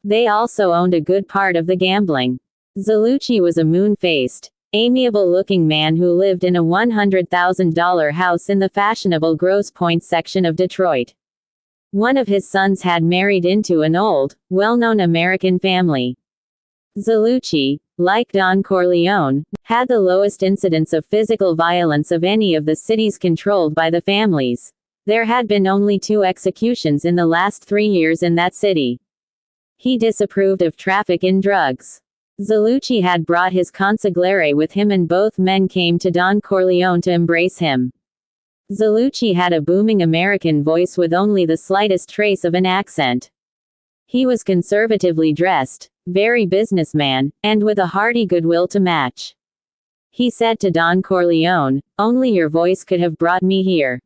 They also owned a good part of the gambling. Zallucci was a moon-faced, amiable-looking man who lived in a $100,000 house in the fashionable Grosse Pointe section of Detroit. One of his sons had married into an old, well-known American family. Zallucci, like Don Corleone, had the lowest incidence of physical violence of any of the cities controlled by the families. There had been only 2 executions in the last 3 years in that city. He disapproved of traffic in drugs. Zallucci had brought his consigliere with him and both men came to Don Corleone to embrace him. Zallucci had a booming American voice with only the slightest trace of an accent. He was conservatively dressed, very businessman, and with a hearty goodwill to match. he said to Don Corleone, "Only your voice could have brought me here."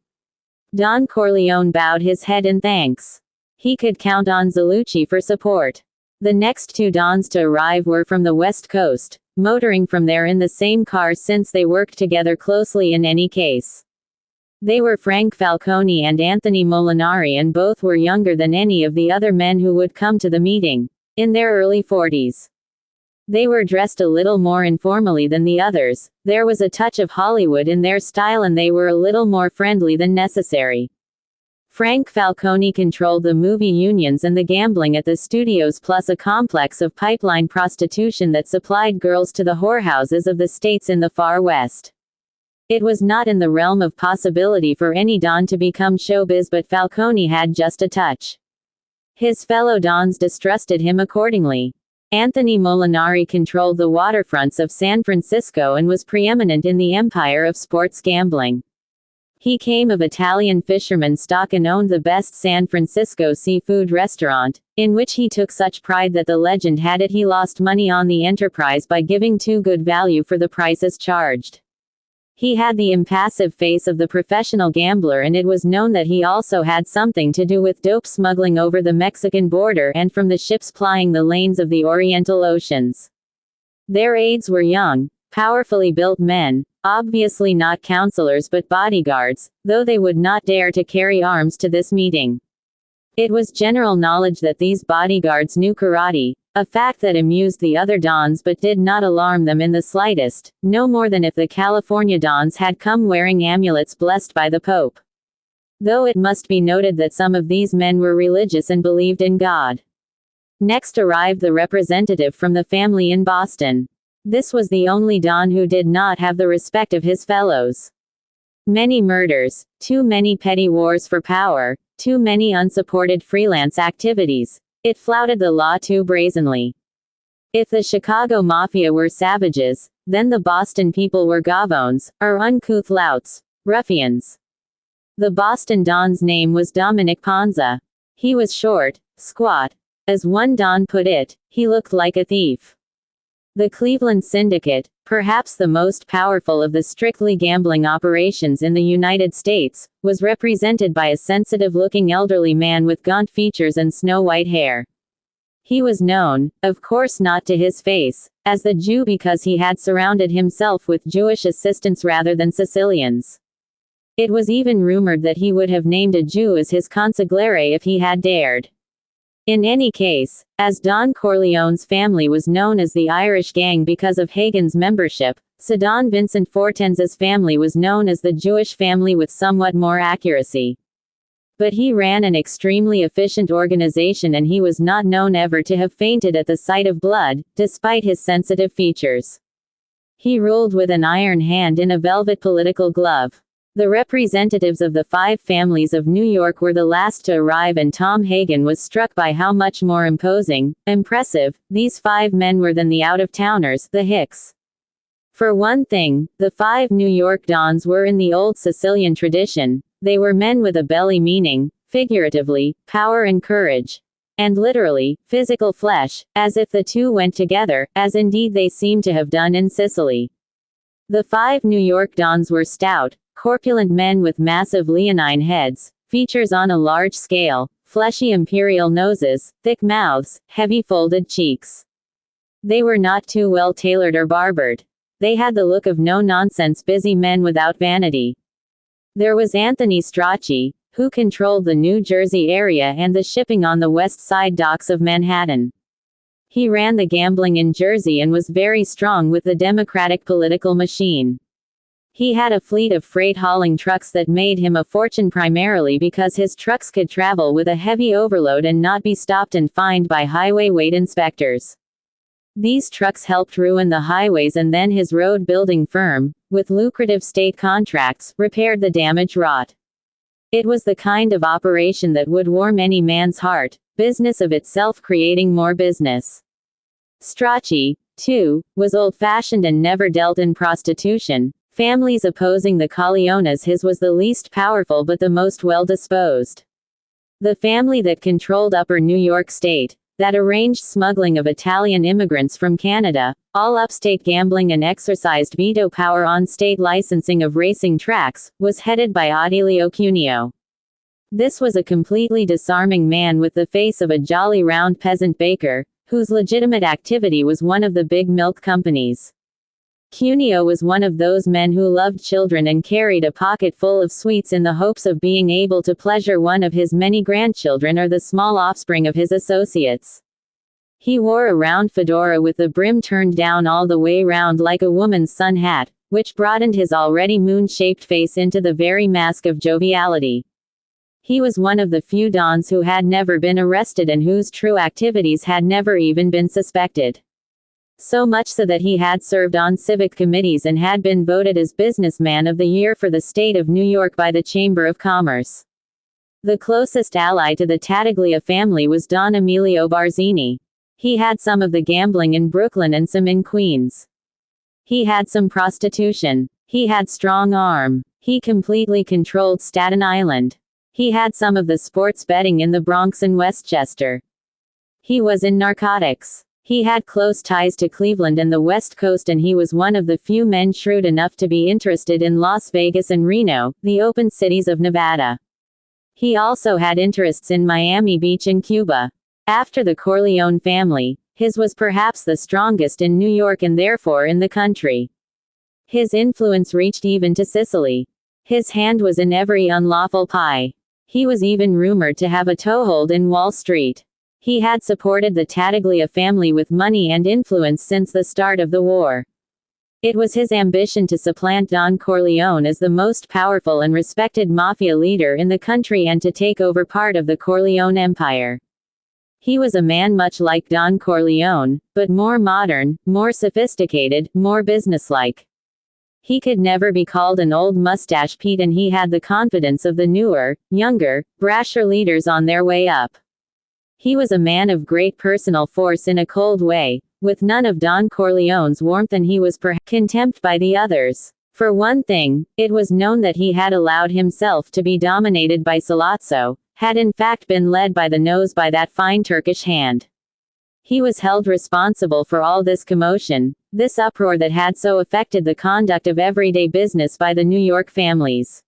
Don Corleone bowed his head in thanks. He could count on Zalucci for support. The next two Dons to arrive were from the West Coast, motoring from there in the same car since they worked together closely in any case. They were Frank Falcone and Anthony Molinari, and both were younger than any of the other men who would come to the meeting, in their early 40s. They were dressed a little more informally than the others, there was a touch of Hollywood in their style, and they were a little more friendly than necessary. Frank Falcone controlled the movie unions and the gambling at the studios, plus a complex of pipeline prostitution that supplied girls to the whorehouses of the states in the far west. It was not in the realm of possibility for any Don to become showbiz, but Falcone had just a touch. His fellow Dons distrusted him accordingly. Anthony Molinari controlled the waterfronts of San Francisco and was preeminent in the empire of sports gambling. He came of Italian fisherman stock and owned the best San Francisco seafood restaurant, in which he took such pride that the legend had it he lost money on the enterprise by giving too good value for the prices charged. He had the impassive face of the professional gambler, and it was known that he also had something to do with dope smuggling over the Mexican border and from the ships plying the lanes of the Oriental Oceans. Their aides were young, powerfully built men, obviously not counselors but bodyguards, though they would not dare to carry arms to this meeting. It was general knowledge that these bodyguards knew karate, a fact that amused the other Dons but did not alarm them in the slightest, no more than if the California Dons had come wearing amulets blessed by the Pope. Though it must be noted that some of these men were religious and believed in God. Next arrived the representative from the family in Boston. This was the only Don who did not have the respect of his fellows. Many murders, too many petty wars for power, too many unsupported freelance activities. It flouted the law too brazenly. If the Chicago Mafia were savages, then the Boston people were gavones, or uncouth louts, ruffians. The Boston Don's name was Dominic Ponza. He was short, squat. As one Don put it, he looked like a thief. The Cleveland Syndicate, perhaps the most powerful of the strictly gambling operations in the United States, was represented by a sensitive-looking elderly man with gaunt features and snow-white hair. He was known, of course not to his face, as the Jew because he had surrounded himself with Jewish assistants rather than Sicilians. It was even rumored that he would have named a Jew as his consigliere if he had dared. In any case, as Don Corleone's family was known as the Irish Gang because of Hagen's membership, so Don Vincent Fortenz's family was known as the Jewish family with somewhat more accuracy. But he ran an extremely efficient organization, and he was not known ever to have fainted at the sight of blood, despite his sensitive features. He ruled with an iron hand in a velvet political glove. The representatives of the five families of New York were the last to arrive, and Tom Hagen was struck by how much more impressive, these five men were than the out-of-towners, the Hicks. For one thing, the five New York Dons were in the old Sicilian tradition. They were men with a belly, meaning, figuratively, power and courage, and literally, physical flesh, as if the two went together, as indeed they seemed to have done in Sicily. The five New York Dons were stout, corpulent men with massive leonine heads, features on a large scale, fleshy imperial noses, thick mouths, heavy folded cheeks. They were not too well tailored or barbered. They had the look of no-nonsense busy men without vanity. There was Anthony Strachey, who controlled the New Jersey area and the shipping on the west side docks of Manhattan. He ran the gambling in Jersey and was very strong with the Democratic political machine. He had a fleet of freight hauling trucks that made him a fortune, primarily because his trucks could travel with a heavy overload and not be stopped and fined by highway weight inspectors. These trucks helped ruin the highways, and then his road building firm, with lucrative state contracts, repaired the damage wrought. It was the kind of operation that would warm any man's heart, business of itself creating more business. Strachey, too, was old-fashioned and never dealt in prostitution. Families opposing the Corleones, his was the least powerful but the most well-disposed. The family that controlled Upper New York State, that arranged smuggling of Italian immigrants from Canada, all upstate gambling and exercised veto power on state licensing of racing tracks, was headed by Attilio Cuneo. This was a completely disarming man with the face of a jolly round peasant baker, whose legitimate activity was one of the big milk companies. Cuneo was one of those men who loved children and carried a pocket full of sweets in the hopes of being able to pleasure one of his many grandchildren or the small offspring of his associates. He wore a round fedora with the brim turned down all the way round like a woman's sun hat, which broadened his already moon-shaped face into the very mask of joviality. He was one of the few dons who had never been arrested and whose true activities had never even been suspected. So much so that he had served on civic committees and had been voted as Businessman of the Year for the state of New York by the Chamber of Commerce. The closest ally to the Tattaglia family was Don Emilio Barzini. He had some of the gambling in Brooklyn and some in Queens. He had some prostitution. He had strong arm. He completely controlled Staten Island. He had some of the sports betting in the Bronx and Westchester. He was in narcotics. He had close ties to Cleveland and the West Coast, and he was one of the few men shrewd enough to be interested in Las Vegas and Reno, the open cities of Nevada. He also had interests in Miami Beach and Cuba. After the Corleone family, his was perhaps the strongest in New York and therefore in the country. His influence reached even to Sicily. His hand was in every unlawful pie. He was even rumored to have a toehold in Wall Street. He had supported the Tattaglia family with money and influence since the start of the war. It was his ambition to supplant Don Corleone as the most powerful and respected mafia leader in the country and to take over part of the Corleone empire. He was a man much like Don Corleone, but more modern, more sophisticated, more businesslike. He could never be called an old mustache Pete, and he had the confidence of the newer, younger, brasher leaders on their way up. He was a man of great personal force in a cold way, with none of Don Corleone's warmth, and he was perhaps contempt by the others. For one thing, it was known that he had allowed himself to be dominated by Sollozzo, had in fact been led by the nose by that fine Turkish hand. He was held responsible for all this commotion, this uproar that had so affected the conduct of everyday business by the New York families.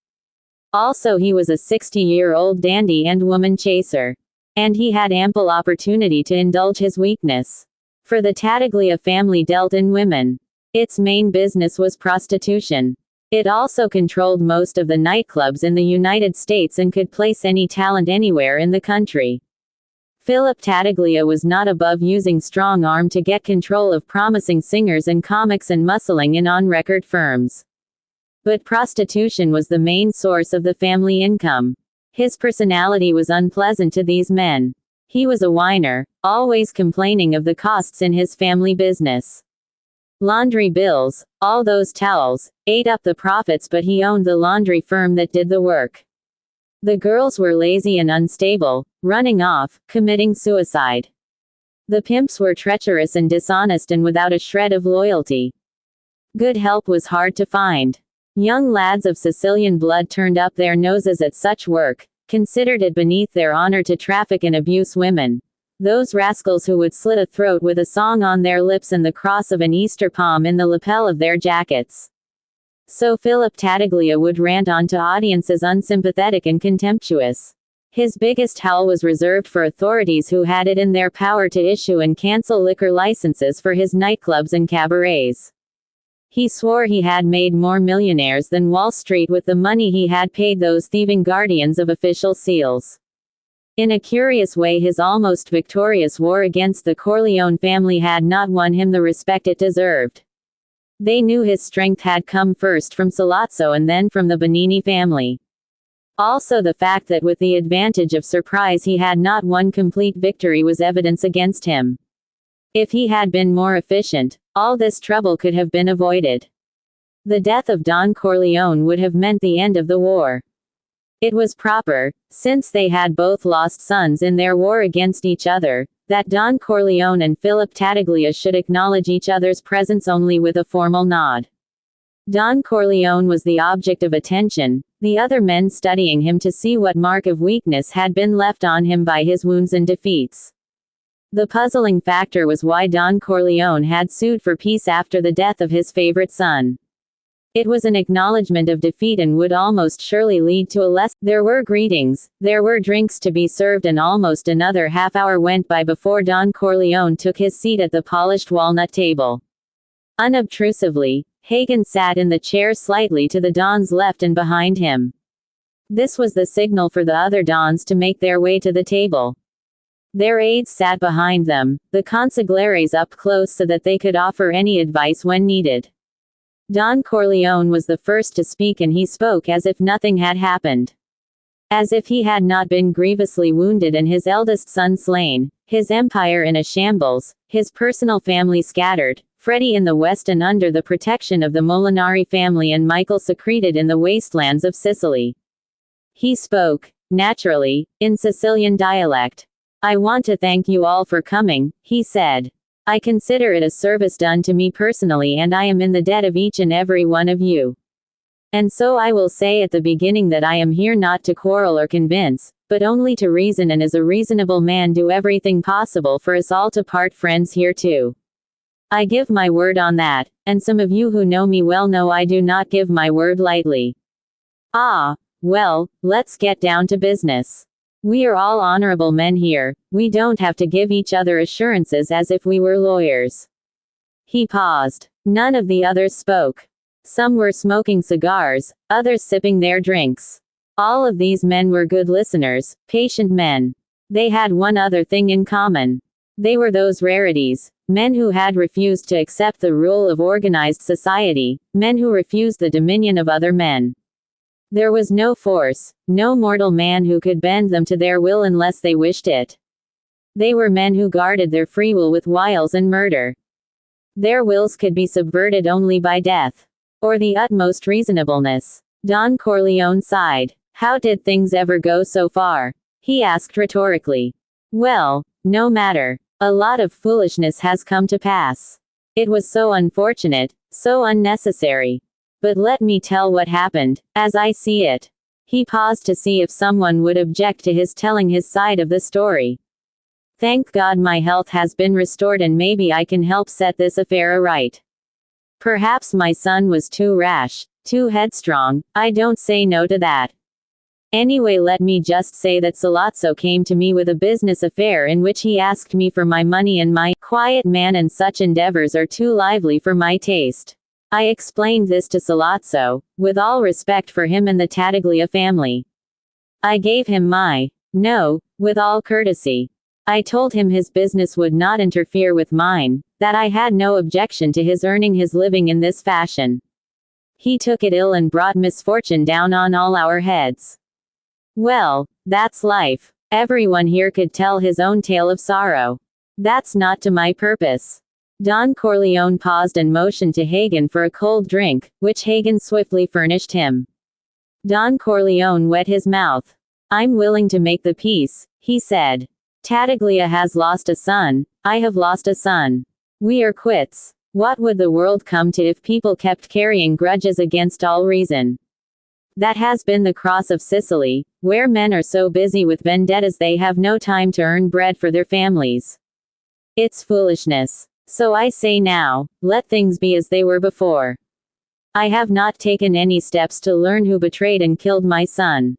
Also, he was a 60-year-old dandy and woman chaser. And he had ample opportunity to indulge his weakness. For the Tattaglia family dealt in women. Its main business was prostitution. It also controlled most of the nightclubs in the United States and could place any talent anywhere in the country. Philip Tattaglia was not above using strong arm to get control of promising singers and comics and muscling in on-record firms. But prostitution was the main source of the family income. His personality was unpleasant to these men. He was a whiner, always complaining of the costs in his family business. Laundry bills, all those towels, ate up the profits, but he owned the laundry firm that did the work. The girls were lazy and unstable, running off, committing suicide. The pimps were treacherous and dishonest and without a shred of loyalty. Good help was hard to find. Young lads of Sicilian blood turned up their noses at such work, considered it beneath their honor to traffic and abuse women. Those rascals who would slit a throat with a song on their lips and the cross of an Easter palm in the lapel of their jackets. So Philip Tattaglia would rant on to audiences unsympathetic and contemptuous. His biggest howl was reserved for authorities who had it in their power to issue and cancel liquor licenses for his nightclubs and cabarets. He swore he had made more millionaires than Wall Street with the money he had paid those thieving guardians of official seals. In a curious way, his almost victorious war against the Corleone family had not won him the respect it deserved. They knew his strength had come first from Sollozzo and then from the Bonini family. Also, the fact that with the advantage of surprise he had not won complete victory was evidence against him. If he had been more efficient, all this trouble could have been avoided. The death of Don Corleone would have meant the end of the war. It was proper, since they had both lost sons in their war against each other, that Don Corleone and Philip Tattaglia should acknowledge each other's presence only with a formal nod. Don Corleone was the object of attention, the other men studying him to see what mark of weakness had been left on him by his wounds and defeats. The puzzling factor was why Don Corleone had sued for peace after the death of his favorite son. It was an acknowledgement of defeat and would almost surely lead to a less. There were greetings, there were drinks to be served, and almost another half-hour went by before Don Corleone took his seat at the polished walnut table. Unobtrusively, Hagen sat in the chair slightly to the Don's left and behind him. This was the signal for the other Dons to make their way to the table. Their aides sat behind them, the consiglieres up close so that they could offer any advice when needed. Don Corleone was the first to speak, and he spoke as if nothing had happened. As if he had not been grievously wounded and his eldest son slain, his empire in a shambles, his personal family scattered, Freddie in the west and under the protection of the Molinari family, and Michael secreted in the wastelands of Sicily. He spoke, naturally, in Sicilian dialect. "I want to thank you all for coming," he said. "I consider it a service done to me personally, and I am in the debt of each and every one of you. And so I will say at the beginning that I am here not to quarrel or convince, but only to reason, and as a reasonable man do everything possible for us all to part friends here too. I give my word on that, and some of you who know me well know I do not give my word lightly. Ah, well, let's get down to business. We are all honorable men here, we don't have to give each other assurances as if we were lawyers." He paused. None of the others spoke. Some were smoking cigars, others sipping their drinks. All of these men were good listeners, patient men. They had one other thing in common. They were those rarities, men who had refused to accept the rule of organized society, men who refused the dominion of other men. There was no force, no mortal man who could bend them to their will unless they wished it. They were men who guarded their free will with wiles and murder. Their wills could be subverted only by death, or the utmost reasonableness. Don Corleone sighed. "How did things ever go so far?" he asked rhetorically. "Well, no matter. A lot of foolishness has come to pass. It was so unfortunate, so unnecessary. But let me tell what happened, as I see it." He paused to see if someone would object to his telling his side of the story. "Thank God my health has been restored, and maybe I can help set this affair aright. Perhaps my son was too rash, too headstrong, I don't say no to that. Anyway, let me just say that Sollozzo came to me with a business affair in which he asked me for my money, and my quiet man and such endeavors are too lively for my taste. I explained this to Sollozzo, with all respect for him and the Tattaglia family. I gave him my no, with all courtesy. I told him his business would not interfere with mine, that I had no objection to his earning his living in this fashion. He took it ill and brought misfortune down on all our heads. Well, that's life. Everyone here could tell his own tale of sorrow. That's not to my purpose." Don Corleone paused and motioned to Hagen for a cold drink, which Hagen swiftly furnished him. Don Corleone wet his mouth. "I'm willing to make the peace," he said. "Tattaglia has lost a son, I have lost a son. We are quits. What would the world come to if people kept carrying grudges against all reason? That has been the cross of Sicily, where men are so busy with vendettas they have no time to earn bread for their families. It's foolishness. So I say now, let things be as they were before. I have not taken any steps to learn who betrayed and killed my son.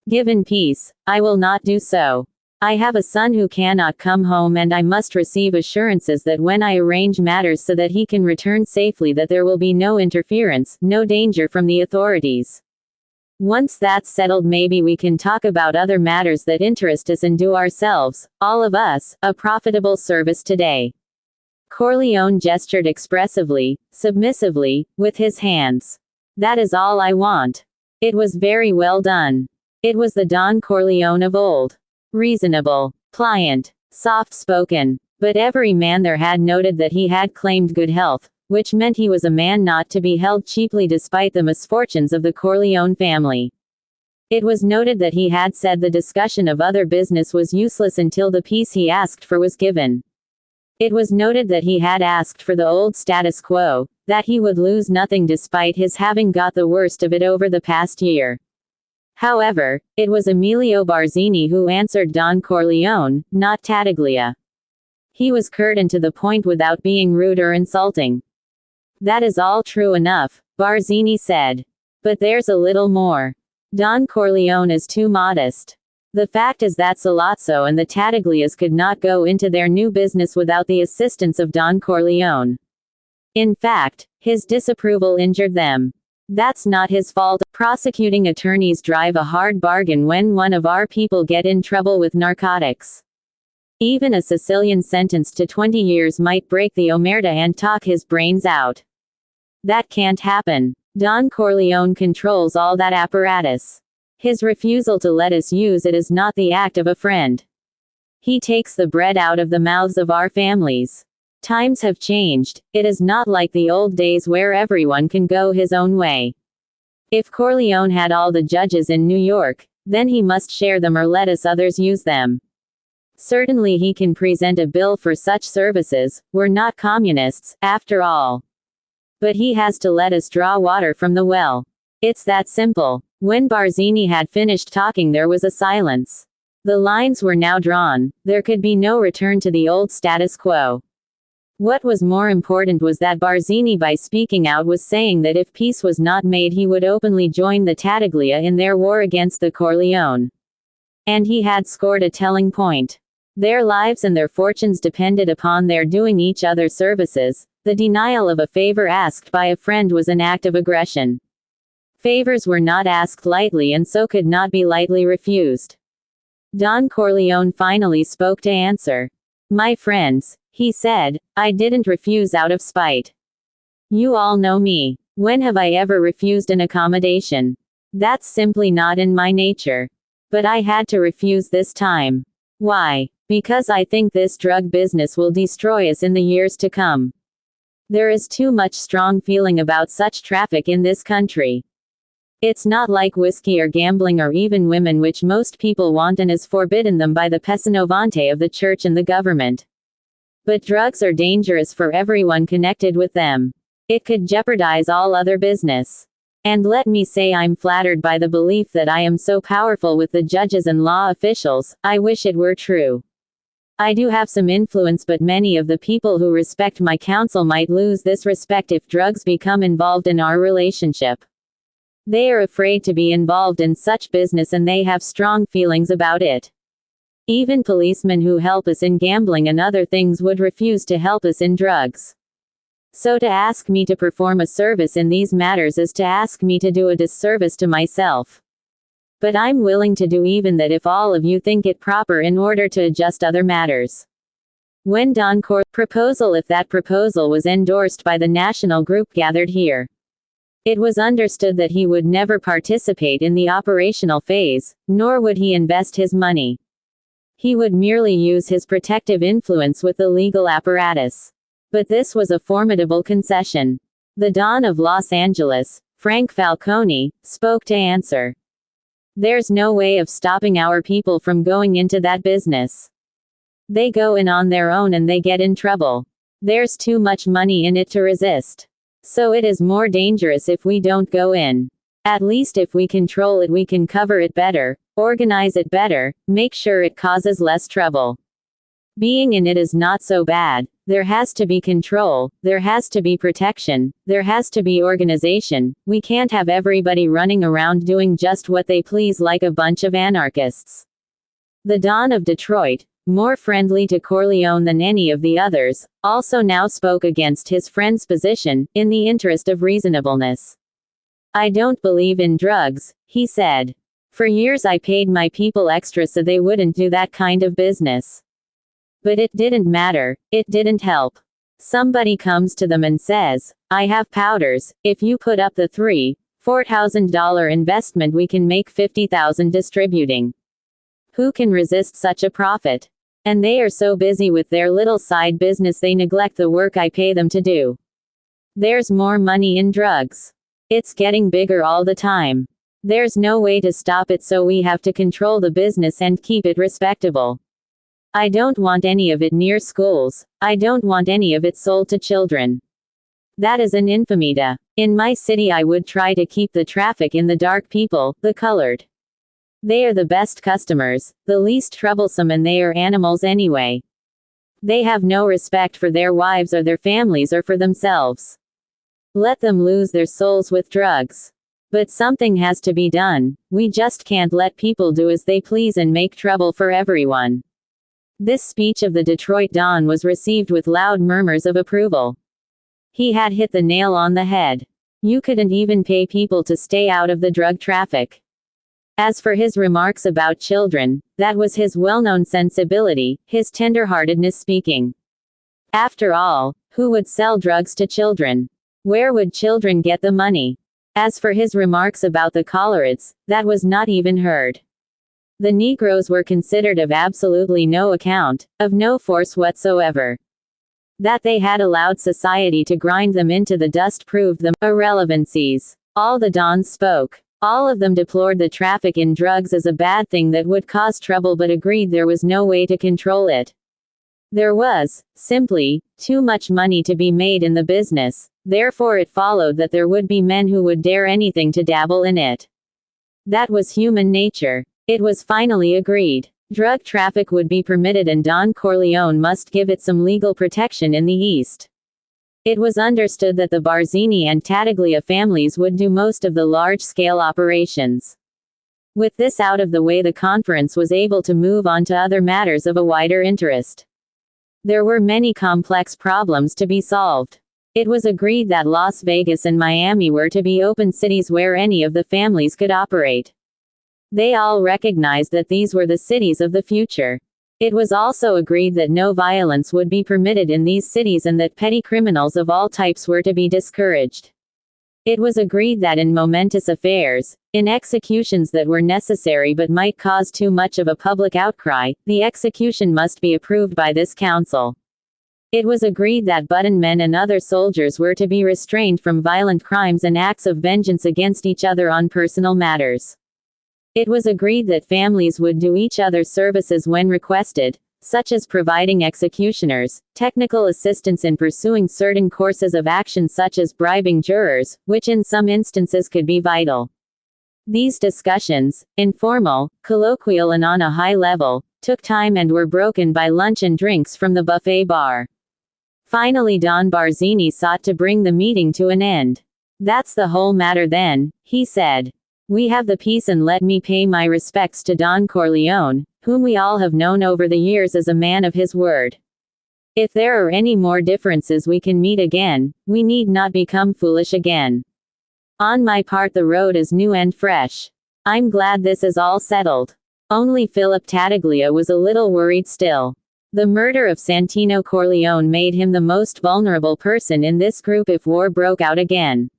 Given peace, I will not do so. I have a son who cannot come home, and I must receive assurances that when I arrange matters so that he can return safely, that there will be no interference, no danger from the authorities. Once that's settled, maybe we can talk about other matters that interest us and do ourselves, all of us, a profitable service today." Corleone gestured expressively, submissively, with his hands. "That is all I want." It was very well done. It was the Don Corleone of old. Reasonable, pliant, soft-spoken. But every man there had noted that he had claimed good health, which meant he was a man not to be held cheaply despite the misfortunes of the Corleone family. It was noted that he had said the discussion of other business was useless until the peace he asked for was given. It was noted that he had asked for the old status quo, that he would lose nothing despite his having got the worst of it over the past year. However, it was Emilio Barzini who answered Don Corleone, not Tattaglia. He was curt and to the point without being rude or insulting. That is all true enough, Barzini said. But there's a little more. Don Corleone is too modest. The fact is that Sollozzo and the Tattaglias could not go into their new business without the assistance of Don Corleone. In fact, his disapproval injured them. That's not his fault. Prosecuting attorneys drive a hard bargain when one of our people get in trouble with narcotics. Even a Sicilian sentenced to 20 years might break the omerta and talk his brains out. That can't happen. Don Corleone controls all that apparatus. His refusal to let us use it is not the act of a friend. He takes the bread out of the mouths of our families. Times have changed. It is not like the old days where everyone can go his own way. If Corleone had all the judges in New York, then he must share them or let us others use them. Certainly he can present a bill for such services. We're not communists, after all. But he has to let us draw water from the well. It's that simple. When Barzini had finished talking, there was a silence. The lines were now drawn. There could be no return to the old status quo. What was more important was that Barzini, by speaking out, was saying that if peace was not made, he would openly join the Tattaglia in their war against the Corleone. And he had scored a telling point. Their lives and their fortunes depended upon their doing each other services. The denial of a favor asked by a friend was an act of aggression. Favors were not asked lightly and so could not be lightly refused. Don Corleone finally spoke to answer. My friends, he said, I didn't refuse out of spite. You all know me. When have I ever refused an accommodation? That's simply not in my nature. But I had to refuse this time. Why? Because I think this drug business will destroy us in the years to come. There is too much strong feeling about such traffic in this country. It's not like whiskey or gambling or even women, which most people want and is forbidden them by the Pesanovante of the church and the government. But drugs are dangerous for everyone connected with them. It could jeopardize all other business. And let me say, I'm flattered by the belief that I am so powerful with the judges and law officials. I wish it were true. I do have some influence, but many of the people who respect my counsel might lose this respect if drugs become involved in our relationship. They are afraid to be involved in such business and they have strong feelings about it. Even policemen who help us in gambling and other things would refuse to help us in drugs. So to ask me to perform a service in these matters is to ask me to do a disservice to myself. But I'm willing to do even that if all of you think it proper in order to adjust other matters. When Don Corleone's proposal, if that proposal was endorsed by the national group gathered here, it was understood that he would never participate in the operational phase, nor would he invest his money. He would merely use his protective influence with the legal apparatus. But this was a formidable concession. The Don of Los Angeles, Frank Falcone, spoke to answer. There's no way of stopping our people from going into that business. They go in on their own and they get in trouble. There's too much money in it to resist. So it is more dangerous if we don't go in. At least if we control it, we can cover it better, organize it better, make sure it causes less trouble. Being in it is not so bad. There has to be control, there has to be protection, there has to be organization. We can't have everybody running around doing just what they please like a bunch of anarchists. The Don of Detroit, more friendly to Corleone than any of the others, also now spoke against his friend's position, in the interest of reasonableness. I don't believe in drugs, he said. For years I paid my people extra so they wouldn't do that kind of business. But it didn't matter, it didn't help. Somebody comes to them and says, I have powders, if you put up the $3,000–4,000 investment we can make $50,000 distributing. Who can resist such a profit? And they are so busy with their little side business they neglect the work I pay them to do. There's more money in drugs. It's getting bigger all the time. There's no way to stop it, so we have to control the business and keep it respectable. I don't want any of it near schools. I don't want any of it sold to children. That is an infamy. In my city I would try to keep the traffic in the dark people, the colored. They are the best customers, the least troublesome, and they are animals anyway. They have no respect for their wives or their families or for themselves. Let them lose their souls with drugs. But something has to be done. We just can't let people do as they please and make trouble for everyone. This speech of the Detroit Don was received with loud murmurs of approval. He had hit the nail on the head. You couldn't even pay people to stay out of the drug traffic. As for his remarks about children, that was his well-known sensibility, his tender-heartedness speaking. After all, who would sell drugs to children? Where would children get the money? As for his remarks about the Coloreds, that was not even heard. The Negroes were considered of absolutely no account, of no force whatsoever. That they had allowed society to grind them into the dust proved them irrelevancies. All the Dons spoke. All of them deplored the traffic in drugs as a bad thing that would cause trouble but agreed there was no way to control it. There was, simply, too much money to be made in the business, therefore it followed that there would be men who would dare anything to dabble in it. That was human nature. It was finally agreed. Drug traffic would be permitted and Don Corleone must give it some legal protection in the East. It was understood that the Barzini and Tattaglia families would do most of the large-scale operations. With this out of the way, the conference was able to move on to other matters of a wider interest. There were many complex problems to be solved. It was agreed that Las Vegas and Miami were to be open cities where any of the families could operate. They all recognized that these were the cities of the future. It was also agreed that no violence would be permitted in these cities and that petty criminals of all types were to be discouraged. It was agreed that in momentous affairs, in executions that were necessary but might cause too much of a public outcry, the execution must be approved by this council. It was agreed that button men and other soldiers were to be restrained from violent crimes and acts of vengeance against each other on personal matters. It was agreed that families would do each other services when requested, such as providing executioners, technical assistance in pursuing certain courses of action such as bribing jurors, which in some instances could be vital. These discussions, informal, colloquial and on a high level, took time and were broken by lunch and drinks from the buffet bar. Finally Don Barzini sought to bring the meeting to an end. "That's the whole matter then," he said. "We have the peace and let me pay my respects to Don Corleone, whom we all have known over the years as a man of his word. If there are any more differences we can meet again, we need not become foolish again. On my part the road is new and fresh. I'm glad this is all settled." Only Philip Tattaglia was a little worried still. The murder of Santino Corleone made him the most vulnerable person in this group if war broke out again.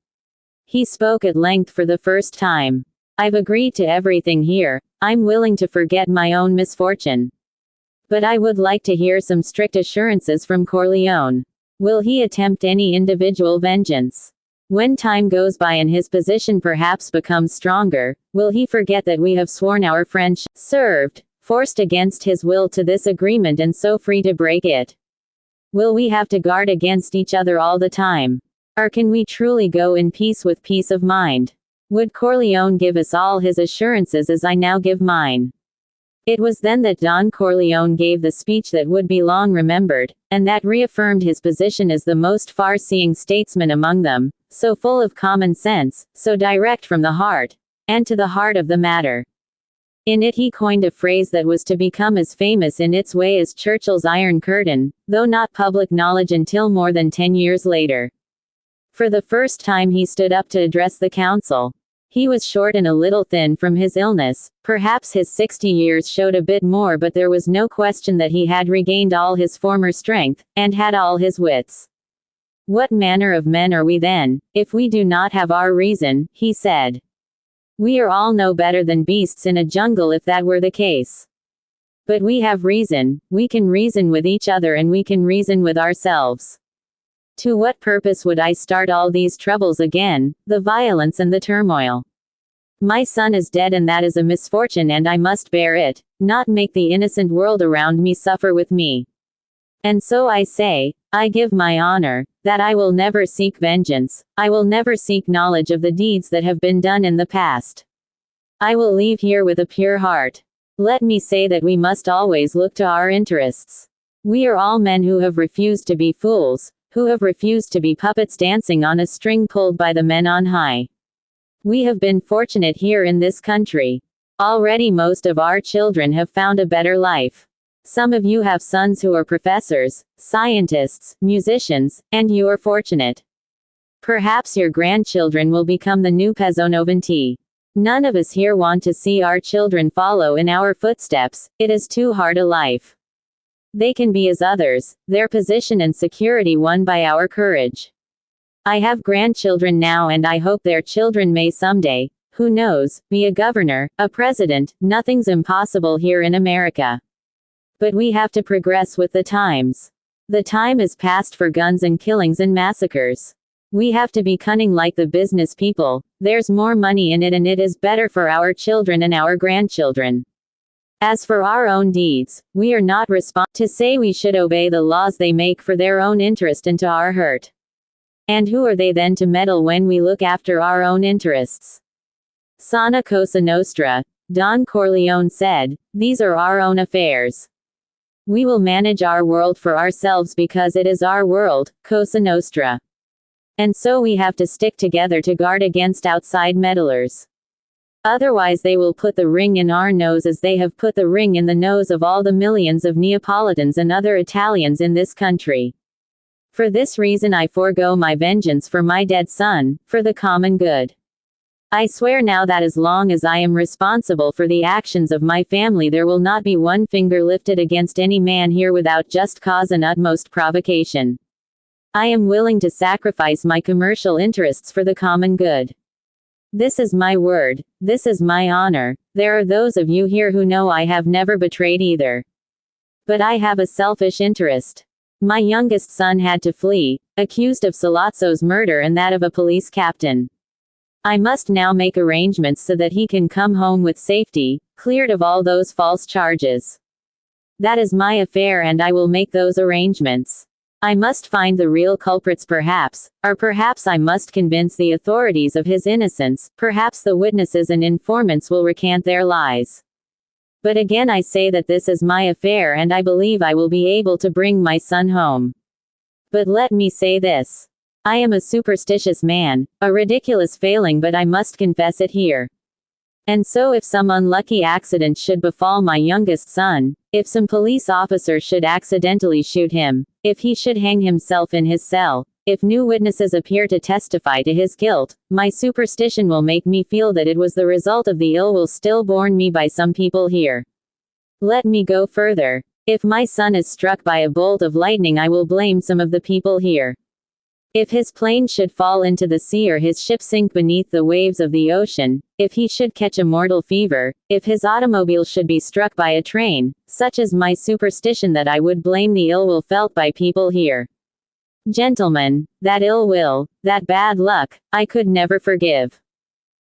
He spoke at length for the first time. "I've agreed to everything here. I'm willing to forget my own misfortune. But I would like to hear some strict assurances from Corleone. Will he attempt any individual vengeance? When time goes by and his position perhaps becomes stronger, will he forget that we have sworn our friendship, served, forced against his will to this agreement and so free to break it? Will we have to guard against each other all the time? Or can we truly go in peace with peace of mind? Would Corleone give us all his assurances as I now give mine?" It was then that Don Corleone gave the speech that would be long remembered, and that reaffirmed his position as the most far-seeing statesman among them, so full of common sense, so direct from the heart, and to the heart of the matter. In it he coined a phrase that was to become as famous in its way as Churchill's Iron Curtain, though not public knowledge until more than 10 years later. For the first time he stood up to address the council. He was short and a little thin from his illness, perhaps his 60 years showed a bit more, but there was no question that he had regained all his former strength, and had all his wits. "What manner of men are we then, if we do not have our reason?" he said. "We are all no better than beasts in a jungle if that were the case. But we have reason, we can reason with each other and we can reason with ourselves. To what purpose would I start all these troubles again, the violence and the turmoil? My son is dead and that is a misfortune and I must bear it, not make the innocent world around me suffer with me. And so I say, I give my honor, that I will never seek vengeance, I will never seek knowledge of the deeds that have been done in the past. I will leave here with a pure heart. Let me say that we must always look to our interests. We are all men who have refused to be fools, who have refused to be puppets dancing on a string pulled by the men on high. We have been fortunate here in this country. Already most of our children have found a better life. Some of you have sons who are professors, scientists, musicians, and you are fortunate. Perhaps your grandchildren will become the new Pezonovanti. None of us here want to see our children follow in our footsteps. It is too hard a life. They can be as others, their position and security won by our courage. I have grandchildren now and I hope their children may someday, who knows, be a governor, a president. Nothing's impossible here in America. But we have to progress with the times. The time is past for guns and killings and massacres. We have to be cunning like the business people. There's more money in it and it is better for our children and our grandchildren. As for our own deeds, we are not responsible to say we should obey the laws they make for their own interest and to our hurt. And who are they then to meddle when we look after our own interests? Sana cosa nostra, Don Corleone said, these are our own affairs. We will manage our world for ourselves because it is our world, cosa nostra. And so we have to stick together to guard against outside meddlers. Otherwise they will put the ring in our nose as they have put the ring in the nose of all the millions of Neapolitans and other Italians in this country. For this reason I forego my vengeance for my dead son, for the common good. I swear now that as long as I am responsible for the actions of my family there will not be one finger lifted against any man here without just cause and utmost provocation. I am willing to sacrifice my commercial interests for the common good. This is my word, this is my honor. There are those of you here who know I have never betrayed either. But I have a selfish interest. My youngest son had to flee, accused of Sollozzo's murder and that of a police captain. I must now make arrangements so that he can come home with safety, cleared of all those false charges. That is my affair and I will make those arrangements. I must find the real culprits perhaps, or perhaps I must convince the authorities of his innocence, perhaps the witnesses and informants will recant their lies. But again I say that this is my affair and I believe I will be able to bring my son home. But let me say this. I am a superstitious man, a ridiculous failing but I must confess it here. And so if some unlucky accident should befall my youngest son, if some police officer should accidentally shoot him, if he should hang himself in his cell, if new witnesses appear to testify to his guilt, my superstition will make me feel that it was the result of the ill will still borne me by some people here. Let me go further. If my son is struck by a bolt of lightning I will blame some of the people here. If his plane should fall into the sea or his ship sink beneath the waves of the ocean, if he should catch a mortal fever, if his automobile should be struck by a train, such is my superstition that I would blame the ill will felt by people here. Gentlemen, that ill will, that bad luck, I could never forgive.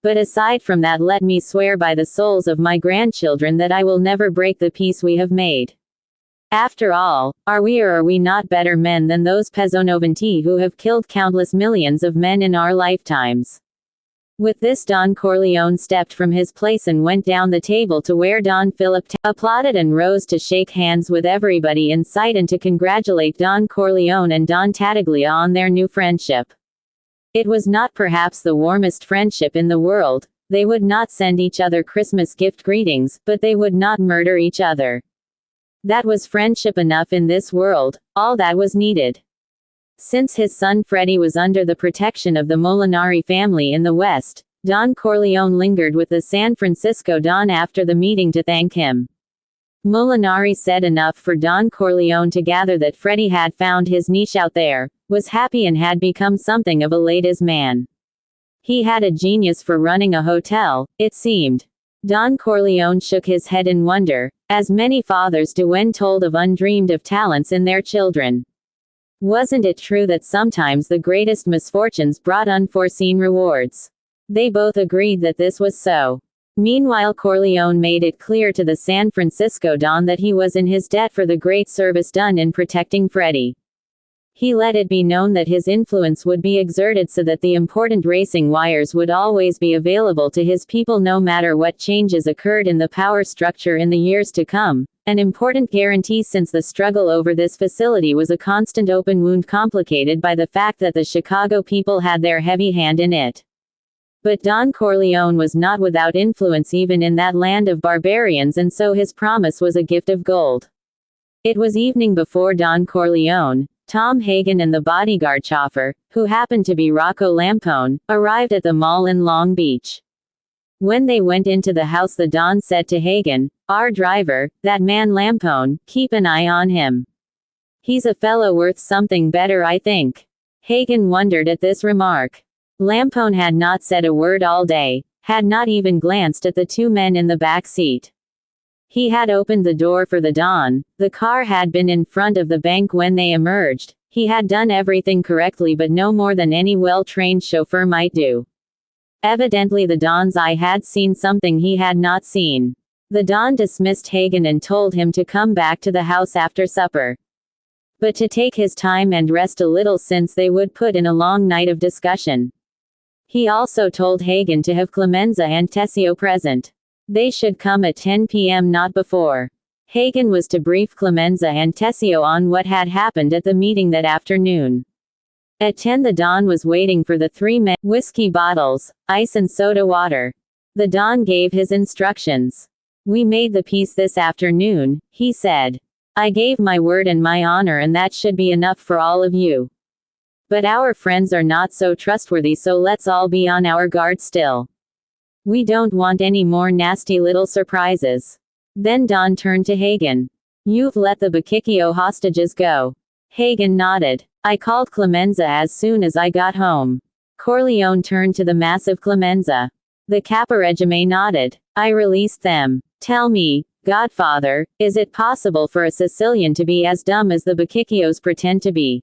But aside from that let me swear by the souls of my grandchildren that I will never break the peace we have made. After all, are we or are we not better men than those Pezonovanti who have killed countless millions of men in our lifetimes? With this Don Corleone stepped from his place and went down the table to where Don Philip applauded and rose to shake hands with everybody in sight and to congratulate Don Corleone and Don Tattaglia on their new friendship. It was not perhaps the warmest friendship in the world, they would not send each other Christmas gift greetings, but they would not murder each other. That was friendship enough in this world, all that was needed. Since his son Freddie was under the protection of the Molinari family in the West, Don Corleone lingered with the San Francisco Don after the meeting to thank him. Molinari said enough for Don Corleone to gather that Freddie had found his niche out there, was happy and had become something of a ladies' man. He had a genius for running a hotel, it seemed. Don Corleone shook his head in wonder, as many fathers do when told of undreamed of talents in their children. Wasn't it true that sometimes the greatest misfortunes brought unforeseen rewards? They both agreed that this was so. Meanwhile Corleone made it clear to the San Francisco Don that he was in his debt for the great service done in protecting Freddie. He let it be known that his influence would be exerted so that the important racing wires would always be available to his people no matter what changes occurred in the power structure in the years to come, An important guarantee, since the struggle over this facility was a constant open wound complicated by the fact that the Chicago people had their heavy hand in it. But Don Corleone was not without influence even in that land of barbarians, and so his promise was a gift of gold. It was evening before Don Corleone, Tom Hagen and the bodyguard chauffeur, who happened to be Rocco Lampone, arrived at the mall in Long Beach. When they went into the house, the Don said to Hagen, "Our driver, that man Lampone, keep an eye on him. He's a fellow worth something better, I think." Hagen wondered at this remark. Lampone had not said a word all day, had not even glanced at the two men in the back seat. He had opened the door for the Don, the car had been in front of the bank when they emerged, he had done everything correctly, but no more than any well-trained chauffeur might do. Evidently the Don's eye had seen something he had not seen. The Don dismissed Hagen and told him to come back to the house after supper, but to take his time and rest a little, since they would put in a long night of discussion. He also told Hagen to have Clemenza and Tessio present. They should come at 10 p.m., not before. Hagen was to brief Clemenza and Tessio on what had happened at the meeting that afternoon. At 10 the Don was waiting for the three men, whiskey bottles, ice and soda water. The Don gave his instructions. "We made the peace this afternoon," he said. "I gave my word and my honor, and that should be enough for all of you. But our friends are not so trustworthy, so let's all be on our guard still. We don't want any more nasty little surprises." Then Don turned to Hagen. "You've let the Bacchicchio hostages go?" Hagen nodded. "I called Clemenza as soon as I got home." Corleone turned to the massive Clemenza. The Caporegime nodded. "I released them. Tell me, Godfather, is it possible for a Sicilian to be as dumb as the Bacchicchios pretend to be?"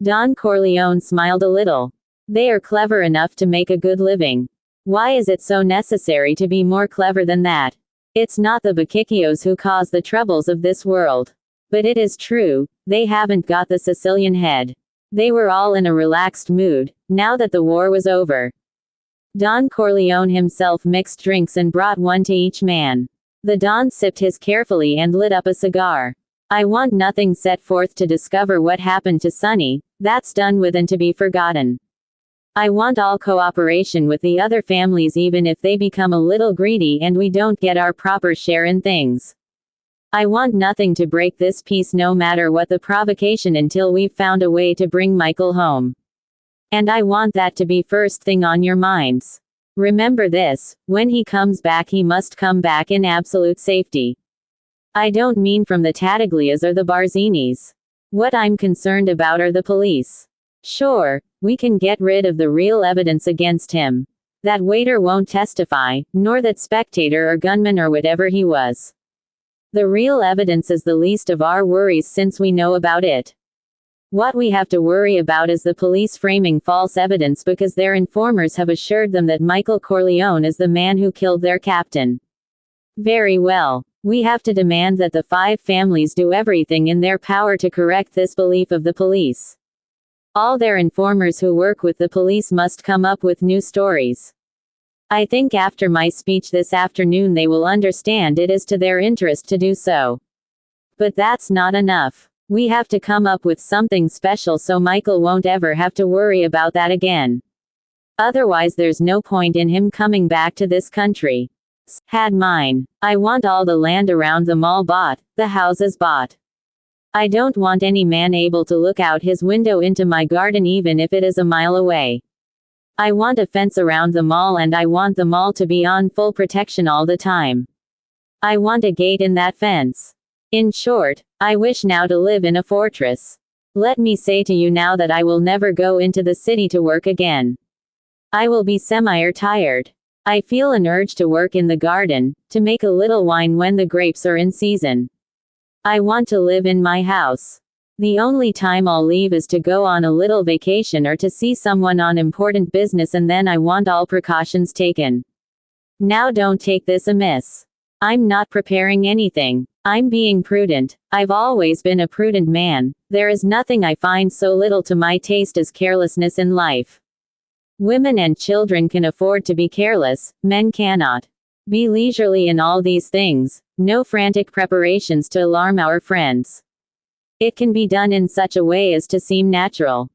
Don Corleone smiled a little. "They are clever enough to make a good living. Why is it so necessary to be more clever than that? It's not the Bacchicchios who cause the troubles of this world. But it is true, they haven't got the Sicilian head. They were all in a relaxed mood, now that the war was over." Don Corleone himself mixed drinks and brought one to each man. The Don sipped his carefully and lit up a cigar. "I want nothing set forth to discover what happened to Sonny, that's done with and to be forgotten. I want all cooperation with the other families, even if they become a little greedy and we don't get our proper share in things. I want nothing to break this peace, no matter what the provocation, until we've found a way to bring Michael home. And I want that to be first thing on your minds. Remember this, when he comes back, he must come back in absolute safety. I don't mean from the Tattaglias or the Barzinis. What I'm concerned about are the police. Sure, we can get rid of the real evidence against him. That waiter won't testify, nor that spectator or gunman or whatever he was. The real evidence is the least of our worries, since we know about it. What we have to worry about is the police framing false evidence because their informers have assured them that Michael Corleone is the man who killed their captain. Very well. We have to demand that the 5 families do everything in their power to correct this belief of the police. All their informers who work with the police must come up with new stories. I think after my speech this afternoon they will understand it is to their interest to do so. But that's not enough. We have to come up with something special so Michael won't ever have to worry about that again. Otherwise there's no point in him coming back to this country. Had mine. I want all the land around the mall bought, the houses bought. I don't want any man able to look out his window into my garden even if it is a mile away. I want a fence around the mall, and I want the mall to be on full protection all the time. I want a gate in that fence. In short, I wish now to live in a fortress. Let me say to you now that I will never go into the city to work again. I will be semi-retired. I feel an urge to work in the garden, to make a little wine when the grapes are in season. I want to live in my house. The only time I'll leave is to go on a little vacation or to see someone on important business, and then I want all precautions taken. Now don't take this amiss. I'm not preparing anything. I'm being prudent. I've always been a prudent man. There is nothing I find so little to my taste as carelessness in life. Women and children can afford to be careless, men cannot. Be leisurely in all these things. no frantic preparations to alarm our friends. It can be done in such a way as to seem natural.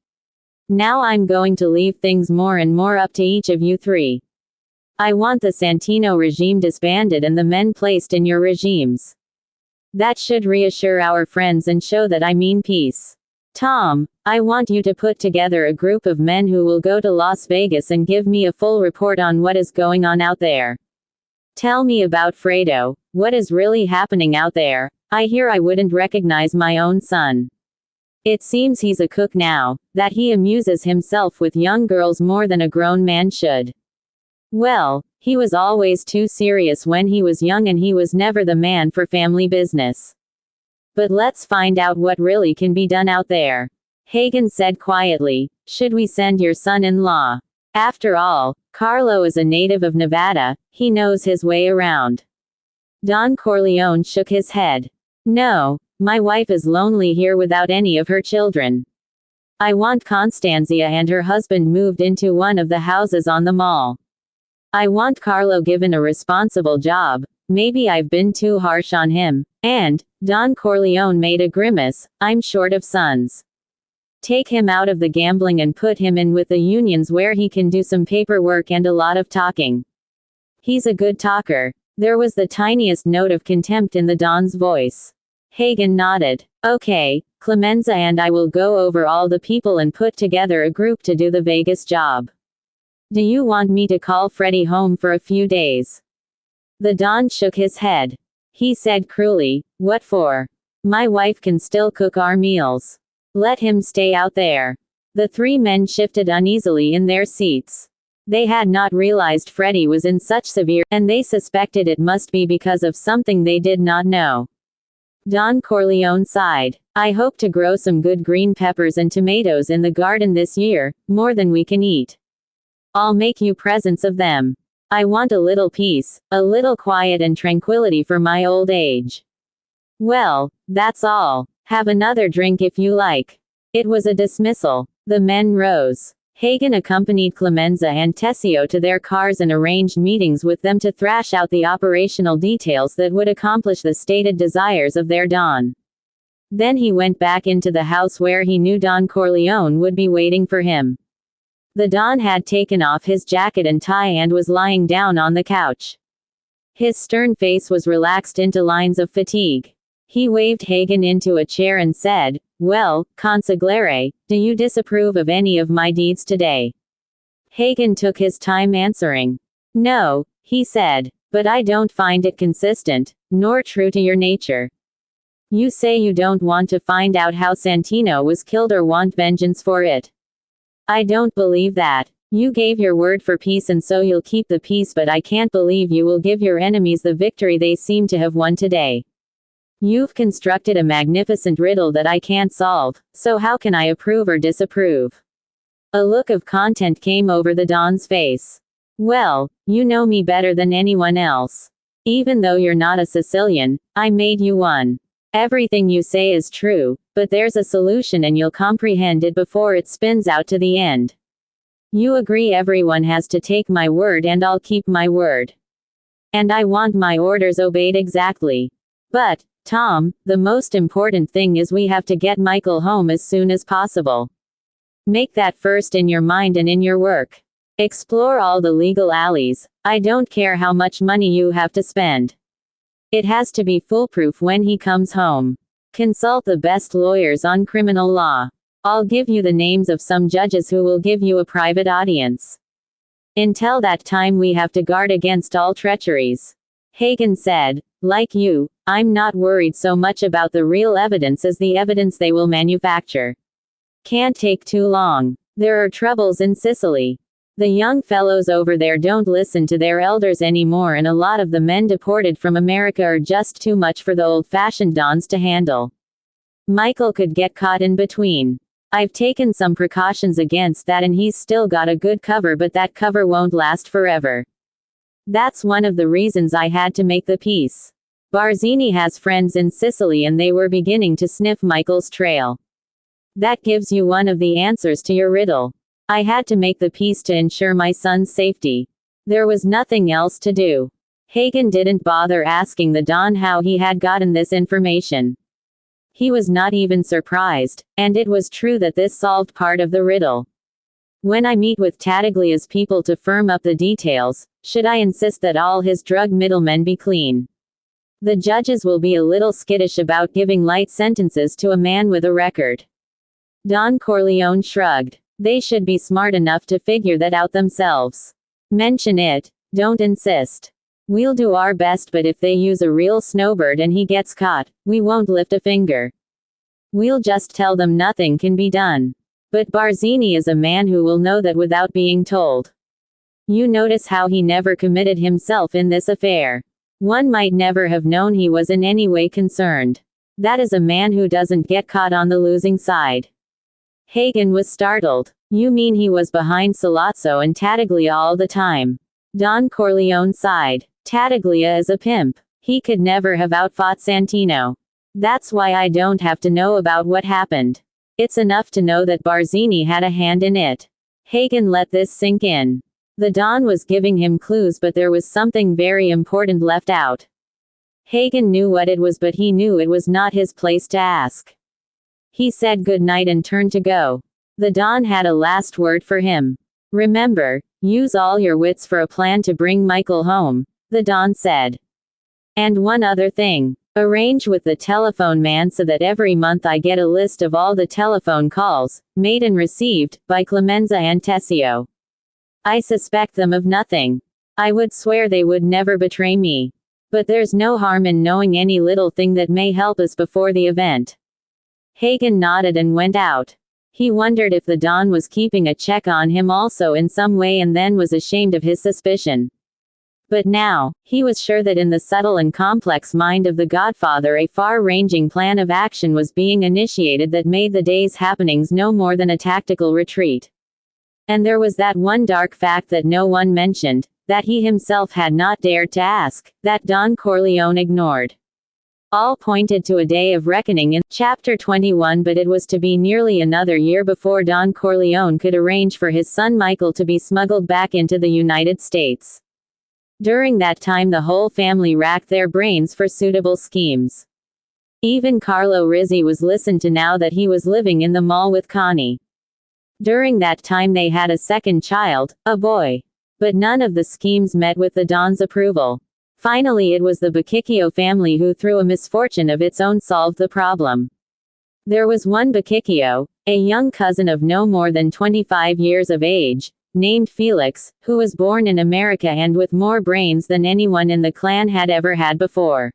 Now I'm going to leave things more and more up to each of you three. I want the Santino regime disbanded and the men placed in your regimes. That should reassure our friends and show that I mean peace. Tom, I want you to put together a group of men who will go to Las Vegas and give me a full report on what is going on out there. Tell me about Fredo. What is really happening out there? I hear I wouldn't recognize my own son. It seems he's a cook now, that he amuses himself with young girls more than a grown man should. Well, he was always too serious when he was young and he was never the man for family business. But let's find out what really can be done out there. Hagen said quietly, should we send your son-in-law? After all, Carlo is a native of Nevada, he knows his way around. Don Corleone shook his head. No, my wife is lonely here without any of her children. I want Constanzia and her husband moved into one of the houses on the mall. I want Carlo given a responsible job. Maybe I've been too harsh on him. And, Don Corleone made a grimace, I'm short of sons. Take him out of the gambling and put him in with the unions where he can do some paperwork and a lot of talking. He's a good talker. There was the tiniest note of contempt in the Don's voice. Hagen nodded. Okay, Clemenza and I will go over all the people and put together a group to do the Vegas job. Do you want me to call Freddie home for a few days? The Don shook his head. He said cruelly, what for? My wife can still cook our meals. Let him stay out there. The three men shifted uneasily in their seats. They had not realized Freddie was in such severe, and they suspected it must be because of something they did not know. Don Corleone sighed. I hope to grow some good green peppers and tomatoes in the garden this year, more than we can eat. I'll make you presents of them. I want a little peace, a little quiet and tranquility for my old age. Well, that's all. Have another drink if you like. It was a dismissal. The men rose. Hagen accompanied Clemenza and Tessio to their cars and arranged meetings with them to thrash out the operational details that would accomplish the stated desires of their Don. Then he went back into the house where he knew Don Corleone would be waiting for him. The Don had taken off his jacket and tie and was lying down on the couch. His stern face was relaxed into lines of fatigue. He waved Hagen into a chair and said, well, consigliere, do you disapprove of any of my deeds today? Hagen took his time answering. No, he said, but I don't find it consistent, nor true to your nature. You say you don't want to find out how Santino was killed or want vengeance for it. I don't believe that. You gave your word for peace and so you'll keep the peace, but I can't believe you will give your enemies the victory they seem to have won today. You've constructed a magnificent riddle that I can't solve, so how can I approve or disapprove? A look of content came over the Don's face. Well, you know me better than anyone else. Even though you're not a Sicilian, I made you one. Everything you say is true, but there's a solution and you'll comprehend it before it spins out to the end. You agree everyone has to take my word and I'll keep my word. And I want my orders obeyed exactly. But, Tom, the most important thing is we have to get Michael home as soon as possible. Make that first in your mind and in your work. Explore all the legal alleys. I don't care how much money you have to spend. It has to be foolproof when he comes home. Consult the best lawyers on criminal law. I'll give you the names of some judges who will give you a private audience. Until that time we have to guard against all treacheries. Hagen said, like you, I'm not worried so much about the real evidence as the evidence they will manufacture. Can't take too long. There are troubles in Sicily. The young fellows over there don't listen to their elders anymore, and a lot of the men deported from America are just too much for the old-fashioned Dons to handle. Michael could get caught in between. I've taken some precautions against that and he's still got a good cover, but that cover won't last forever. That's one of the reasons I had to make the peace. Barzini has friends in Sicily and they were beginning to sniff Michael's trail. That gives you one of the answers to your riddle. I had to make the peace to ensure my son's safety. There was nothing else to do. Hagen didn't bother asking the Don how he had gotten this information. He was not even surprised, and it was true that this solved part of the riddle. When I meet with Tattaglia's people to firm up the details, should I insist that all his drug middlemen be clean? The judges will be a little skittish about giving light sentences to a man with a record. Don Corleone shrugged. They should be smart enough to figure that out themselves. Mention it, don't insist. We'll do our best, but if they use a real snowbird and he gets caught, we won't lift a finger. We'll just tell them nothing can be done. But Barzini is a man who will know that without being told. You notice how he never committed himself in this affair. One might never have known he was in any way concerned. That is a man who doesn't get caught on the losing side. Hagen was startled. You mean he was behind Sollozzo and Tattaglia all the time? Don Corleone sighed. Tattaglia is a pimp. He could never have outfought Santino. That's why I don't have to know about what happened. It's enough to know that Barzini had a hand in it. Hagen let this sink in. The Don was giving him clues, but there was something very important left out. Hagen knew what it was, but he knew it was not his place to ask. He said good night and turned to go. The Don had a last word for him. Remember, use all your wits for a plan to bring Michael home, the Don said. And one other thing. Arrange with the telephone man so that every month I get a list of all the telephone calls, made and received, by Clemenza and Tessio. I suspect them of nothing. I would swear they would never betray me. But there's no harm in knowing any little thing that may help us before the event. Hagen nodded and went out. He wondered if the Don was keeping a check on him also in some way, and then was ashamed of his suspicion. But now, he was sure that in the subtle and complex mind of the Godfather a far-ranging plan of action was being initiated that made the day's happenings no more than a tactical retreat. And there was that one dark fact that no one mentioned, that he himself had not dared to ask, that Don Corleone ignored. All pointed to a day of reckoning in Chapter 21, but it was to be nearly another year before Don Corleone could arrange for his son Michael to be smuggled back into the United States. During that time the whole family racked their brains for suitable schemes. Even Carlo Rizzi was listened to now that he was living in the mall with Connie. During that time they had a second child, a boy. But none of the schemes met with the Don's approval. Finally it was the Bacchicchio family who, through a misfortune of its own, solved the problem. There was one Bacchicchio, a young cousin of no more than 25 years of age, named Felix, who was born in America and with more brains than anyone in the clan had ever had before.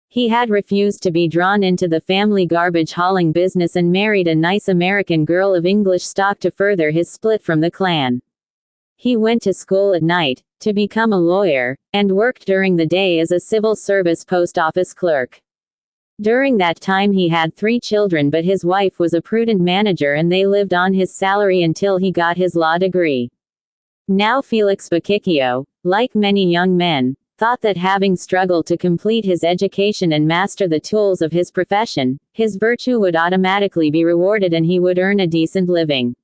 He had refused to be drawn into the family garbage hauling business and married a nice American girl of English stock to further his split from the clan. He went to school at night, to become a lawyer, and worked during the day as a civil service post office clerk. During that time he had 3 children, but his wife was a prudent manager and they lived on his salary until he got his law degree. Now Felix Bacchicchio, like many young men, thought that having struggled to complete his education and master the tools of his profession, his virtue would automatically be rewarded and he would earn a decent living.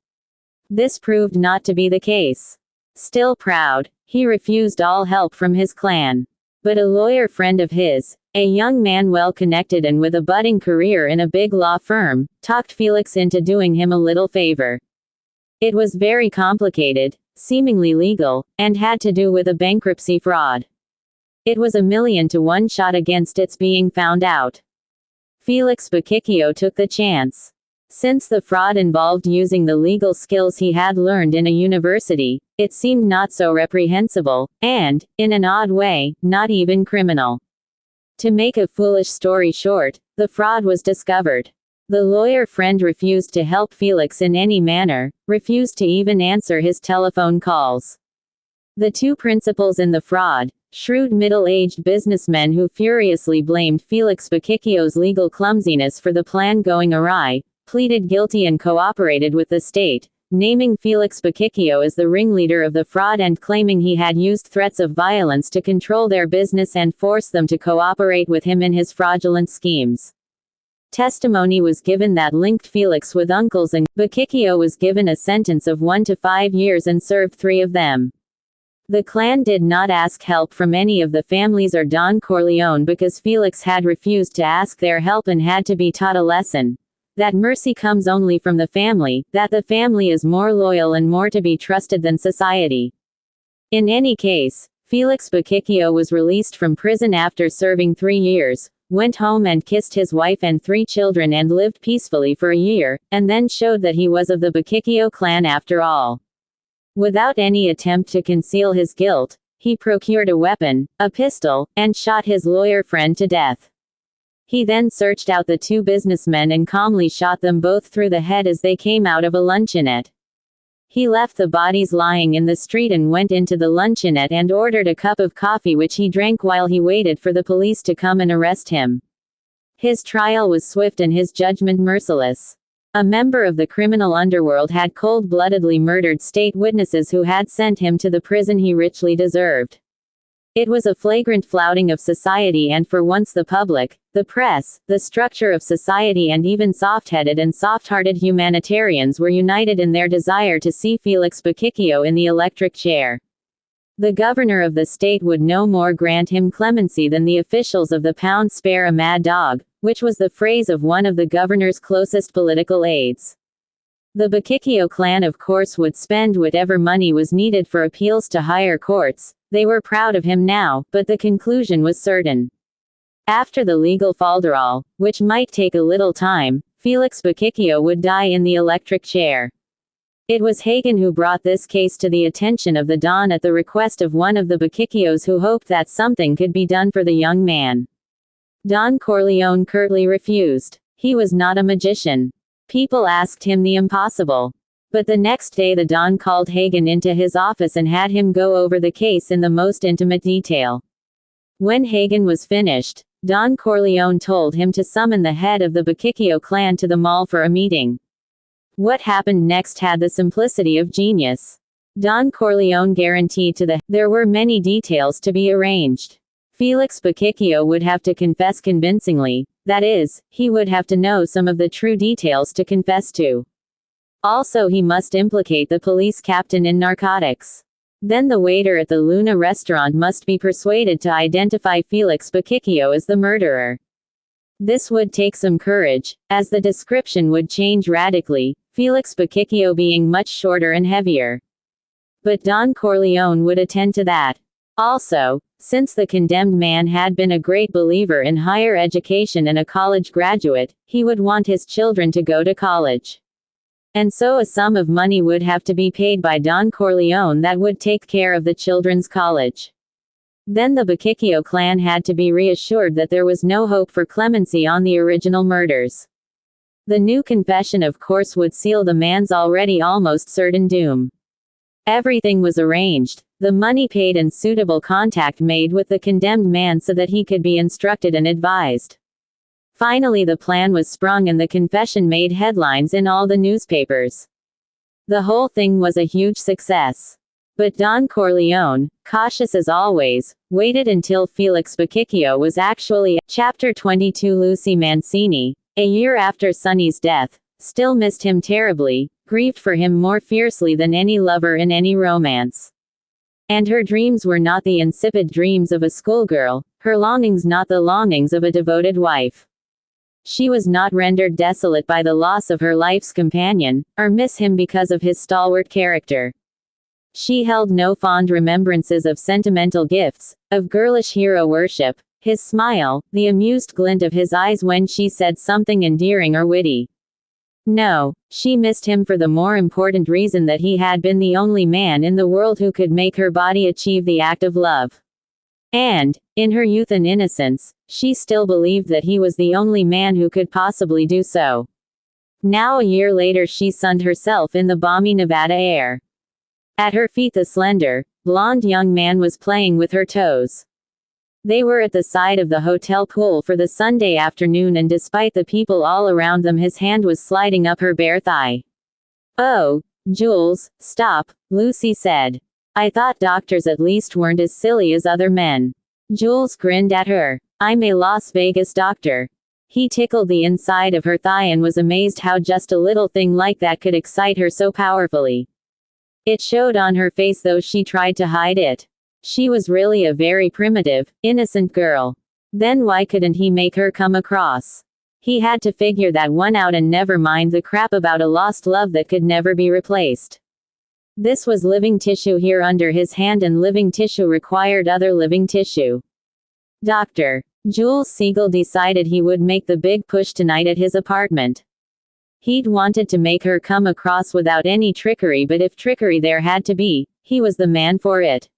This proved not to be the case. Still proud, he refused all help from his clan. But a lawyer friend of his, a young man well connected and with a budding career in a big law firm, talked Felix into doing him a little favor. It was very complicated, seemingly legal, and had to do with a bankruptcy fraud. It was 1,000,000 to 1 shot against its being found out. Felix Bacchicchio took the chance. Since the fraud involved using the legal skills he had learned in a university, it seemed not so reprehensible, and, in an odd way, not even criminal. To make a foolish story short, the fraud was discovered. The lawyer friend refused to help Felix in any manner, refused to even answer his telephone calls. The 2 principals in the fraud, shrewd middle-aged businessmen who furiously blamed Felix Bacchicchio's legal clumsiness for the plan going awry, pleaded guilty and cooperated with the state, naming Felix Bacchicchio as the ringleader of the fraud and claiming he had used threats of violence to control their business and force them to cooperate with him in his fraudulent schemes. Testimony was given that linked Felix with uncles, and Bacchicchio was given a sentence of 1 to 5 years and served 3 of them. The clan did not ask help from any of the families or Don Corleone because Felix had refused to ask their help and had to be taught a lesson. That mercy comes only from the family, that the family is more loyal and more to be trusted than society. In any case, Felix Bacicchio was released from prison after serving 3 years, went home and kissed his wife and 3 children and lived peacefully for a year, and then showed that he was of the Bacicchio clan after all. Without any attempt to conceal his guilt, he procured a weapon, a pistol, and shot his lawyer friend to death. He then searched out the 2 businessmen and calmly shot them both through the head as they came out of a luncheonette. He left the bodies lying in the street and went into the luncheonette and ordered a cup of coffee which he drank while he waited for the police to come and arrest him. His trial was swift and his judgment merciless. A member of the criminal underworld had cold-bloodedly murdered state witnesses who had sent him to the prison he richly deserved. It was a flagrant flouting of society, and for once the public, the press, the structure of society and even soft-headed and soft-hearted humanitarians were united in their desire to see Felix Bacicchio in the electric chair. The governor of the state would no more grant him clemency than the officials of the pound spare a mad dog, which was the phrase of one of the governor's closest political aides. The Bacicchio clan of course would spend whatever money was needed for appeals to higher courts. They were proud of him now, but the conclusion was certain. After the legal falderall, which might take a little time, Felix Bacicchio would die in the electric chair. It was Hagen who brought this case to the attention of the Don at the request of one of the Bacicchios who hoped that something could be done for the young man. Don Corleone curtly refused. He was not a magician. People asked him the impossible. But the next day the Don called Hagen into his office and had him go over the case in the most intimate detail. When Hagen was finished, Don Corleone told him to summon the head of the Bacicchio clan to the mall for a meeting. What happened next had the simplicity of genius. Don Corleone guaranteed to there were many details to be arranged. Felix Bacicchio would have to confess convincingly, that is, he would have to know some of the true details to confess to. Also he must implicate the police captain in narcotics. Then the waiter at the Luna restaurant must be persuaded to identify Felix Bacicchio as the murderer. This would take some courage, as the description would change radically, Felix Bacicchio being much shorter and heavier. But Don Corleone would attend to that. Also, since the condemned man had been a great believer in higher education and a college graduate, he would want his children to go to college. And so a sum of money would have to be paid by Don Corleone that would take care of the children's college. Then the Bacicchio clan had to be reassured that there was no hope for clemency on the original murders. The new confession of course would seal the man's already almost certain doom. Everything was arranged, the money paid and suitable contact made with the condemned man so that he could be instructed and advised. Finally the plan was sprung and the confession made headlines in all the newspapers. The whole thing was a huge success. But Don Corleone, cautious as always, waited until Felix Bacicchio was actually. Chapter 22. Lucy Mancini, a year after Sonny's death, still missed him terribly, grieved for him more fiercely than any lover in any romance. And her dreams were not the insipid dreams of a schoolgirl, her longings not the longings of a devoted wife. She was not rendered desolate by the loss of her life's companion, or miss him because of his stalwart character. She held no fond remembrances of sentimental gifts, of girlish hero worship, his smile, the amused glint of his eyes when she said something endearing or witty. No, she missed him for the more important reason that he had been the only man in the world who could make her body achieve the act of love. And, in her youth and innocence, she still believed that he was the only man who could possibly do so. Now a year later she sunned herself in the balmy Nevada air. At her feet the slender, blonde young man was playing with her toes. They were at the side of the hotel pool for the Sunday afternoon and despite the people all around them his hand was sliding up her bare thigh. "Oh, Jules, stop," Lucy said. "I thought doctors at least weren't as silly as other men." Jules grinned at her. "I'm a Las Vegas doctor." He tickled the inside of her thigh and was amazed how just a little thing like that could excite her so powerfully. It showed on her face though she tried to hide it. She was really a very primitive, innocent girl. Then why couldn't he make her come across? He had to figure that one out and never mind the crap about a lost love that could never be replaced. This was living tissue here under his hand, and living tissue required other living tissue. Dr. Jules Siegel decided he would make the big push tonight at his apartment. He'd wanted to make her come across without any trickery, but if trickery there had to be, he was the man for it.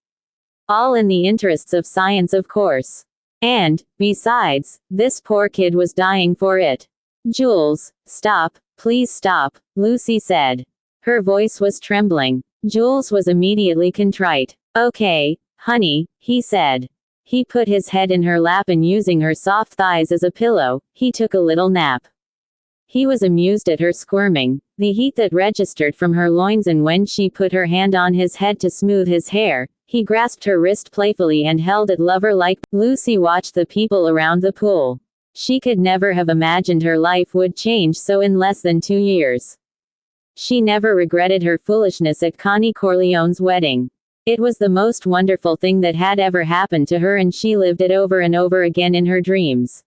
All in the interests of science, of course. And, besides, this poor kid was dying for it. Jules, stop, please stop, Lucy said. Her voice was trembling. Jules was immediately contrite. Okay, honey, he said. He put his head in her lap and using her soft thighs as a pillow, he took a little nap. He was amused at her squirming, the heat that registered from her loins, and when she put her hand on his head to smooth his hair, he grasped her wrist playfully and held it lover-like. Lucy watched the people around the pool. She could never have imagined her life would change so in less than 2 years. She never regretted her foolishness at Connie Corleone's wedding. It was the most wonderful thing that had ever happened to her, and she lived it over and over again in her dreams.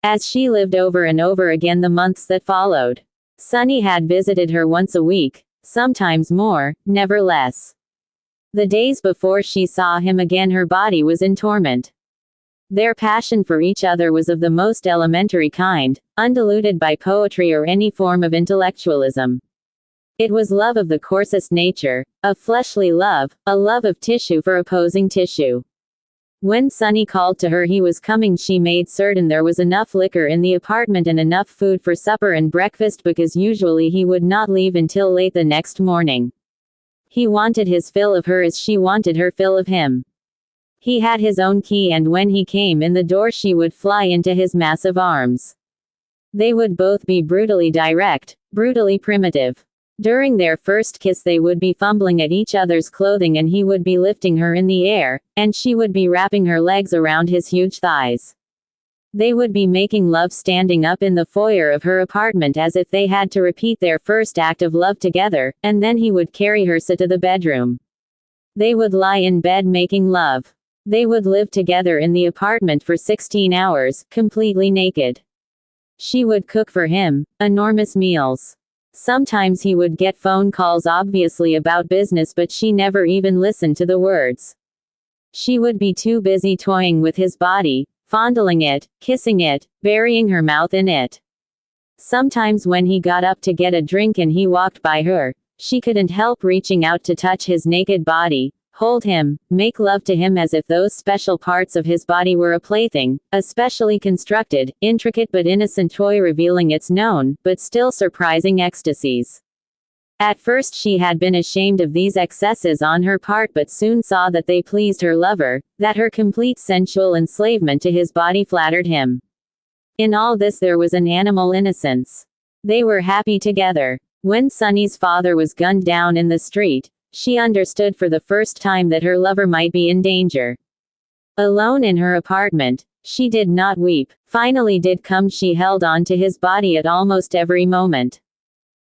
As she lived over and over again the months that followed. Sonny had visited her once a week, sometimes more, never less. The days before she saw him again her body was in torment. Their passion for each other was of the most elementary kind, undiluted by poetry or any form of intellectualism. It was love of the coarsest nature, a fleshly love, a love of tissue for opposing tissue. When Sonny called to her he was coming, she made certain there was enough liquor in the apartment and enough food for supper and breakfast, because usually he would not leave until late the next morning. He wanted his fill of her as she wanted her fill of him. He had his own key, and when he came in the door she would fly into his massive arms. They would both be brutally direct, brutally primitive. During their first kiss they would be fumbling at each other's clothing, and he would be lifting her in the air, and she would be wrapping her legs around his huge thighs. They would be making love standing up in the foyer of her apartment as if they had to repeat their first act of love together, and then he would carry her to the bedroom. They would lie in bed making love. They would live together in the apartment for 16 hours, completely naked. She would cook for him, enormous meals. Sometimes he would get phone calls obviously about business, but she never even listened to the words. She would be too busy toying with his body, fondling it, kissing it, burying her mouth in it. Sometimes when he got up to get a drink and he walked by her, she couldn't help reaching out to touch his naked body, hold him, make love to him as if those special parts of his body were a plaything, a specially constructed, intricate but innocent toy revealing its known, but still surprising ecstasies. At first she had been ashamed of these excesses on her part, but soon saw that they pleased her lover, that her complete sensual enslavement to his body flattered him. In all this there was an animal innocence. They were happy together. When Sonny's father was gunned down in the street, she understood for the first time that her lover might be in danger. Alone in her apartment, she did not weep. Finally did come, she held on to his body at almost every moment.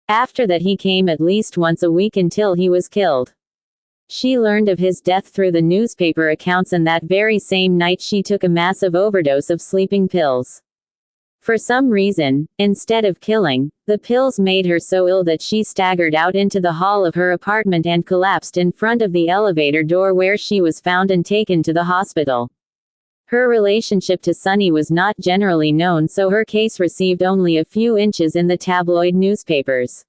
After that he came at least once a week until he was killed. She learned of his death through the newspaper accounts, and that very same night she took a massive overdose of sleeping pills. For some reason, instead of killing, the pills made her so ill that she staggered out into the hall of her apartment and collapsed in front of the elevator door, where she was found and taken to the hospital. Her relationship to Sonny was not generally known, so her case received only a few inches in the tabloid newspapers.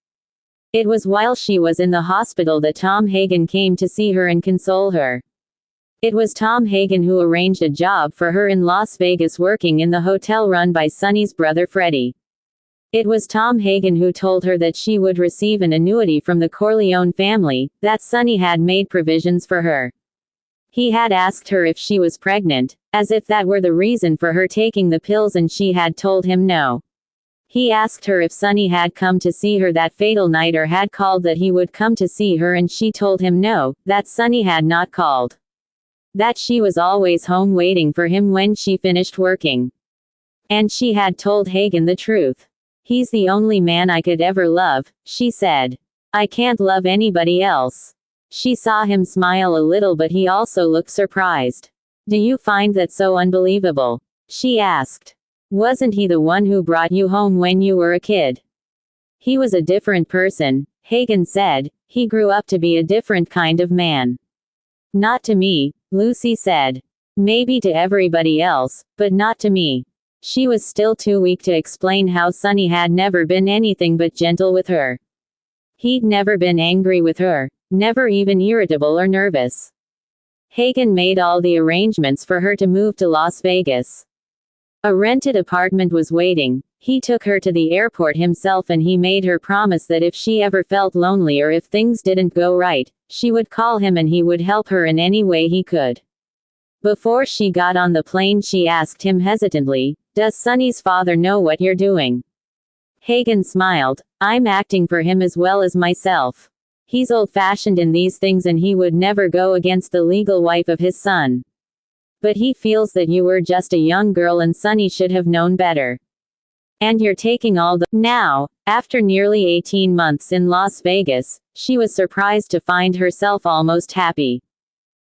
It was while she was in the hospital that Tom Hagen came to see her and console her. It was Tom Hagen who arranged a job for her in Las Vegas, working in the hotel run by Sonny's brother Freddie. It was Tom Hagen who told her that she would receive an annuity from the Corleone family, that Sonny had made provisions for her. He had asked her if she was pregnant, as if that were the reason for her taking the pills, and she had told him no. He asked her if Sonny had come to see her that fatal night or had called that he would come to see her, and she told him no, that Sonny had not called. That she was always home waiting for him when she finished working. And she had told Hagen the truth. "He's the only man I could ever love," she said. "I can't love anybody else." She saw him smile a little, but he also looked surprised. "Do you find that so unbelievable?" she asked. "Wasn't he the one who brought you home when you were a kid?" "He was a different person," Hagen said. "He grew up to be a different kind of man." "Not to me," Lucy said. "Maybe to everybody else, but not to me." She was still too weak to explain how Sonny had never been anything but gentle with her. He'd never been angry with her, never even irritable or nervous. Hagen made all the arrangements for her to move to Las Vegas. A rented apartment was waiting. He took her to the airport himself, and he made her promise that if she ever felt lonely or if things didn't go right, she would call him and he would help her in any way he could. Before she got on the plane, she asked him hesitantly, "Does Sonny's father know what you're doing?" Hagen smiled. "I'm acting for him as well as myself. He's old-fashioned in these things and he would never go against the legal wife of his son. But he feels that you were just a young girl and Sonny should have known better. And you're taking all the—" Now, after nearly 18 months in Las Vegas, she was surprised to find herself almost happy.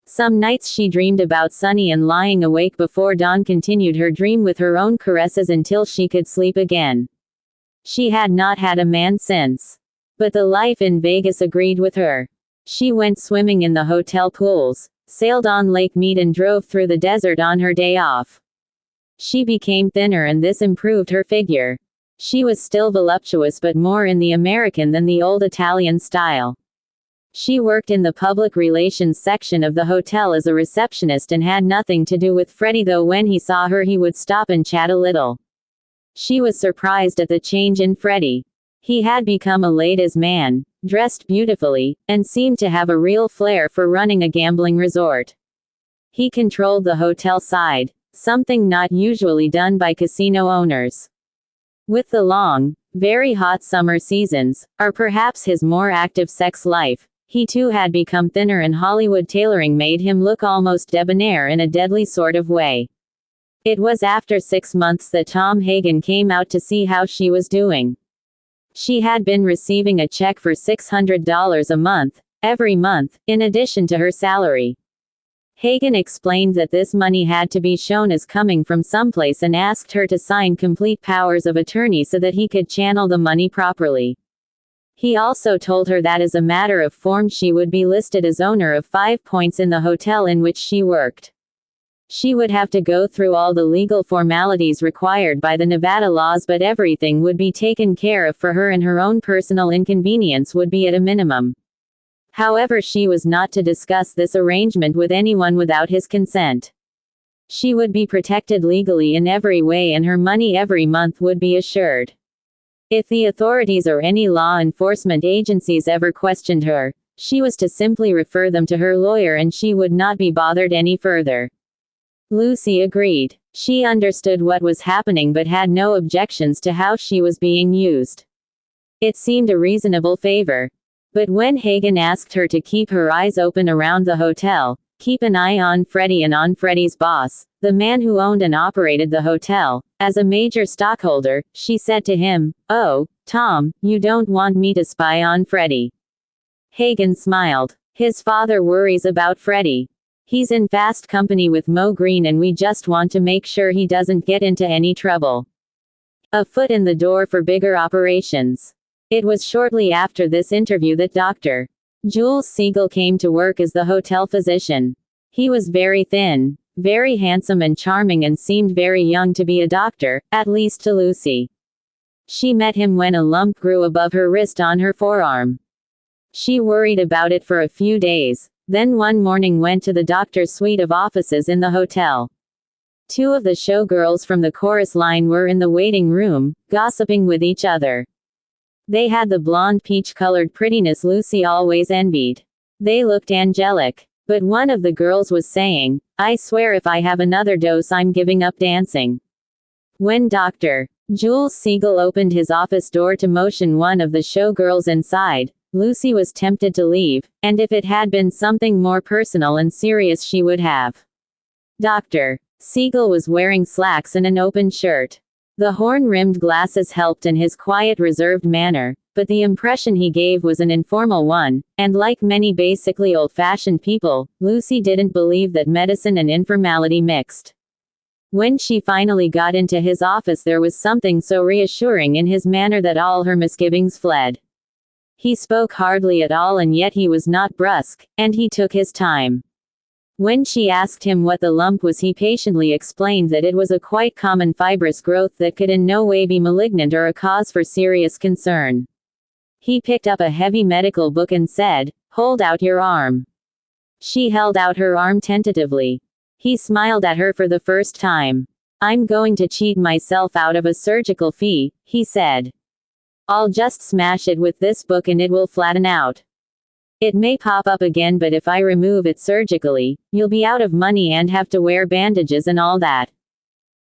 Some nights she dreamed about Sonny, and lying awake before dawn continued her dream with her own caresses until she could sleep again. She had not had a man since. But the life in Vegas agreed with her. She went swimming in the hotel pools, sailed on Lake Mead, and drove through the desert on her day off. She became thinner, and this improved her figure. She was still voluptuous, but more in the American than the old Italian style. She worked in the public relations section of the hotel as a receptionist and had nothing to do with Freddie, though when he saw her he would stop and chat a little. She was surprised at the change in Freddie. He had become a ladies' man, dressed beautifully, and seemed to have a real flair for running a gambling resort. He controlled the hotel side, something not usually done by casino owners. With the long, very hot summer seasons, or perhaps his more active sex life, he too had become thinner, and Hollywood tailoring made him look almost debonair in a deadly sort of way. It was after 6 months that Tom Hagen came out to see how she was doing. She had been receiving a check for $600 a month, every month, in addition to her salary. Hagen explained that this money had to be shown as coming from someplace and asked her to sign complete powers of attorney so that he could channel the money properly. He also told her that as a matter of form she would be listed as owner of 5 points in the hotel in which she worked. She would have to go through all the legal formalities required by the Nevada laws, but everything would be taken care of for her and her own personal inconvenience would be at a minimum. However, she was not to discuss this arrangement with anyone without his consent. She would be protected legally in every way, and her money every month would be assured. If the authorities or any law enforcement agencies ever questioned her, she was to simply refer them to her lawyer and she would not be bothered any further. Lucy agreed. She understood what was happening but had no objections to how she was being used. It seemed a reasonable favor. But when Hagen asked her to keep her eyes open around the hotel, keep an eye on Freddie and on Freddie's boss, the man who owned and operated the hotel, as a major stockholder, she said to him, "Oh, Tom, you don't want me to spy on Freddie." Hagen smiled. His father worries about Freddie. He's in fast company with Mo Green and we just want to make sure he doesn't get into any trouble. A foot in the door for bigger operations. It was shortly after this interview that Dr. Jules Siegel came to work as the hotel physician. He was very thin, very handsome and charming, and seemed very young to be a doctor, at least to Lucy. She met him when a lump grew above her wrist on her forearm. She worried about it for a few days, then one morning went to the doctor's suite of offices in the hotel. 2 of the showgirls from the chorus line were in the waiting room, gossiping with each other. They had the blonde peach-colored prettiness Lucy always envied. They looked angelic. But one of the girls was saying, "I swear if I have another dose I'm giving up dancing." When Dr. Jules Siegel opened his office door to motion one of the showgirls inside, Lucy was tempted to leave, and if it had been something more personal and serious she would have. Dr. Siegel was wearing slacks and an open shirt. The horn-rimmed glasses helped, and his quiet, reserved manner, But the impression he gave was an informal one, and like many basically old-fashioned people, Lucy didn't believe that medicine and informality mixed. When she finally got into his office, there was something so reassuring in his manner that all her misgivings fled. He spoke hardly at all, and yet he was not brusque, and he took his time. When she asked him what the lump was, he patiently explained that it was a quite common fibrous growth that could in no way be malignant or a cause for serious concern. He picked up a heavy medical book and said, "Hold out your arm." She held out her arm tentatively. He smiled at her for the first time. "I'm going to cheat myself out of a surgical fee," he said. "I'll just smash it with this book and it will flatten out. It may pop up again, but if I remove it surgically, you'll be out of money and have to wear bandages and all that."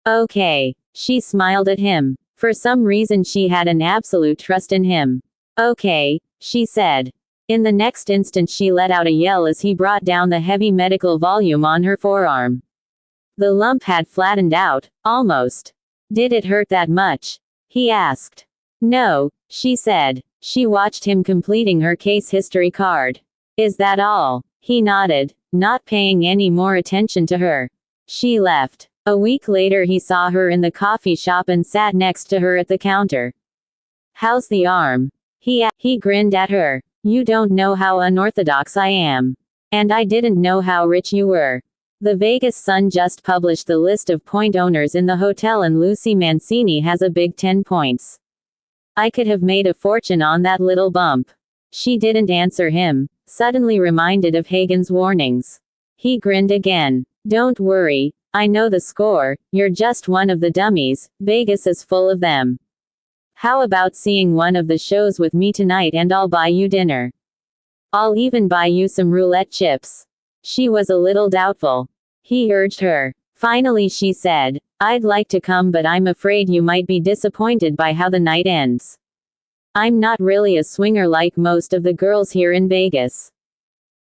"Okay." She smiled at him. For some reason she had an absolute trust in him. "Okay," she said. In the next instant she let out a yell as he brought down the heavy medical volume on her forearm. The lump had flattened out, almost. "Did it hurt that much?" he asked. "No," she said. She watched him completing her case history card. "Is that all?" He nodded, not paying any more attention to her. She left. A week later he saw her in the coffee shop and sat next to her at the counter. "How's the arm?" He grinned at her. "You don't know how unorthodox I am. And I didn't know how rich you were." The Vegas Sun just published the list of point owners in the hotel, and Lucy Mancini has a big 10 points. "I could have made a fortune on that little bump." She didn't answer him, suddenly reminded of Hagen's warnings. He grinned again. "Don't worry, I know the score, you're just one of the dummies, Vegas is full of them. How about seeing one of the shows with me tonight and I'll buy you dinner? I'll even buy you some roulette chips." She was a little doubtful. He urged her. Finally she said, "I'd like to come, but I'm afraid you might be disappointed by how the night ends. I'm not really a swinger like most of the girls here in Vegas."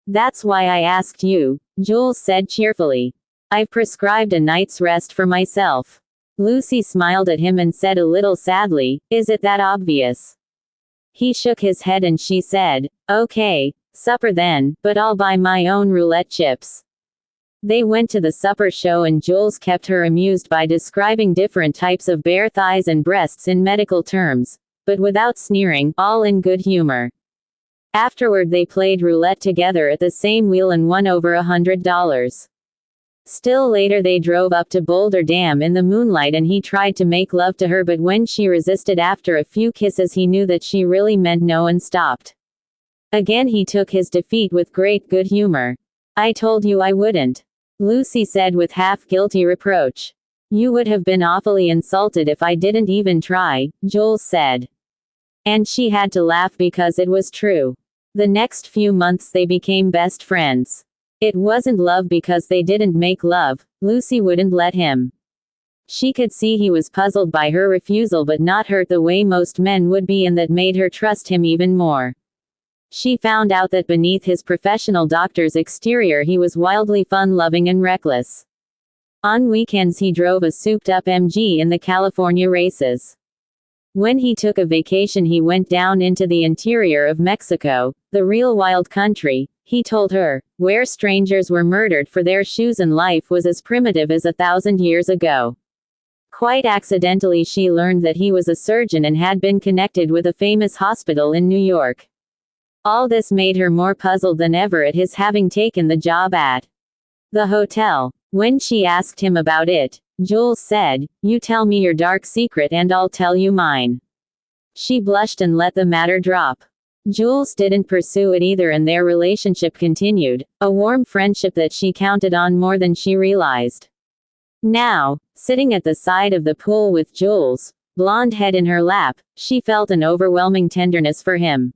"That's why I asked you," Jules said cheerfully. "I've prescribed a night's rest for myself." Lucy smiled at him and said a little sadly, "Is it that obvious?" He shook his head and she said, "Okay, supper then, but I'll buy my own roulette chips." They went to the supper show and Jules kept her amused by describing different types of bare thighs and breasts in medical terms, but without sneering, all in good humor. Afterward they played roulette together at the same wheel and won over $100. Still later they drove up to Boulder Dam in the moonlight and he tried to make love to her, but when she resisted after a few kisses he knew that she really meant no and stopped. Again he took his defeat with great good humor. "I told you I wouldn't," Lucy said with half-guilty reproach. "You would have been awfully insulted if I didn't even try," Jules said. And she had to laugh because it was true. The next few months they became best friends. It wasn't love because they didn't make love, Lucy wouldn't let him. She could see he was puzzled by her refusal but not hurt the way most men would be, and that made her trust him even more. She found out that beneath his professional doctor's exterior he was wildly fun-loving and reckless. On weekends he drove a souped-up MG in the California races. When he took a vacation he went down into the interior of Mexico, the real wild country, he told her, where strangers were murdered for their shoes and life was as primitive as 1,000 years ago. Quite accidentally she learned that he was a surgeon and had been connected with a famous hospital in New York. All this made her more puzzled than ever at his having taken the job at the hotel. When she asked him about it, Jules said, "You tell me your dark secret and I'll tell you mine." She blushed and let the matter drop. Jules didn't pursue it either and their relationship continued, a warm friendship that she counted on more than she realized. Now, sitting at the side of the pool with Jules, blonde head in her lap, she felt an overwhelming tenderness for him.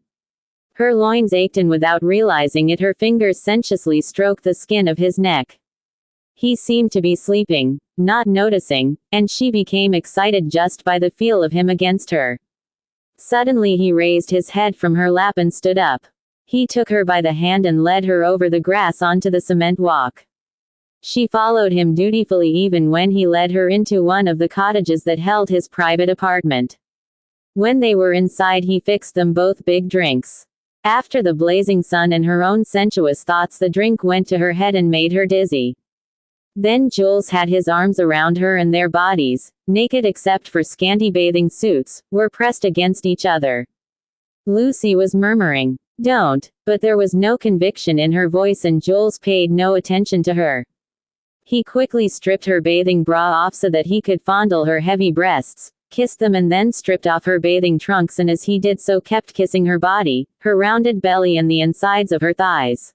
Her loins ached and without realizing it her fingers sensuously stroked the skin of his neck. He seemed to be sleeping, not noticing, and she became excited just by the feel of him against her. Suddenly he raised his head from her lap and stood up. He took her by the hand and led her over the grass onto the cement walk. She followed him dutifully even when he led her into one of the cottages that held his private apartment. When they were inside, he fixed them both big drinks. After the blazing sun and her own sensuous thoughts, the drink went to her head and made her dizzy. Then Jules had his arms around her, and their bodies, naked except for scanty bathing suits, were pressed against each other. Lucy was murmuring, "Don't," but there was no conviction in her voice, and Jules paid no attention to her. He quickly stripped her bathing bra off so that he could fondle her heavy breasts, kissed them, and then stripped off her bathing trunks, and as he did so kept kissing her body, her rounded belly and the insides of her thighs.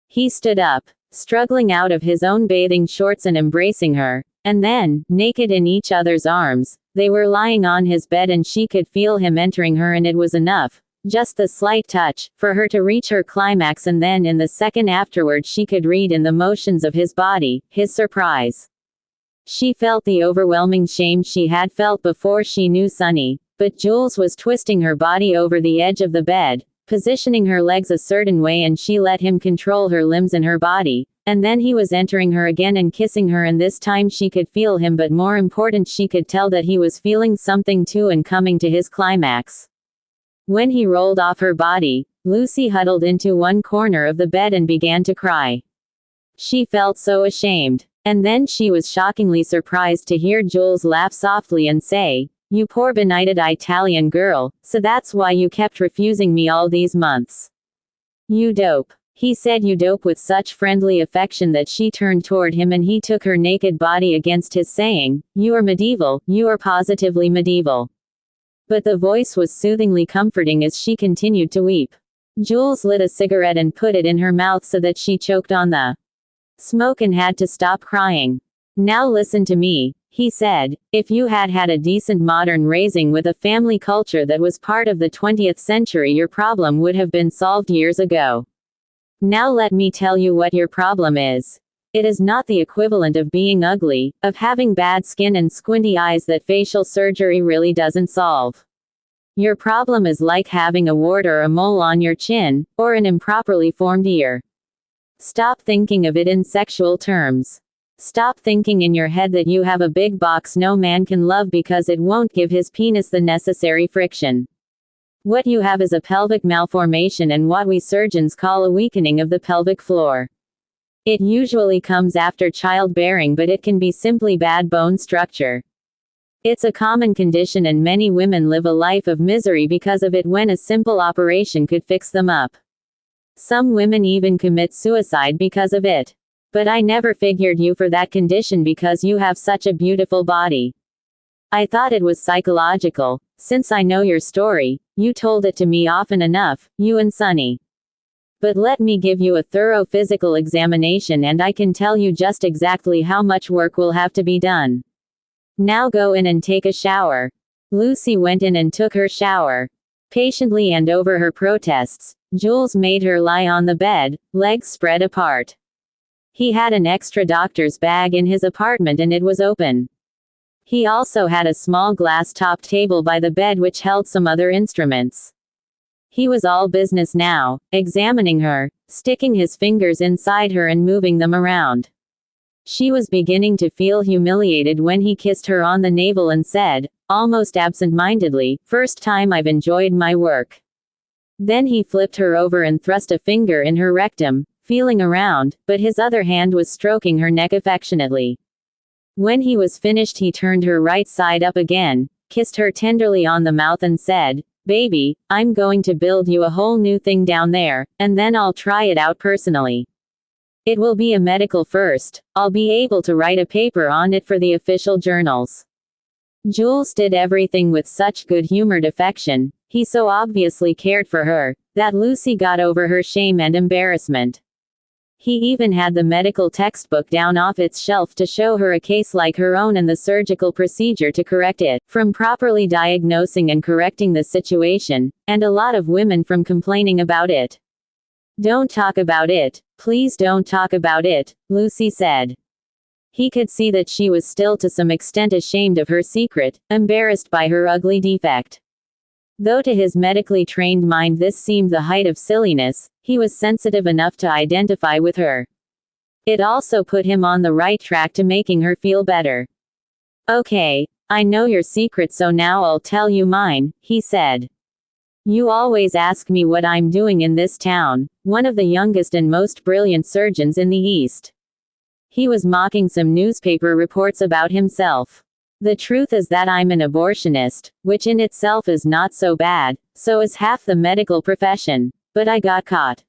He stood up, struggling out of his own bathing shorts and embracing her, and then, naked in each other's arms, they were lying on his bed, and she could feel him entering her, and it was enough, just the slight touch, for her to reach her climax, and then in the second afterward she could read in the motions of his body, his surprise. She felt the overwhelming shame she had felt before she knew Sonny, but Jules was twisting her body over the edge of the bed, positioning her legs a certain way, and she let him control her limbs and her body, and then he was entering her again and kissing her, and this time she could feel him, but more important, she could tell that he was feeling something too and coming to his climax. When he rolled off her body, Lucy huddled into one corner of the bed and began to cry. She felt so ashamed. And then she was shockingly surprised to hear Jules laugh softly and say, "You poor benighted Italian girl, so that's why you kept refusing me all these months. You dope." He said "you dope" with such friendly affection that she turned toward him, and he took her naked body against his, saying, "You are medieval, you are positively medieval." But the voice was soothingly comforting as she continued to weep. Jules lit a cigarette and put it in her mouth so that she choked on the smoke and had to stop crying. "Now listen to me," he said. "If you had had a decent modern raising with a family culture that was part of the 20th century, your problem would have been solved years ago. Now let me tell you what your problem is. It is not the equivalent of being ugly, of having bad skin and squinty eyes that facial surgery really doesn't solve. Your problem is like having a wart or a mole on your chin, or an improperly formed ear. Stop thinking of it in sexual terms. Stop thinking in your head that you have a big box no man can love because it won't give his penis the necessary friction. What you have is a pelvic malformation and what we surgeons call a weakening of the pelvic floor. It usually comes after childbearing, but it can be simply bad bone structure. It's a common condition, and many women live a life of misery because of it when a simple operation could fix them up. Some women even commit suicide because of it. But I never figured you for that condition because you have such a beautiful body. I thought it was psychological. Since I know your story, you told it to me often enough, you and Sonny. But let me give you a thorough physical examination and I can tell you just exactly how much work will have to be done. Now go in and take a shower." Lucy went in and took her shower. Patiently and over her protests, Jules made her lie on the bed, legs spread apart. He had an extra doctor's bag in his apartment and it was open. He also had a small glass-topped table by the bed which held some other instruments. He was all business now, examining her, sticking his fingers inside her and moving them around. She was beginning to feel humiliated when he kissed her on the navel and said, almost absent-mindedly, "First time I've enjoyed my work." Then he flipped her over and thrust a finger in her rectum, feeling around, but his other hand was stroking her neck affectionately. When he was finished, he turned her right side up again, kissed her tenderly on the mouth and said, "Baby, I'm going to build you a whole new thing down there, and then I'll try it out personally. It will be a medical first. I'll be able to write a paper on it for the official journals." Jules did everything with such good-humored affection, he so obviously cared for her, that Lucy got over her shame and embarrassment. He even had the medical textbook down off its shelf to show her a case like her own and the surgical procedure to correct it, from properly diagnosing and correcting the situation, and a lot of women from complaining about it. "Don't talk about it, please don't talk about it," Lucy said. He could see that she was still to some extent ashamed of her secret, embarrassed by her ugly defect. Though to his medically trained mind this seemed the height of silliness, he was sensitive enough to identify with her. It also put him on the right track to making her feel better. "Okay, I know your secret, so now I'll tell you mine, he said. You always ask me what I'm doing in this town, one of the youngest and most brilliant surgeons in the East. He was mocking some newspaper reports about himself. The truth is that I'm an abortionist, which in itself is not so bad, so is half the medical profession, but I got caught.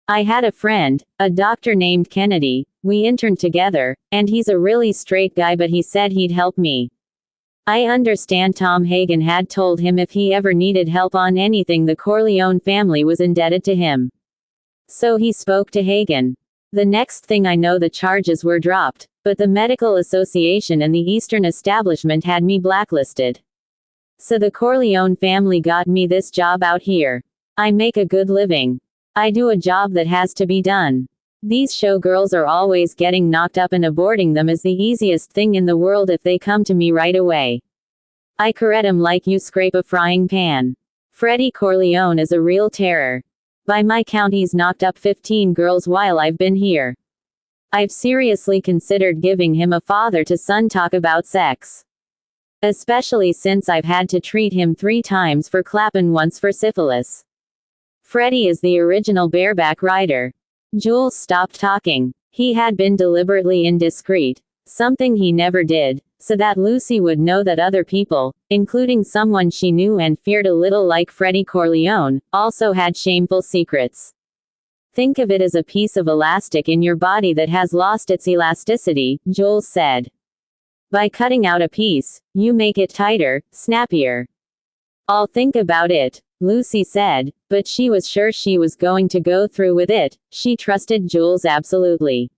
I had a friend, a doctor named Kennedy, we interned together, and he's a really straight guy, but he said he'd help me. I understand Tom Hagen had told him if he ever needed help on anything, the Corleone family was indebted to him. So he spoke to Hagen. The next thing I know, the charges were dropped, but the Medical Association and the Eastern establishment had me blacklisted. So the Corleone family got me this job out here. I make a good living. I do a job that has to be done. These showgirls are always getting knocked up, and aborting them is the easiest thing in the world if they come to me right away. I correct 'em like you scrape a frying pan. Freddie Corleone is a real terror. By my count, he's knocked up 15 girls while I've been here. I've seriously considered giving him a father-to-son talk about sex. Especially since I've had to treat him 3 times for clap and once for syphilis. Freddie is the original bareback rider. Jules stopped talking. He had been deliberately indiscreet, something he never did, so that Lucy would know that other people, including someone she knew and feared a little like Freddie Corleone, also had shameful secrets. Think of it as a piece of elastic in your body that has lost its elasticity, Jules said. By cutting out a piece, you make it tighter, snappier. I'll think about it, Lucy said, but she was sure she was going to go through with it. She trusted Jules absolutely.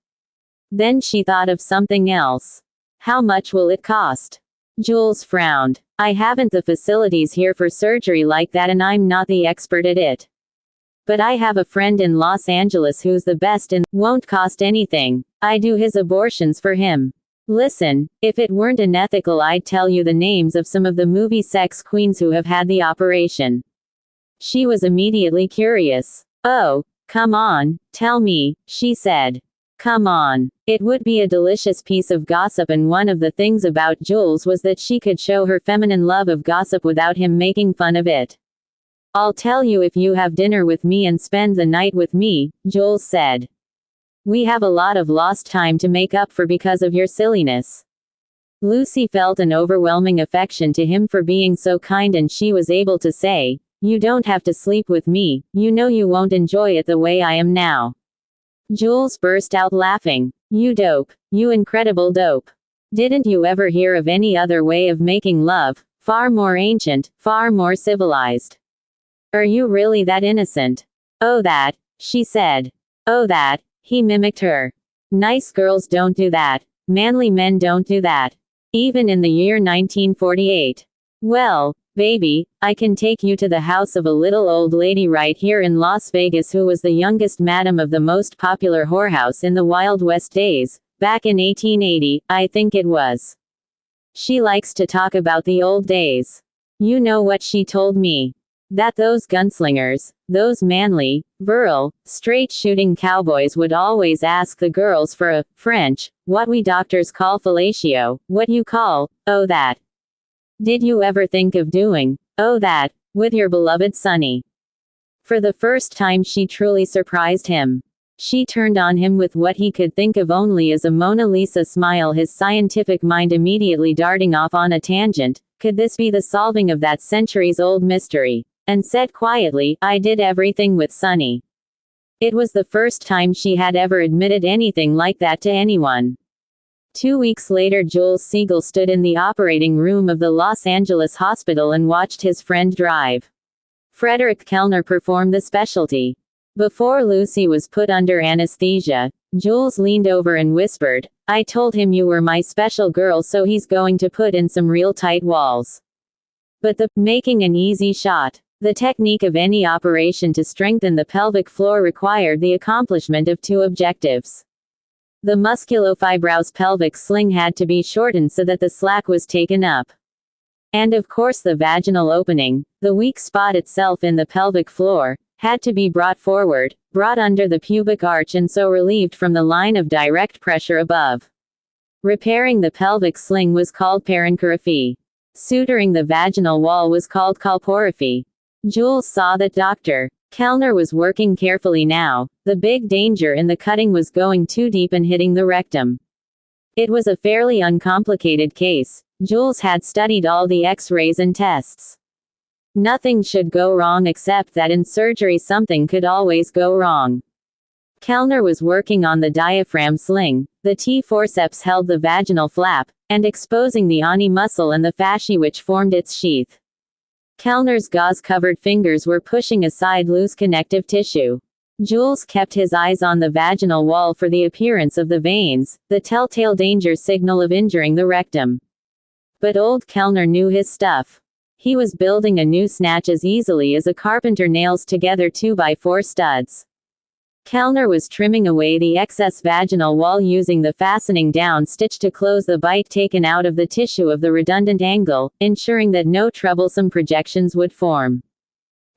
Then she thought of something else. How much will it cost? Jules frowned. I haven't the facilities here for surgery like that, and I'm not the expert at it. But I have a friend in Los Angeles who's the best and won't cost anything. I do his abortions for him. Listen, if it weren't unethical, I'd tell you the names of some of the movie sex queens who have had the operation. She was immediately curious. Oh, come on, tell me, she said. Come on. It would be a delicious piece of gossip, and one of the things about Jules was that she could show her feminine love of gossip without him making fun of it. I'll tell you if you have dinner with me and spend the night with me, Jules said. We have a lot of lost time to make up for because of your silliness. Lucy felt an overwhelming affection to him for being so kind, and she was able to say, "You don't have to sleep with me, you know you won't enjoy it the way I am now." Jules burst out laughing. You dope. You incredible dope. Didn't you ever hear of any other way of making love, far more ancient, far more civilized? Are you really that innocent? Oh, that, she said. Oh, that, he mimicked her. Nice girls don't do that. Manly men don't do that. Even in the year 1948. Well, baby, I can take you to the house of a little old lady right here in Las Vegas who was the youngest madam of the most popular whorehouse in the Wild West days, back in 1880, I think it was. She likes to talk about the old days. You know what she told me? That those gunslingers, those manly, virile, straight-shooting cowboys would always ask the girls for a French, what we doctors call fellatio, what you call, oh that. Did you ever think of doing, oh that, with your beloved Sonny? For the first time she truly surprised him. She turned on him with what he could think of only as a Mona Lisa smile, his scientific mind immediately darting off on a tangent. Could this be the solving of that centuries-old mystery? And said quietly, I did everything with Sonny. It was the first time she had ever admitted anything like that to anyone. 2 weeks later, Jules Siegel stood in the operating room of the Los Angeles hospital and watched his friend drive. Frederick Kellner performed the specialty. Before Lucy was put under anesthesia, Jules leaned over and whispered, I told him you were my special girl, so he's going to put in some real tight walls. But making an easy shot. The technique of any operation to strengthen the pelvic floor required the accomplishment of 2 objectives. The musculofibrous pelvic sling had to be shortened so that the slack was taken up. And of course the vaginal opening, the weak spot itself in the pelvic floor, had to be brought forward, brought under the pubic arch, and so relieved from the line of direct pressure above. Repairing the pelvic sling was called parenchyrophy. Suturing the vaginal wall was called colporrhaphy. Jules saw that Dr. Kellner was working carefully now. The big danger in the cutting was going too deep and hitting the rectum. It was a fairly uncomplicated case. Jules had studied all the X-rays and tests. Nothing should go wrong, except that in surgery something could always go wrong. Kellner was working on the diaphragm sling. The T forceps held the vaginal flap, and exposing the ani muscle and the fascia which formed its sheath. Kellner's gauze-covered fingers were pushing aside loose connective tissue. Jules kept his eyes on the vaginal wall for the appearance of the veins, the telltale danger signal of injuring the rectum. But old Kellner knew his stuff. He was building a new snatch as easily as a carpenter nails together 2x4 studs. Kellner was trimming away the excess vaginal wall using the fastening down stitch to close the bite taken out of the tissue of the redundant angle, ensuring that no troublesome projections would form.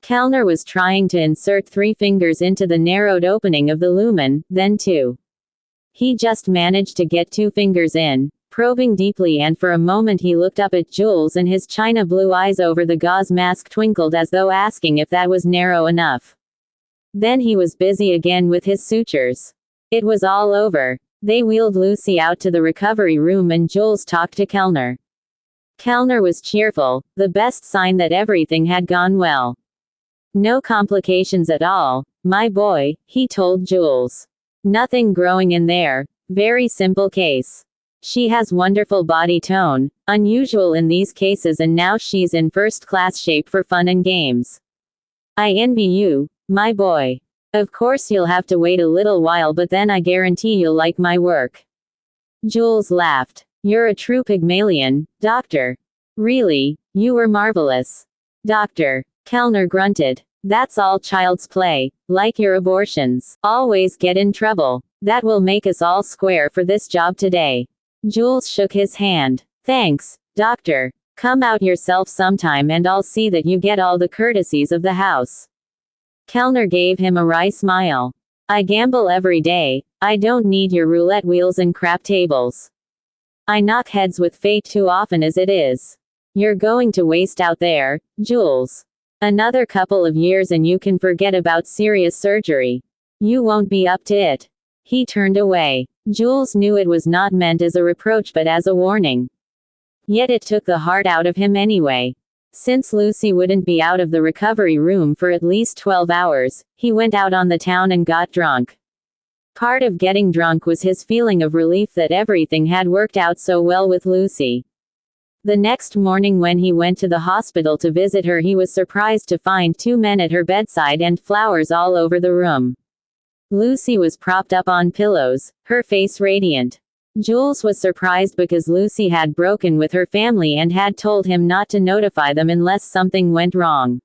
Kellner was trying to insert 3 fingers into the narrowed opening of the lumen, then 2. He just managed to get 2 fingers in, probing deeply, and for a moment he looked up at Jules and his china blue eyes over the gauze mask twinkled as though asking if that was narrow enough. Then he was busy again with his sutures. It was all over. They wheeled Lucy out to the recovery room and Jules talked to Kellner. Kellner was cheerful, the best sign that everything had gone well. No complications at all, my boy, he told Jules. Nothing growing in there. Very simple case. She has wonderful body tone, unusual in these cases, and now she's in first-class shape for fun and games. I envy you, my boy. Of course you'll have to wait a little while, but then I guarantee you'll like my work. Jules laughed. You're a true Pygmalion, Doctor. Really, you were marvelous. Dr. Kellner grunted. That's all child's play, like your abortions. Always get in trouble. That will make us all square for this job today. Jules shook his hand. Thanks, Doctor. Come out yourself sometime and I'll see that you get all the courtesies of the house. Kellner gave him a wry smile. I gamble every day. I don't need your roulette wheels and crap tables. I knock heads with fate too often as it is. You're going to waste out there, Jules. Another couple of years and you can forget about serious surgery. You won't be up to it. He turned away. Jules knew it was not meant as a reproach but as a warning. Yet it took the heart out of him anyway. Since Lucy wouldn't be out of the recovery room for at least 12 hours, he went out on the town and got drunk. Part of getting drunk was his feeling of relief that everything had worked out so well with Lucy. The next morning when he went to the hospital to visit her, he was surprised to find 2 men at her bedside and flowers all over the room. Lucy was propped up on pillows, her face radiant. Jules was surprised because Lucy had broken with her family and had told him not to notify them unless something went wrong.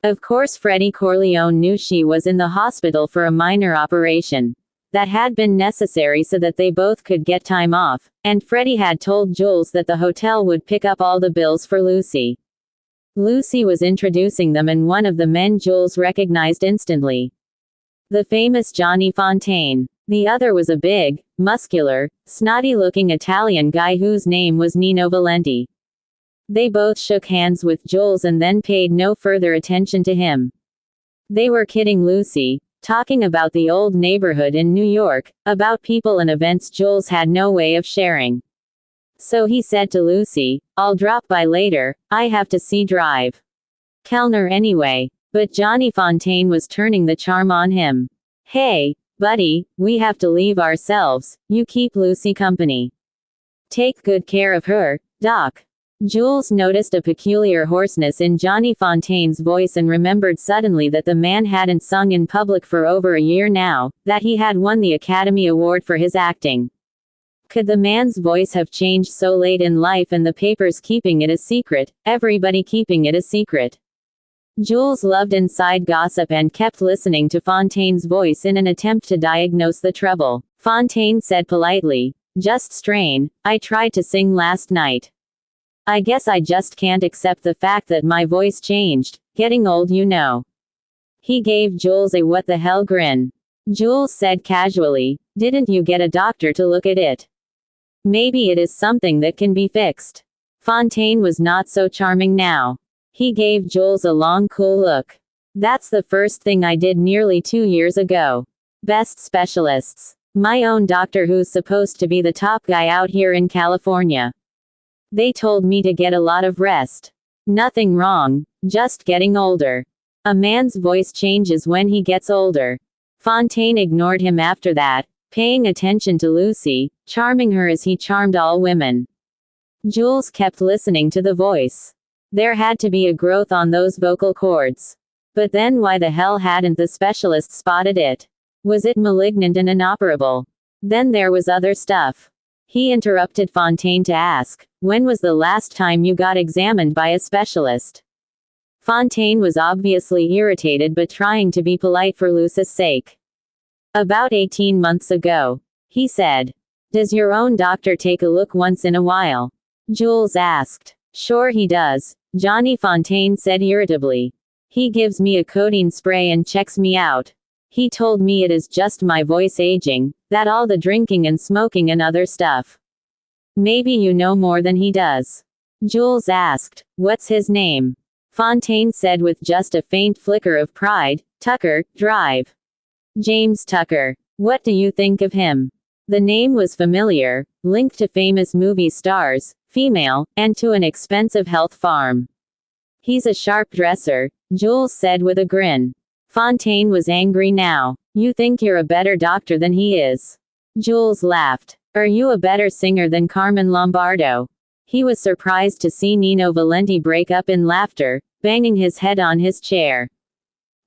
Of course Freddie Corleone knew she was in the hospital for a minor operation that had been necessary so that they both could get time off, and Freddie had told Jules that the hotel would pick up all the bills for Lucy. Lucy was introducing them and one of the men Jules recognized instantly. The famous Johnny Fontaine. The other was a big, muscular, snotty-looking Italian guy whose name was Nino Valenti. They both shook hands with Jules and then paid no further attention to him. They were kidding Lucy, talking about the old neighborhood in New York, about people and events Jules had no way of sharing. So he said to Lucy, I'll drop by later, I have to see Drive. Kellner anyway. But Johnny Fontaine was turning the charm on him. Hey, buddy, we have to leave ourselves, you keep Lucy company. Take good care of her, Doc. Jules noticed a peculiar hoarseness in Johnny Fontaine's voice and remembered suddenly that the man hadn't sung in public for over a year now, that he had won the Academy Award for his acting. Could the man's voice have changed so late in life and the papers keeping it a secret, everybody keeping it a secret? Jules loved inside gossip and kept listening to Fontaine's voice in an attempt to diagnose the trouble. Fontaine said politely, just strain, I tried to sing last night. I guess I just can't accept the fact that my voice changed, getting old you know. He gave Jules a what the hell grin. Jules said casually, didn't you get a doctor to look at it? Maybe it is something that can be fixed. Fontaine was not so charming now. He gave Jules a long, cool look. That's the first thing I did nearly 2 years ago. Best specialists. My own doctor, who's supposed to be the top guy out here in California. They told me to get a lot of rest. Nothing wrong, just getting older. A man's voice changes when he gets older. Fontaine ignored him after that, paying attention to Lucy, charming her as he charmed all women. Jules kept listening to the voice. There had to be a growth on those vocal cords. But then why the hell hadn't the specialist spotted it? Was it malignant and inoperable? Then there was other stuff. He interrupted Fontaine to ask, when was the last time you got examined by a specialist? Fontaine was obviously irritated but trying to be polite for Lucy's sake. About 18 months ago, he said. Does your own doctor take a look once in a while? Jules asked. Sure he does, Johnny Fontaine said irritably. He gives me a codeine spray and checks me out. He told me it is just my voice aging, that all the drinking and smoking and other stuff. Maybe you know more than he does. Jules asked, what's his name? Fontaine said with just a faint flicker of pride, Tucker, Drive. James Tucker. What do you think of him? The name was familiar, linked to famous movie stars, female, and to an expensive health farm. He's a sharp dresser, Jules said with a grin. Fontaine was angry now. You think you're a better doctor than he is. Jules laughed. Are you a better singer than Carmen Lombardo? He was surprised to see Nino Valenti break up in laughter, banging his head on his chair.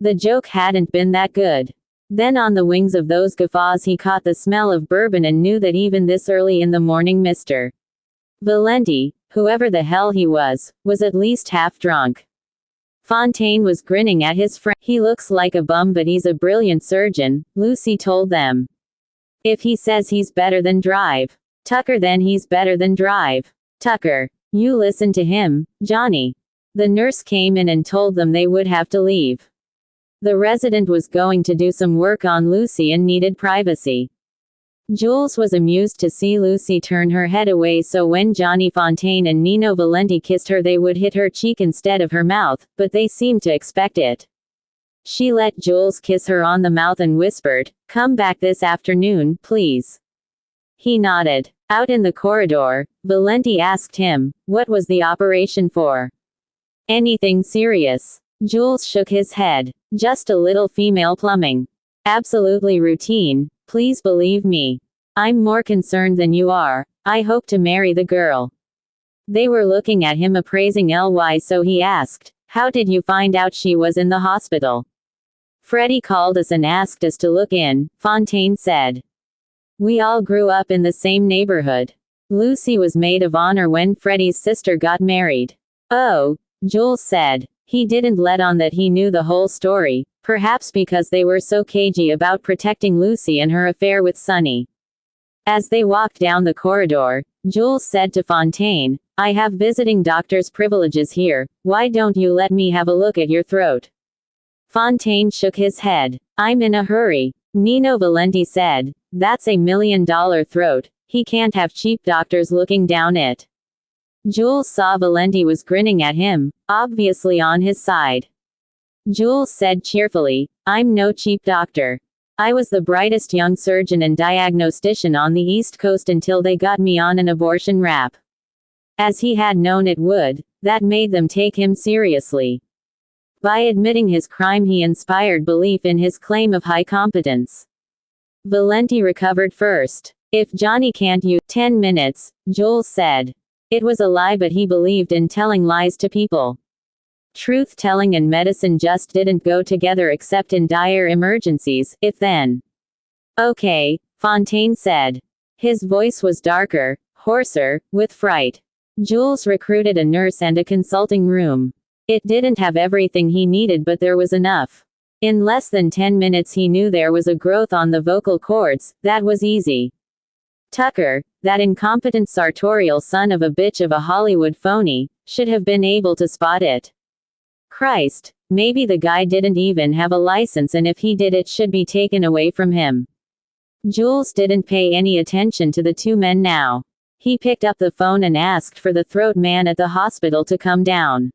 The joke hadn't been that good. Then on the wings of those guffaws he caught the smell of bourbon and knew that even this early in the morning Mr. Valenti, whoever the hell he was at least half drunk. Fontaine was grinning at his friend. He looks like a bum but he's a brilliant surgeon, Lucy told them. If he says he's better than Drive Tucker, then he's better than Drive Tucker. You listen to him, Johnny. The nurse came in and told them they would have to leave. The resident was going to do some work on Lucy and needed privacy. Jules was amused to see Lucy turn her head away, so when Johnny Fontaine and Nino Valenti kissed her they would hit her cheek instead of her mouth, but they seemed to expect it. She let Jules kiss her on the mouth and whispered, come back this afternoon, please. He nodded. Out in the corridor, Valenti asked him, what was the operation for? Anything serious? Jules shook his head. Just a little female plumbing. Absolutely routine, please believe me. I'm more concerned than you are. I hope to marry the girl. They were looking at him appraising Ly, so he asked, how did you find out she was in the hospital? Freddie called us and asked us to look in, Fontaine said. We all grew up in the same neighborhood. Lucy was maid of honor when Freddie's sister got married. Oh, Jules said. He didn't let on that he knew the whole story, perhaps because they were so cagey about protecting Lucy and her affair with Sonny. As they walked down the corridor, Jules said to Fontaine, I have visiting doctor's privileges here, why don't you let me have a look at your throat? Fontaine shook his head. I'm in a hurry. Nino Valenti said, that's $1 million throat, he can't have cheap doctors looking down it. Jules saw Valenti was grinning at him, obviously on his side. Jules said cheerfully, I'm no cheap doctor. I was the brightest young surgeon and diagnostician on the East Coast until they got me on an abortion rap. As he had known it would, that made them take him seriously. By admitting his crime he inspired belief in his claim of high competence. Valenti recovered first. If Johnny can't use 10 minutes, Jules said. It was a lie, but he believed in telling lies to people. Truth-telling and medicine just didn't go together except in dire emergencies, if then. Okay, Fontaine said. His voice was darker, hoarser, with fright. Jules recruited a nurse and a consulting room. It didn't have everything he needed, but there was enough. In less than 10 minutes he knew there was a growth on the vocal cords. That was easy. Tucker, that incompetent sartorial son of a bitch of a Hollywood phony, should have been able to spot it. Christ, maybe the guy didn't even have a license, and if he did it should be taken away from him. Jules didn't pay any attention to the two men now. He picked up the phone and asked for the throat man at the hospital to come down.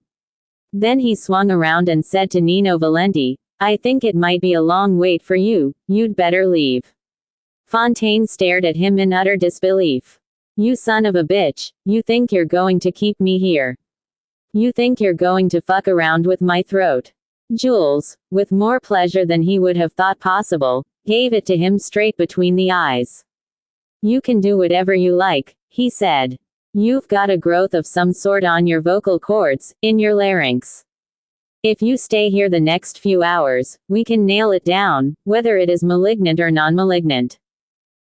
Then he swung around and said to Nino Valenti, "I think it might be a long wait for you, you'd better leave." Fontaine stared at him in utter disbelief. "You son of a bitch, you think you're going to keep me here? You think you're going to fuck around with my throat?" Jules, with more pleasure than he would have thought possible, gave it to him straight between the eyes. "You can do whatever you like," he said. "You've got a growth of some sort on your vocal cords, in your larynx. If you stay here the next few hours, we can nail it down, whether it is malignant or non-malignant.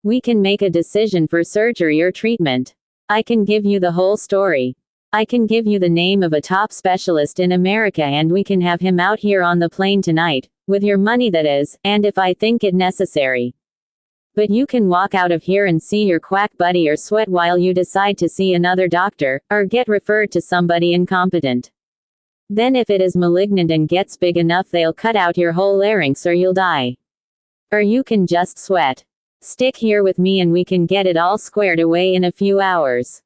We can make a decision for surgery or treatment. I can give you the whole story. I can give you the name of a top specialist in America and we can have him out here on the plane tonight, with your money that is, and if I think it necessary. But you can walk out of here and see your quack buddy or sweat while you decide to see another doctor, or get referred to somebody incompetent. Then if it is malignant and gets big enough they'll cut out your whole larynx or you'll die. Or you can just sweat. Stick here with me and we can get it all squared away in a few hours.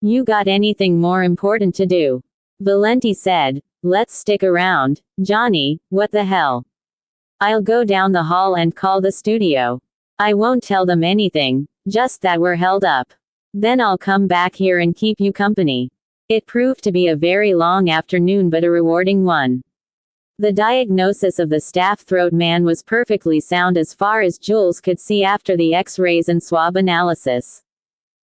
You got anything more important to do?" Valenti said. "Let's stick around, Johnny, what the hell? I'll go down the hall and call the studio. I won't tell them anything, just that we're held up. Then I'll come back here and keep you company." It proved to be a very long afternoon but a rewarding one. The diagnosis of the staff throat man was perfectly sound as far as Jules could see after the X-rays and swab analysis.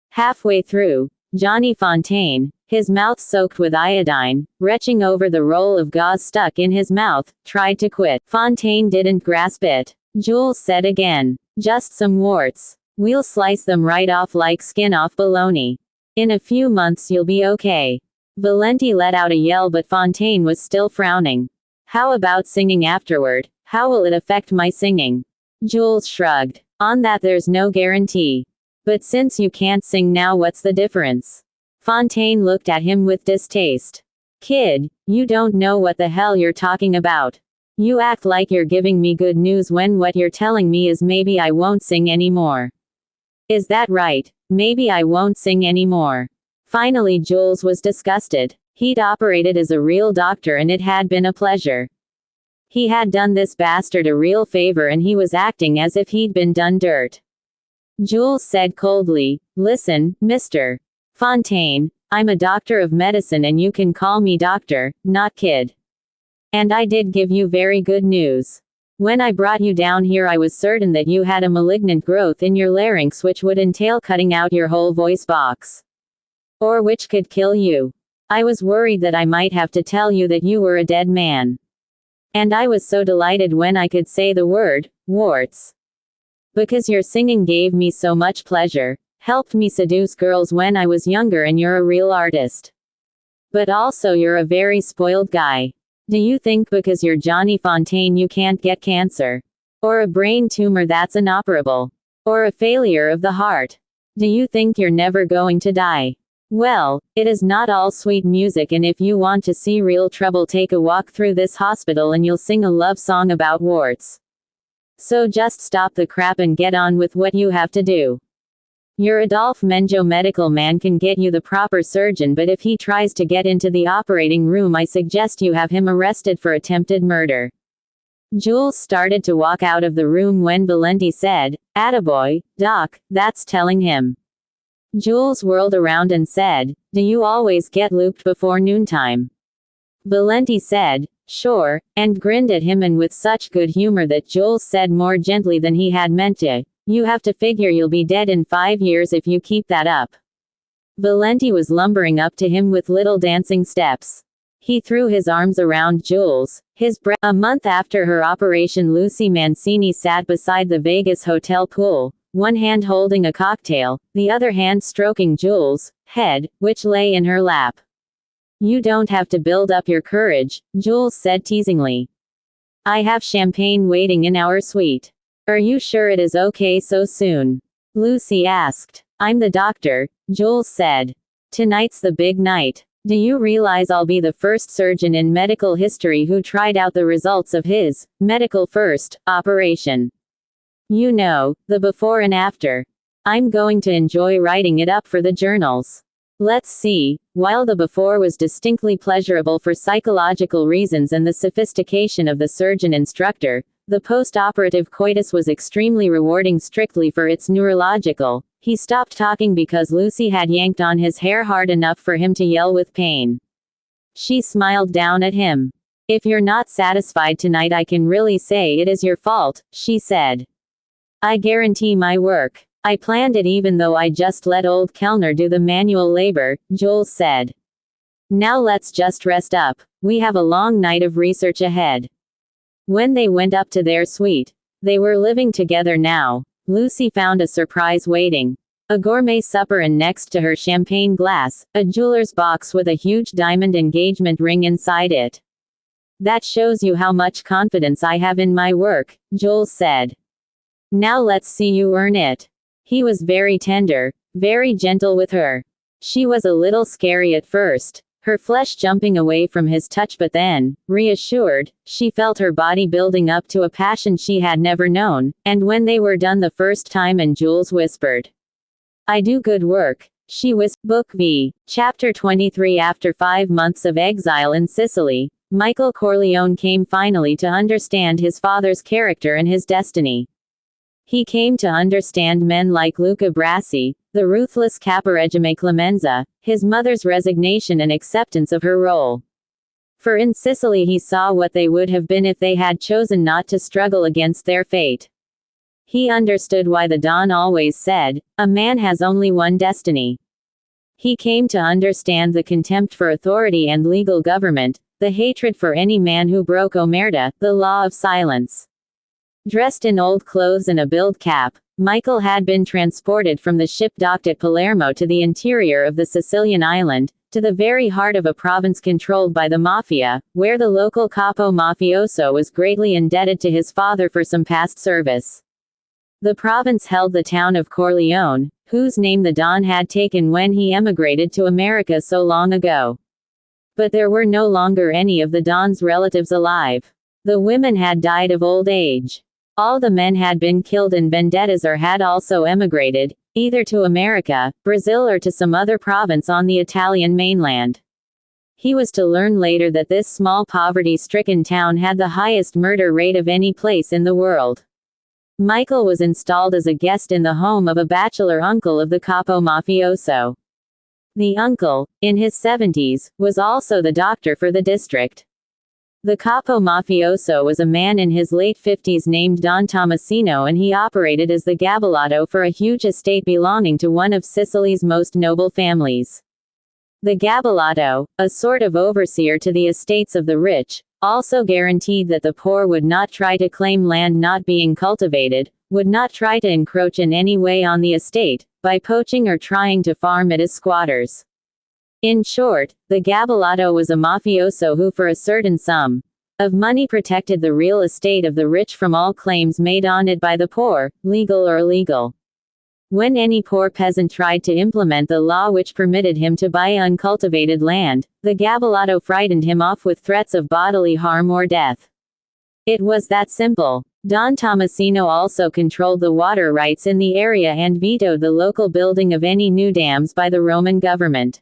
Halfway through, Johnny Fontaine, his mouth soaked with iodine, retching over the roll of gauze stuck in his mouth, tried to quit. Fontaine didn't grasp it. Jules said again, "Just some warts. We'll slice them right off like skin off bologna. In a few months you'll be okay." Valenti let out a yell but Fontaine was still frowning. "How about singing afterward? How will it affect my singing?" Jules shrugged. "On that there's no guarantee. But since you can't sing now what's the difference?" Fontaine looked at him with distaste. "Kid, you don't know what the hell you're talking about. You act like you're giving me good news when what you're telling me is maybe I won't sing anymore. Is that right? Maybe I won't sing anymore." Finally Jules was disgusted. He'd operated as a real doctor and it had been a pleasure. He had done this bastard a real favor and he was acting as if he'd been done dirt. Jules said coldly, "Listen, Mr. Fontaine, I'm a doctor of medicine and you can call me doctor, not kid. And I did give you very good news. When I brought you down here I was certain that you had a malignant growth in your larynx which would entail cutting out your whole voice box. Or which could kill you. I was worried that I might have to tell you that you were a dead man. And I was so delighted when I could say the word, warts. Because your singing gave me so much pleasure, helped me seduce girls when I was younger and you're a real artist. But also you're a very spoiled guy. Do you think because you're Johnny Fontaine you can't get cancer? Or a brain tumor that's inoperable? Or a failure of the heart? Do you think you're never going to die? Well, it is not all sweet music and if you want to see real trouble take a walk through this hospital and you'll sing a love song about warts. So just stop the crap and get on with what you have to do. Your Adolphe Menjo medical man can get you the proper surgeon but if he tries to get into the operating room I suggest you have him arrested for attempted murder." Jules started to walk out of the room when Valenti said, "Attaboy, Doc, that's telling him." Jules whirled around and said, "Do you always get looped before noontime?" Valenti said, "Sure," and grinned at him and with such good humor that Jules said more gently than he had meant to, "You have to figure you'll be dead in 5 years if you keep that up." Valenti was lumbering up to him with little dancing steps. He threw his arms around Jules, his breath. A month after her operation Lucy Mancini sat beside the Vegas hotel pool, one hand holding a cocktail, the other hand stroking Jules' head, which lay in her lap. "You don't have to build up your courage," Jules said teasingly. "I have champagne waiting in our suite. Are you sure it is okay so soon?" Lucy asked. "I'm the doctor," Jules said. "Tonight's the big night. Do you realize I'll be the first surgeon in medical history who tried out the results of his medical first operation? You know, the before and after. I'm going to enjoy writing it up for the journals. Let's see. While the before was distinctly pleasurable for psychological reasons and the sophistication of the surgeon instructor, the post-operative coitus was extremely rewarding strictly for its neurological. He stopped talking because Lucy had yanked on his hair hard enough for him to yell with pain. She smiled down at him. If you're not satisfied tonight, I can really say it is your fault, she said. I guarantee my work. I planned it even though I just let old Kellner do the manual labor, Jules said. Now let's just rest up. We have a long night of research ahead. When they went up to their suite, they were living together now. Lucy found a surprise waiting. A gourmet supper, and next to her champagne glass, a jeweler's box with a huge diamond engagement ring inside it. That shows you how much confidence I have in my work, Jules said. Now let's see you earn it. He was very tender, very gentle with her. She was a little scary at first, her flesh jumping away from his touch, but then, reassured, she felt her body building up to a passion she had never known, and when they were done the first time and Jules whispered, I do good work, she whispered. Book V, Chapter 23. After 5 months of exile in Sicily, Michael Corleone came finally to understand his father's character and his destiny. He came to understand men like Luca Brasi, the ruthless Caporegime Clemenza, his mother's resignation and acceptance of her role. For in Sicily he saw what they would have been if they had chosen not to struggle against their fate. He understood why the Don always said, a man has only one destiny. He came to understand the contempt for authority and legal government, the hatred for any man who broke omerta, the law of silence. Dressed in old clothes and a billed cap, Michael had been transported from the ship docked at Palermo to the interior of the Sicilian island, to the very heart of a province controlled by the mafia, where the local capo mafioso was greatly indebted to his father for some past service. The province held the town of Corleone, whose name the Don had taken when he emigrated to America so long ago. But there were no longer any of the Don's relatives alive. The women had died of old age. All the men had been killed in vendettas or had also emigrated, either to America, Brazil, or to some other province on the Italian mainland. He was to learn later that this small poverty-stricken town had the highest murder rate of any place in the world. Michael was installed as a guest in the home of a bachelor uncle of the capo mafioso. The uncle, in his 70s, was also the doctor for the district. The capo mafioso was a man in his late 50s named Don Tomasino, and he operated as the gabellotto for a huge estate belonging to one of Sicily's most noble families. The gabellotto, a sort of overseer to the estates of the rich, also guaranteed that the poor would not try to claim land not being cultivated, would not try to encroach in any way on the estate, by poaching or trying to farm it as squatters. In short, the gabellotto was a mafioso who for a certain sum of money protected the real estate of the rich from all claims made on it by the poor, legal or illegal. When any poor peasant tried to implement the law which permitted him to buy uncultivated land, the gabellotto frightened him off with threats of bodily harm or death. It was that simple. Don Tomasino also controlled the water rights in the area and vetoed the local building of any new dams by the Roman government.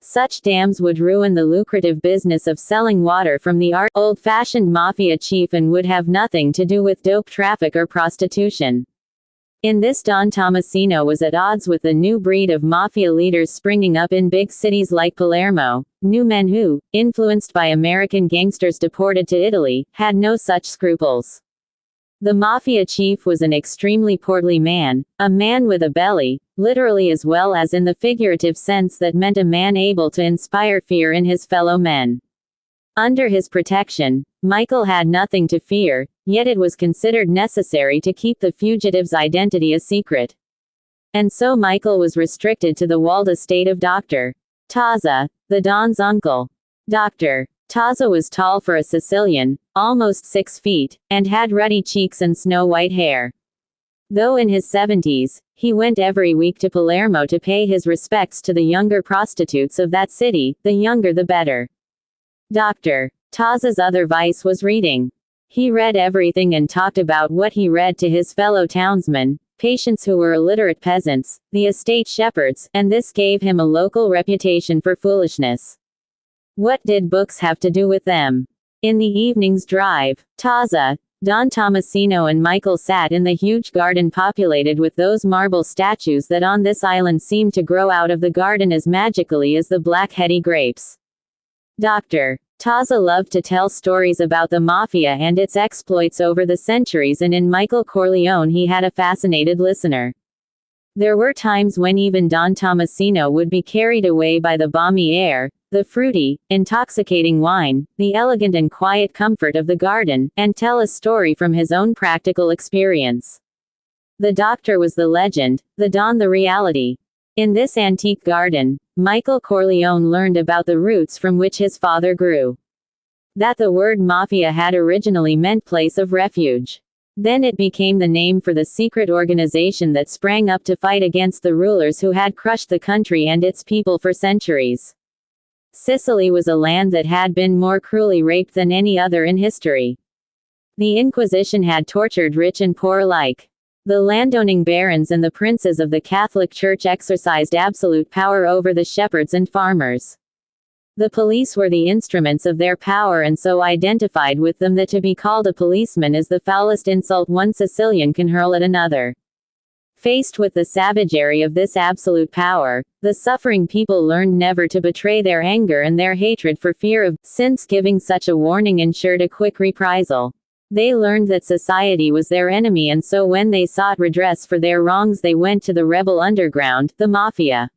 Such dams would ruin the lucrative business of selling water from the old-fashioned mafia chief and would have nothing to do with dope traffic or prostitution. In this, Don Tomasino was at odds with the new breed of mafia leaders springing up in big cities like Palermo, new men who, influenced by American gangsters deported to Italy, had no such scruples. The mafia chief was an extremely portly man, a man with a belly, literally as well as in the figurative sense that meant a man able to inspire fear in his fellow men. Under his protection, Michael had nothing to fear, yet it was considered necessary to keep the fugitive's identity a secret. And so Michael was restricted to the walled estate of Dr. Taza, the Don's uncle. Dr. Taza was tall for a Sicilian, almost 6 feet, and had ruddy cheeks and snow-white hair. Though in his 70s, he went every week to Palermo to pay his respects to the younger prostitutes of that city, the younger the better. Dr. Taza's other vice was reading. He read everything and talked about what he read to his fellow townsmen, patients who were illiterate peasants, the estate shepherds, and this gave him a local reputation for foolishness. What did books have to do with them? In the evening's drive, Taza, Don Tomasino and Michael sat in the huge garden populated with those marble statues that on this island seemed to grow out of the garden as magically as the black heady grapes. Dr. Taza loved to tell stories about the mafia and its exploits over the centuries, and in Michael Corleone he had a fascinated listener. There were times when even Don Tomasino would be carried away by the balmy air, the fruity, intoxicating wine, the elegant and quiet comfort of the garden, and tell a story from his own practical experience. The doctor was the legend, the Don the reality. In this antique garden, Michael Corleone learned about the roots from which his father grew. That the word mafia had originally meant place of refuge. Then it became the name for the secret organization that sprang up to fight against the rulers who had crushed the country and its people for centuries. Sicily was a land that had been more cruelly raped than any other in history. The Inquisition had tortured rich and poor alike. The landowning barons and the princes of the Catholic Church exercised absolute power over the shepherds and farmers. The police were the instruments of their power and so identified with them that to be called a policeman is the foulest insult one Sicilian can hurl at another. Faced with the savagery of this absolute power, the suffering people learned never to betray their anger and their hatred for fear of, since giving such a warning ensured a quick reprisal. They learned that society was their enemy, and so when they sought redress for their wrongs they went to the rebel underground, the mafia.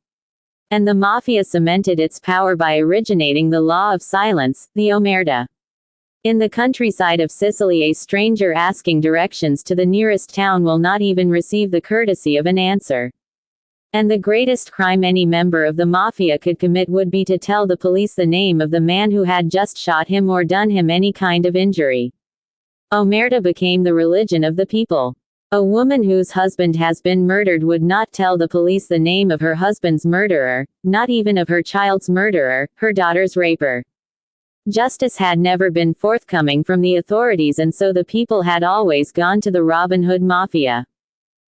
And the mafia cemented its power by originating the law of silence, the omerta. In the countryside of Sicily, a stranger asking directions to the nearest town will not even receive the courtesy of an answer. And the greatest crime any member of the mafia could commit would be to tell the police the name of the man who had just shot him or done him any kind of injury. Omerta became the religion of the people. A woman whose husband has been murdered would not tell the police the name of her husband's murderer, not even of her child's murderer, her daughter's raper. Justice had never been forthcoming from the authorities, and so the people had always gone to the Robin Hood Mafia.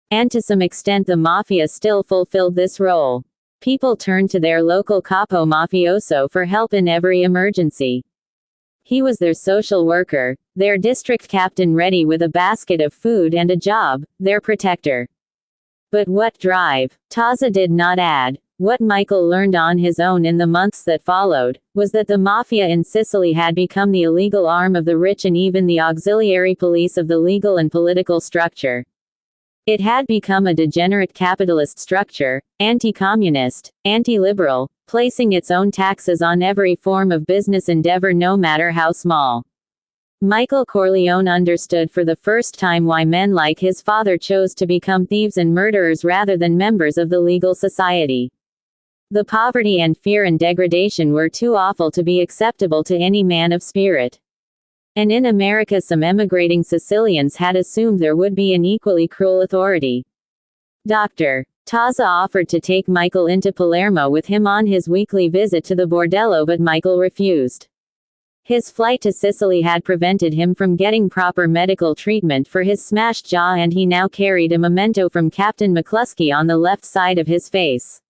And to some extent the mafia still fulfilled this role. People turned to their local capo mafioso for help in every emergency. He was their social worker, their district captain ready with a basket of food and a job, their protector. But what drive, Taza did not add. What Michael learned on his own in the months that followed, was that the mafia in Sicily had become the illegal arm of the rich and even the auxiliary police of the legal and political structure. It had become a degenerate capitalist structure, anti-communist, anti-liberal, placing its own taxes on every form of business endeavor no matter how small. Michael Corleone understood for the first time why men like his father chose to become thieves and murderers rather than members of the legal society. The poverty and fear and degradation were too awful to be acceptable to any man of spirit. And in America some emigrating Sicilians had assumed there would be an equally cruel authority. Dr. Taza offered to take Michael into Palermo with him on his weekly visit to the bordello, but Michael refused. His flight to Sicily had prevented him from getting proper medical treatment for his smashed jaw, and he now carried a memento from Captain McCluskey on the left side of his face.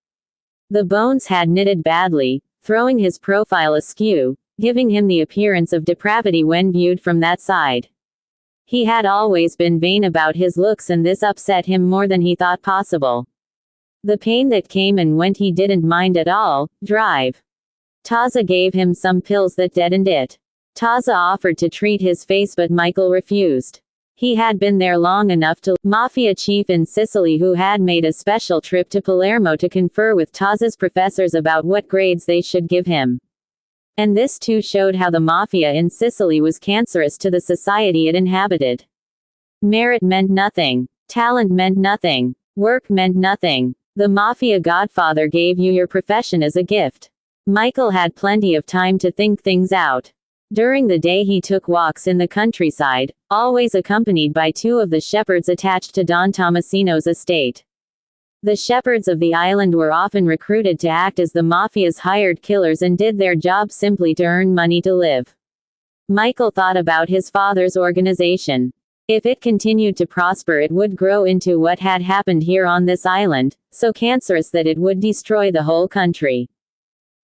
The bones had knitted badly, throwing his profile askew, giving him the appearance of depravity when viewed from that side. He had always been vain about his looks, and this upset him more than he thought possible. The pain that came and went he didn't mind at all. Drive. Taza gave him some pills that deadened it. Taza offered to treat his face, but Michael refused. He had been there long enough to mafia chief in Sicily who had made a special trip to Palermo to confer with Taza's professors about what grades they should give him. And this too showed how the mafia in Sicily was cancerous to the society it inhabited. Merit meant nothing. Talent meant nothing. Work meant nothing. The mafia godfather gave you your profession as a gift. Michael had plenty of time to think things out. During the day he took walks in the countryside, always accompanied by two of the shepherds attached to Don Tomasino's estate. The shepherds of the island were often recruited to act as the mafia's hired killers and did their job simply to earn money to live. Michael thought about his father's organization. If it continued to prosper, it would grow into what had happened here on this island, so cancerous that it would destroy the whole country.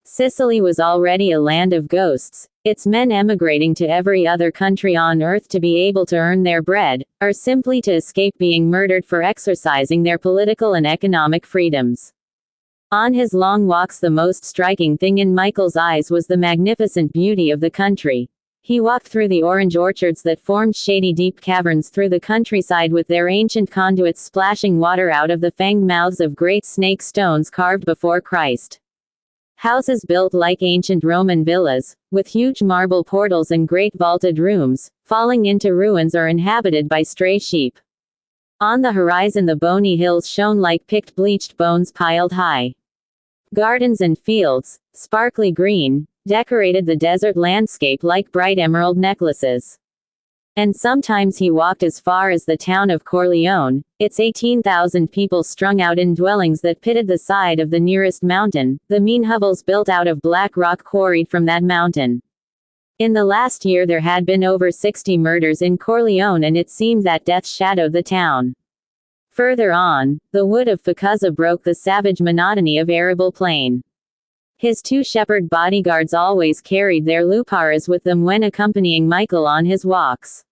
Sicily was already a land of ghosts, its men emigrating to every other country on earth to be able to earn their bread, or simply to escape being murdered for exercising their political and economic freedoms. On his long walks, the most striking thing in Michael's eyes was the magnificent beauty of the country. He walked through the orange orchards that formed shady deep caverns through the countryside with their ancient conduits splashing water out of the fanged mouths of great snake stones carved before Christ. Houses built like ancient Roman villas, with huge marble portals and great vaulted rooms, falling into ruins or inhabited by stray sheep. On the horizon the bony hills shone like picked bleached bones piled high. Gardens and fields, sparkly green, decorated the desert landscape like bright emerald necklaces. And sometimes he walked as far as the town of Corleone, its 18,000 people strung out in dwellings that pitted the side of the nearest mountain, the mean hovels built out of black rock quarried from that mountain. In the last year there had been over 60 murders in Corleone, and it seemed that death shadowed the town. Further on, the wood of Fukuza broke the savage monotony of arable plain. His 2 shepherd bodyguards always carried their luparas with them when accompanying Michael on his walks.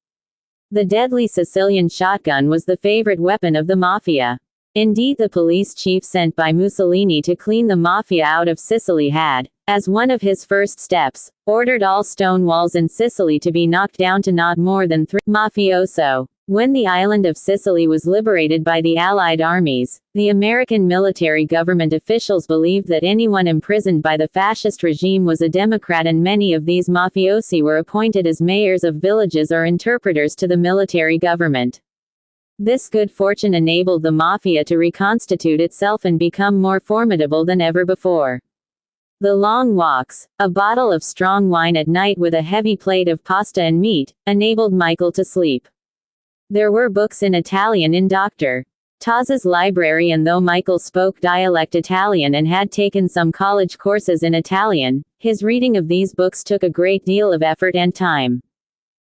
The deadly Sicilian shotgun was the favorite weapon of the mafia. Indeed, the police chief sent by Mussolini to clean the mafia out of Sicily had, as one of his first steps, ordered all stone walls in Sicily to be knocked down to not more than 3 mafioso. When the island of Sicily was liberated by the Allied armies, the American military government officials believed that anyone imprisoned by the fascist regime was a Democrat, and many of these mafiosi were appointed as mayors of villages or interpreters to the military government. This good fortune enabled the mafia to reconstitute itself and become more formidable than ever before. The long walks, a bottle of strong wine at night with a heavy plate of pasta and meat, enabled Michael to sleep. There were books in Italian in Dr. Taz's library, and though Michael spoke dialect Italian and had taken some college courses in Italian, his reading of these books took a great deal of effort and time.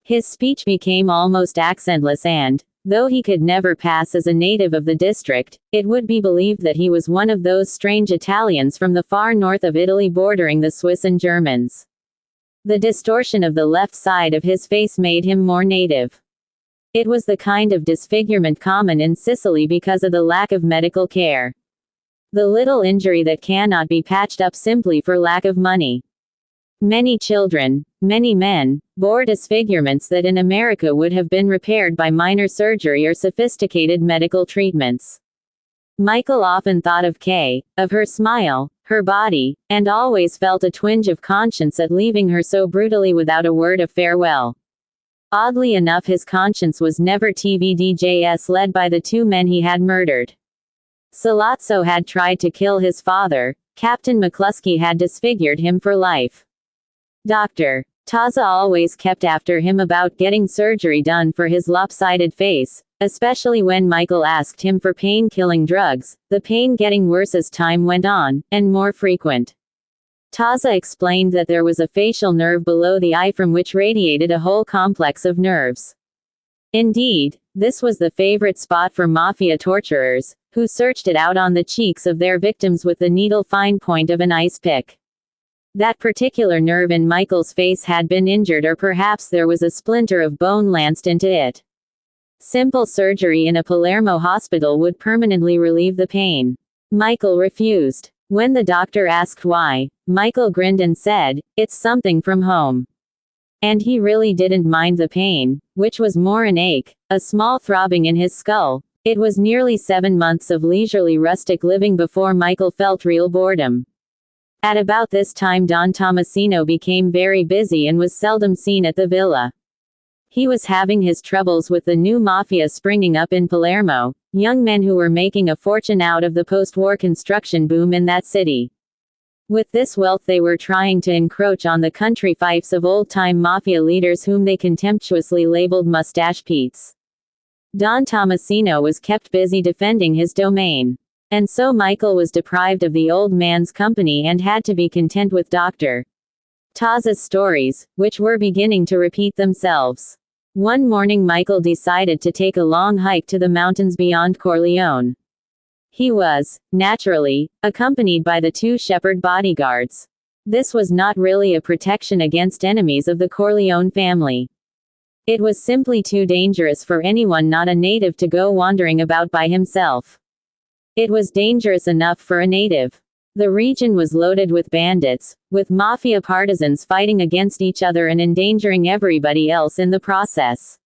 His speech became almost accentless, and, though he could never pass as a native of the district, it would be believed that he was one of those strange Italians from the far north of Italy bordering the Swiss and Germans. The distortion of the left side of his face made him more native. It was the kind of disfigurement common in Sicily because of the lack of medical care. The little injury that cannot be patched up simply for lack of money. Many children, many men, bore disfigurements that in America would have been repaired by minor surgery or sophisticated medical treatments. Michael often thought of Kay, of her smile, her body, and always felt a twinge of conscience at leaving her so brutally without a word of farewell. Oddly enough, his conscience was never TVDJS led by the 2 men he had murdered. Salazzo had tried to kill his father, Captain McCluskey had disfigured him for life. Dr. Taza always kept after him about getting surgery done for his lopsided face, especially when Michael asked him for pain-killing drugs, the pain getting worse as time went on, and more frequent. Taza explained that there was a facial nerve below the eye from which radiated a whole complex of nerves. Indeed, this was the favorite spot for mafia torturers, who searched it out on the cheeks of their victims with the needle-fine point of an ice pick. That particular nerve in Michael's face had been injured, or perhaps there was a splinter of bone lanced into it. Simple surgery in a Palermo hospital would permanently relieve the pain. Michael refused. When the doctor asked why, Michael grinned and said, "It's something from home." And he really didn't mind the pain, which was more an ache, a small throbbing in his skull. It was nearly 7 months of leisurely rustic living before Michael felt real boredom. At about this time Don Tomasino became very busy and was seldom seen at the villa. He was having his troubles with the new mafia springing up in Palermo, young men who were making a fortune out of the post-war construction boom in that city. With this wealth they were trying to encroach on the country fiefs of old-time mafia leaders whom they contemptuously labeled Mustache Pete's. Don Tomasino was kept busy defending his domain. And so Michael was deprived of the old man's company and had to be content with Dr. Taza's stories, which were beginning to repeat themselves. One morning Michael decided to take a long hike to the mountains beyond Corleone. He was, naturally, accompanied by the two shepherd bodyguards. This was not really a protection against enemies of the Corleone family. It was simply too dangerous for anyone not a native to go wandering about by himself. It was dangerous enough for a native. The region was loaded with bandits, with mafia partisans fighting against each other and endangering everybody else in the process.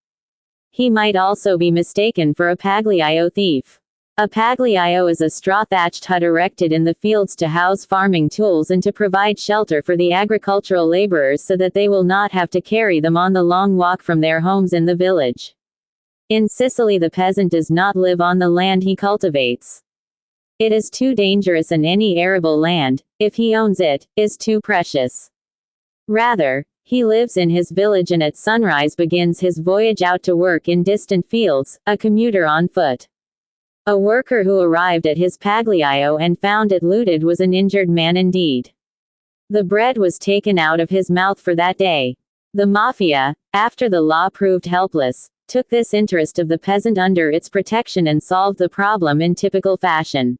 He might also be mistaken for a pagliaio thief. A pagliaio is a straw-thatched hut erected in the fields to house farming tools and to provide shelter for the agricultural laborers so that they will not have to carry them on the long walk from their homes in the village. In Sicily, the peasant does not live on the land he cultivates. It is too dangerous, and any arable land, if he owns it, is too precious. Rather, he lives in his village and at sunrise begins his voyage out to work in distant fields, a commuter on foot. A worker who arrived at his pagliaio and found it looted was an injured man indeed. The bread was taken out of his mouth for that day. The mafia, after the law proved helpless, took this interest of the peasant under its protection and solved the problem in typical fashion.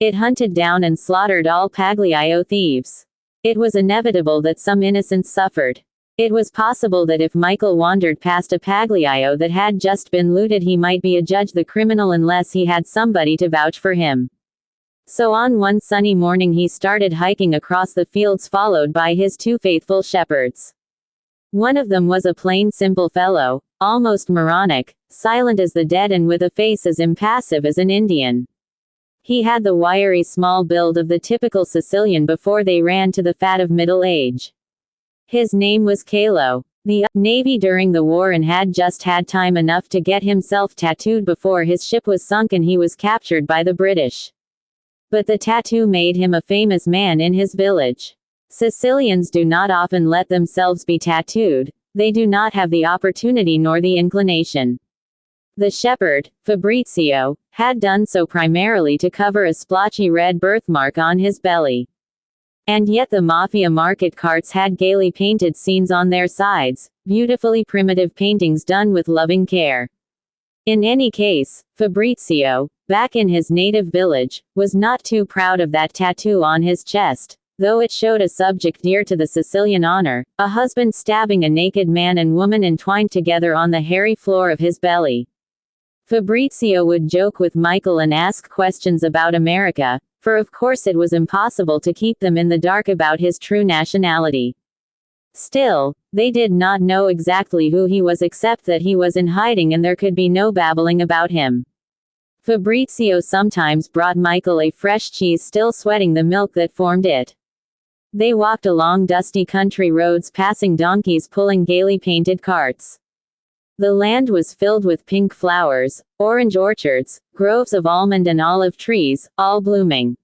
It hunted down and slaughtered all pagliaio thieves. It was inevitable that some innocents suffered. It was possible that if Michael wandered past a pagliaio that had just been looted, he might be adjudged the criminal unless he had somebody to vouch for him. So on one sunny morning he started hiking across the fields followed by his two faithful shepherds. One of them was a plain simple fellow, almost moronic, silent as the dead and with a face as impassive as an Indian. He had the wiry small build of the typical Sicilian before they ran to the fat of middle age. His name was Calo. The Navy during the war and had just had time enough to get himself tattooed before his ship was sunk and he was captured by the British. But the tattoo made him a famous man in his village. Sicilians do not often let themselves be tattooed. They do not have the opportunity nor the inclination. The shepherd, Fabrizio, had done so primarily to cover a splotchy red birthmark on his belly. And yet the mafia market carts had gaily painted scenes on their sides, beautifully primitive paintings done with loving care. In any case, Fabrizio, back in his native village, was not too proud of that tattoo on his chest, though it showed a subject dear to the Sicilian honor, a husband stabbing a naked man and woman entwined together on the hairy floor of his belly. Fabrizio would joke with Michael and ask questions about America, for of course it was impossible to keep them in the dark about his true nationality. Still, they did not know exactly who he was except that he was in hiding and there could be no babbling about him. Fabrizio sometimes brought Michael a fresh cheese still sweating the milk that formed it. They walked along dusty country roads passing donkeys pulling gaily painted carts. The land was filled with pink flowers, orange orchards, groves of almond and olive trees, all blooming.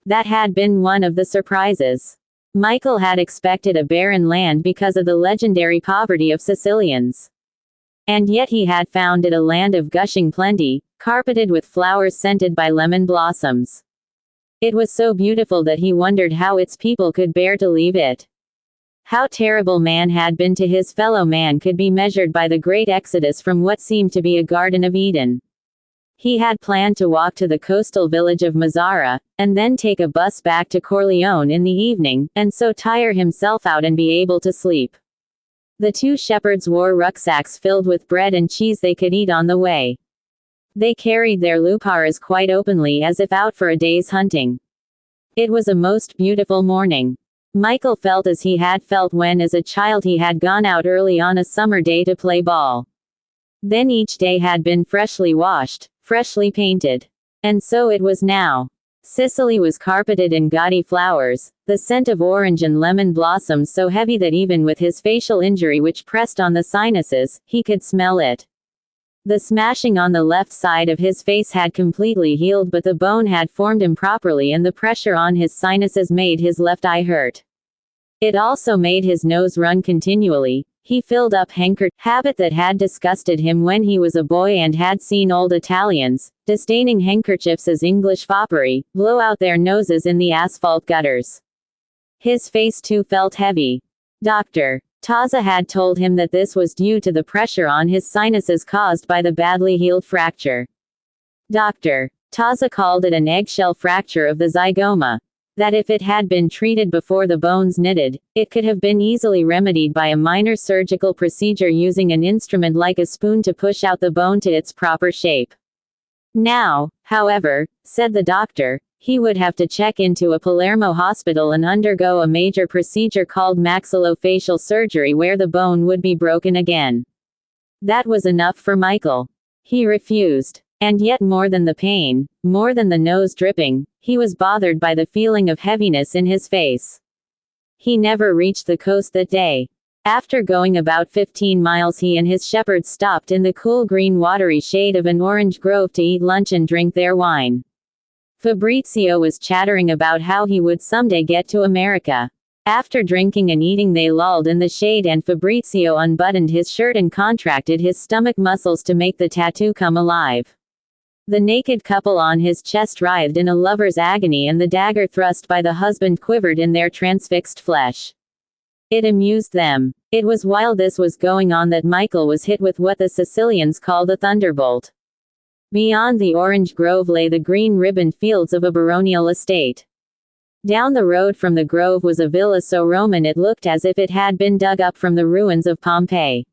That had been one of the surprises. Michael had expected a barren land because of the legendary poverty of Sicilians. And yet he had found it a land of gushing plenty, carpeted with flowers scented by lemon blossoms. It was so beautiful that he wondered how its people could bear to leave it. How terrible man had been to his fellow man could be measured by the great exodus from what seemed to be a Garden of Eden. He had planned to walk to the coastal village of Mazzara, and then take a bus back to Corleone in the evening, and so tire himself out and be able to sleep. The two shepherds wore rucksacks filled with bread and cheese they could eat on the way. They carried their luparas quite openly as if out for a day's hunting. It was a most beautiful morning. Michael felt as he had felt when as a child he had gone out early on a summer day to play ball. Then each day had been freshly washed, freshly painted. And so it was now. Sicily was carpeted in gaudy flowers, the scent of orange and lemon blossoms so heavy that even with his facial injury which pressed on the sinuses, he could smell it. The smashing on the left side of his face had completely healed, but the bone had formed improperly and the pressure on his sinuses made his left eye hurt. It also made his nose run continually. He filled up habit that had disgusted him when he was a boy and had seen old Italians, disdaining handkerchiefs as English foppery, blow out their noses in the asphalt gutters. His face too felt heavy. Doctor, Taza had told him that this was due to the pressure on his sinuses caused by the badly healed fracture. Dr. Taza called it an eggshell fracture of the zygoma. That if it had been treated before the bones knitted, it could have been easily remedied by a minor surgical procedure using an instrument like a spoon to push out the bone to its proper shape. Now, however, said the doctor, he would have to check into a Palermo hospital and undergo a major procedure called maxillofacial surgery where the bone would be broken again. That was enough for Michael. He refused. And yet more than the pain, more than the nose dripping, he was bothered by the feeling of heaviness in his face. He never reached the coast that day. After going about 15 miles he and his shepherd stopped in the cool green watery shade of an orange grove to eat lunch and drink their wine. Fabrizio was chattering about how he would someday get to America. After drinking and eating they lolled in the shade and Fabrizio unbuttoned his shirt and contracted his stomach muscles to make the tattoo come alive. The naked couple on his chest writhed in a lover's agony and the dagger thrust by the husband quivered in their transfixed flesh. It amused them. It was while this was going on that Michael was hit with what the Sicilians call the thunderbolt. Beyond the orange grove lay the green ribboned fields of a baronial estate. Down the road from the grove was a villa so Roman it looked as if it had been dug up from the ruins of Pompeii.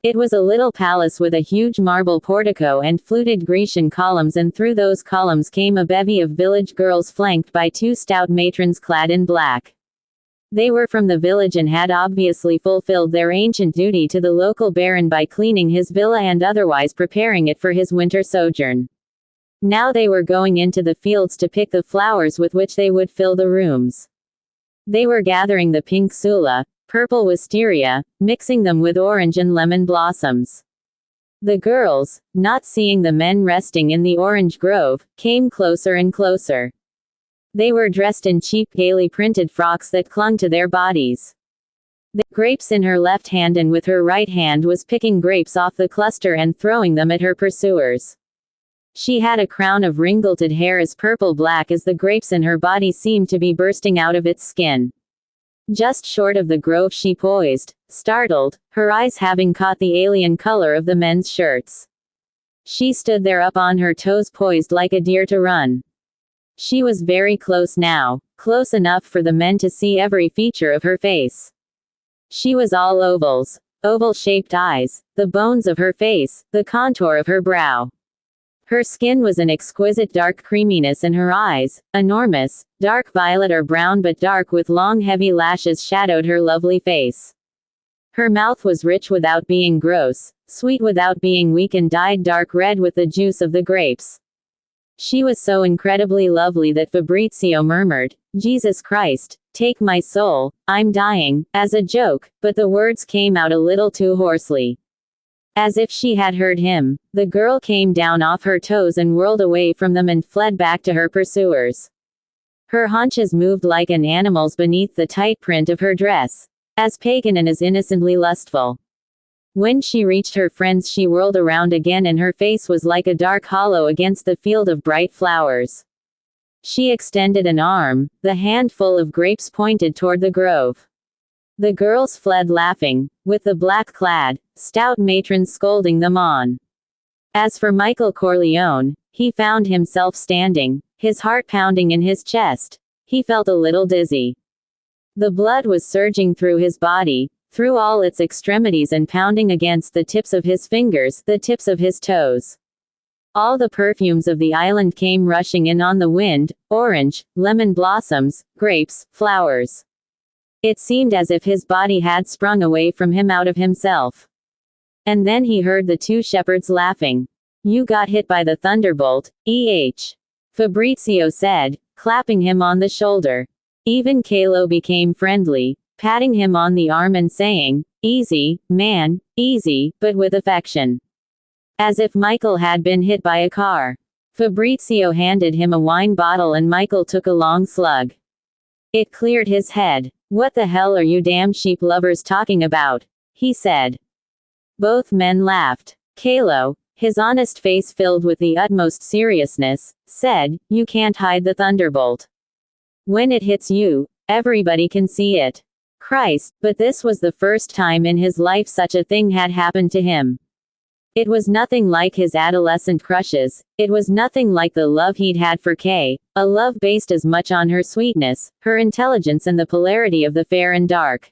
It was a little palace with a huge marble portico and fluted Grecian columns, and through those columns came a bevy of village girls flanked by two stout matrons clad in black. They were from the village and had obviously fulfilled their ancient duty to the local baron by cleaning his villa and otherwise preparing it for his winter sojourn. Now they were going into the fields to pick the flowers with which they would fill the rooms. They were gathering the pink sula, purple wisteria, mixing them with orange and lemon blossoms. The girls, not seeing the men resting in the orange grove, came closer and closer. They were dressed in cheap gaily printed frocks that clung to their bodies. The grapes in her left hand and with her right hand was picking grapes off the cluster and throwing them at her pursuers. She had a crown of ringleted hair as purple-black as the grapes and her body seemed to be bursting out of its skin. Just short of the grove she poised, startled, her eyes having caught the alien color of the men's shirts. She stood there up on her toes poised like a deer to run. She was very close now, close enough for the men to see every feature of her face. She was all ovals, oval-shaped eyes, the bones of her face, the contour of her brow. Her skin was an exquisite dark creaminess and her eyes, enormous, dark violet or brown but dark with long heavy lashes shadowed her lovely face. Her mouth was rich without being gross, sweet without being weak and dyed dark red with the juice of the grapes. She was so incredibly lovely that Fabrizio murmured, "Jesus Christ, take my soul, I'm dying," as a joke, but the words came out a little too hoarsely. As if she had heard him, the girl came down off her toes and whirled away from them and fled back to her pursuers. Her haunches moved like an animal's beneath the tight print of her dress, as pagan and as innocently lustful. When she reached her friends she whirled around again and her face was like a dark hollow against the field of bright flowers. She extended an arm, the handful of grapes pointed toward the grove. The girls fled laughing, with the black-clad, stout matrons scolding them on. As for Michael Corleone, he found himself standing, his heart pounding in his chest. He felt a little dizzy. The blood was surging through his body, through all its extremities and pounding against the tips of his fingers, the tips of his toes. All the perfumes of the island came rushing in on the wind, orange, lemon blossoms, grapes, flowers. It seemed as if his body had sprung away from him out of himself. And then he heard the two shepherds laughing. "You got hit by the thunderbolt, Fabrizio said, clapping him on the shoulder. Even Kalo became friendly, patting him on the arm and saying, "Easy, man, easy," but with affection. As if Michael had been hit by a car. Fabrizio handed him a wine bottle and Michael took a long slug. It cleared his head. "What the hell are you damn sheep lovers talking about?" he said. Both men laughed. Kalo, his honest face filled with the utmost seriousness, said, "You can't hide the thunderbolt. When it hits you, everybody can see it. Christ, but this was the first time in his life such a thing had happened to him. It was nothing like his adolescent crushes, it was nothing like the love he'd had for Kay, a love based as much on her sweetness, her intelligence and the polarity of the fair and dark.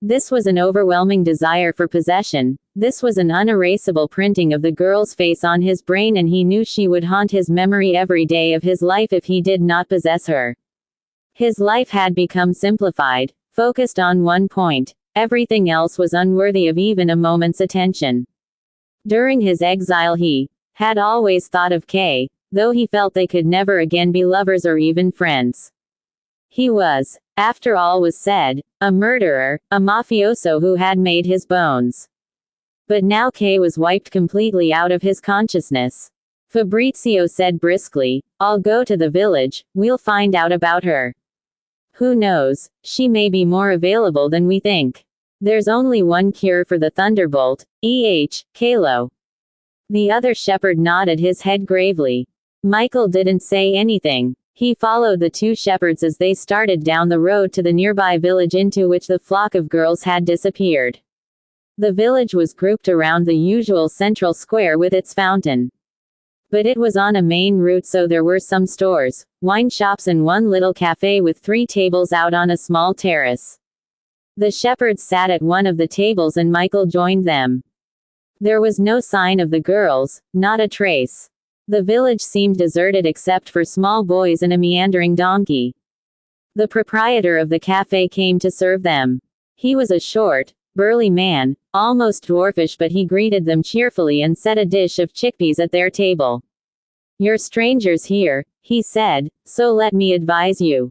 This was an overwhelming desire for possession, this was an unerasable printing of the girl's face on his brain, and he knew she would haunt his memory every day of his life if he did not possess her. His life had become simplified, focused on one point. Everything else was unworthy of even a moment's attention. During his exile he had always thought of Kay, though he felt they could never again be lovers or even friends. He was, after all was said, a murderer, a mafioso who had made his bones. But now Kay was wiped completely out of his consciousness. Fabrizio said briskly, "I'll go to the village, we'll find out about her. Who knows, she may be more available than we think. There's only one cure for the thunderbolt, Kalo." The other shepherd nodded his head gravely. Michael didn't say anything. He followed the two shepherds as they started down the road to the nearby village into which the flock of girls had disappeared. The village was grouped around the usual central square with its fountain. But it was on a main route, so there were some stores, wine shops and one little cafe with 3 tables out on a small terrace. The shepherds sat at one of the tables and Michael joined them. There was no sign of the girls, not a trace. The village seemed deserted except for small boys and a meandering donkey. The proprietor of the cafe came to serve them. He was a short, burly man, almost dwarfish, but he greeted them cheerfully and set a dish of chickpeas at their table. "You're strangers here," he said, "so let me advise you.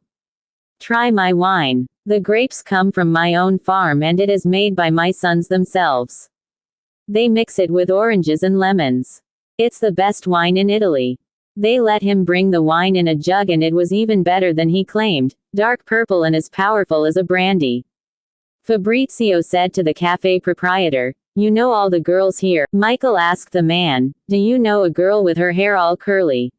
Try my wine. The grapes come from my own farm and it is made by my sons themselves. They mix it with oranges and lemons. It's the best wine in Italy." They let him bring the wine in a jug and it was even better than he claimed, dark purple and as powerful as a brandy. Fabrizio said to the cafe proprietor, "You know all the girls here?" Michael asked the man, "Do you know a girl with her hair all curly?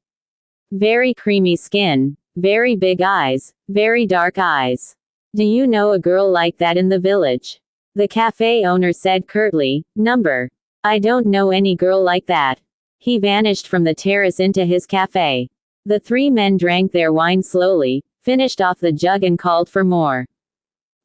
Very creamy skin, very big eyes, very dark eyes. Do you know a girl like that in the village?" The cafe owner said curtly, "Number. I don't know any girl like that." He vanished from the terrace into his cafe. The 3 men drank their wine slowly, finished off the jug and called for more.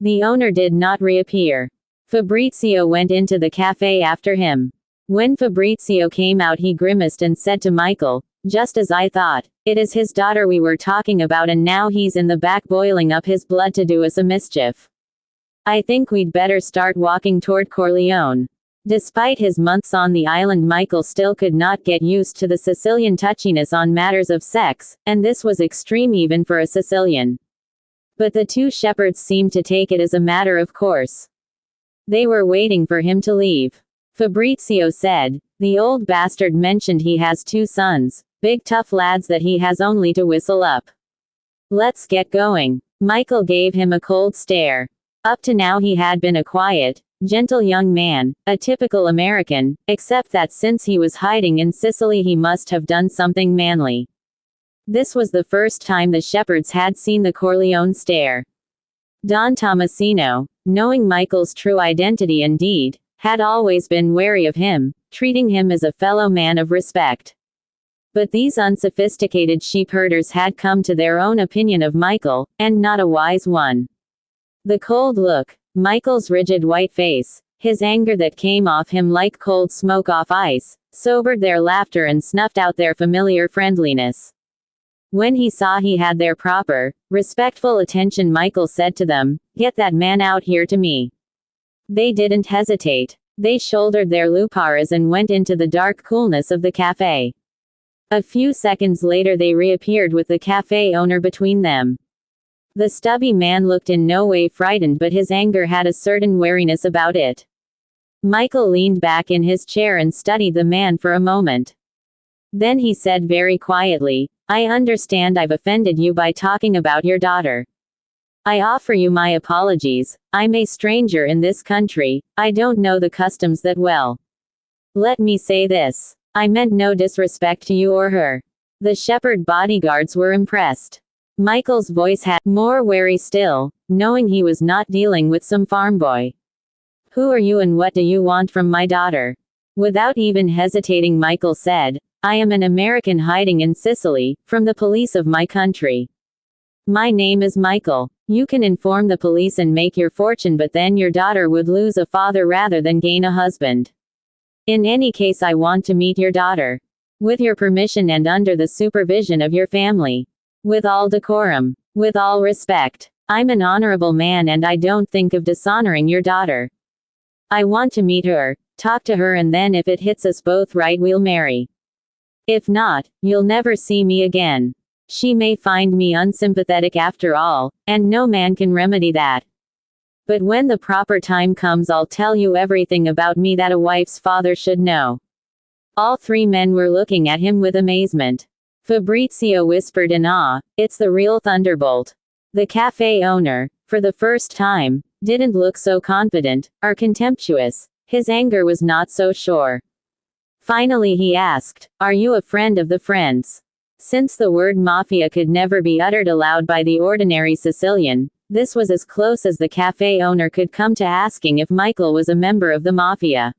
The owner did not reappear. Fabrizio went into the cafe after him. When Fabrizio came out he grimaced and said to Michael, "Just as I thought, it is his daughter we were talking about and now he's in the back boiling up his blood to do us a mischief. I think we'd better start walking toward Corleone." Despite his months on the island, Michael still could not get used to the Sicilian touchiness on matters of sex, and this was extreme even for a Sicilian. But the 2 shepherds seemed to take it as a matter of course. They were waiting for him to leave. Fabrizio said, "The old bastard mentioned he has 2 sons, big tough lads that he has only to whistle up. Let's get going." Michael gave him a cold stare. Up to now he had been a quiet, gentle young man, a typical American, except that since he was hiding in Sicily he must have done something manly. This was the first time the shepherds had seen the Corleone stare. Don Tomasino, knowing Michael's true identity and deed, had always been wary of him, treating him as a fellow man of respect. But these unsophisticated sheepherders had come to their own opinion of Michael, and not a wise one. The cold look, Michael's rigid white face, his anger that came off him like cold smoke off ice, sobered their laughter and snuffed out their familiar friendliness. When he saw he had their proper, respectful attention, Michael said to them, "Get that man out here to me." They didn't hesitate. They shouldered their luparas and went into the dark coolness of the cafe. A few seconds later they reappeared with the cafe owner between them. The stubby man looked in no way frightened, but his anger had a certain wariness about it. Michael leaned back in his chair and studied the man for a moment. Then he said very quietly, "I understand I've offended you by talking about your daughter. I offer you my apologies. I'm a stranger in this country, I don't know the customs that well. Let me say this. I meant no disrespect to you or her." The shepherd bodyguards were impressed. Michael's voice had more wary still, knowing he was not dealing with some farm boy. Who are you and what do you want from my daughter? Without even hesitating, Michael said, I am an American hiding in Sicily, from the police of my country. My name is Michael. You can inform the police and make your fortune, but then your daughter would lose a father rather than gain a husband. In any case, I want to meet your daughter. With your permission and under the supervision of your family. With all decorum. With all respect. I'm an honorable man and I don't think of dishonoring your daughter. I want to meet her, talk to her, and then if it hits us both right, we'll marry. If not, you'll never see me again. She may find me unsympathetic after all, and no man can remedy that. But when the proper time comes, I'll tell you everything about me that a wife's father should know. All three men were looking at him with amazement. Fabrizio whispered in awe, it's the real Thunderbolt. The cafe owner, for the first time, didn't look so confident, or contemptuous. His anger was not so sure. Finally he asked, are you a friend of the friends? Since the word mafia could never be uttered aloud by the ordinary Sicilian, this was as close as the cafe owner could come to asking if Michael was a member of the mafia.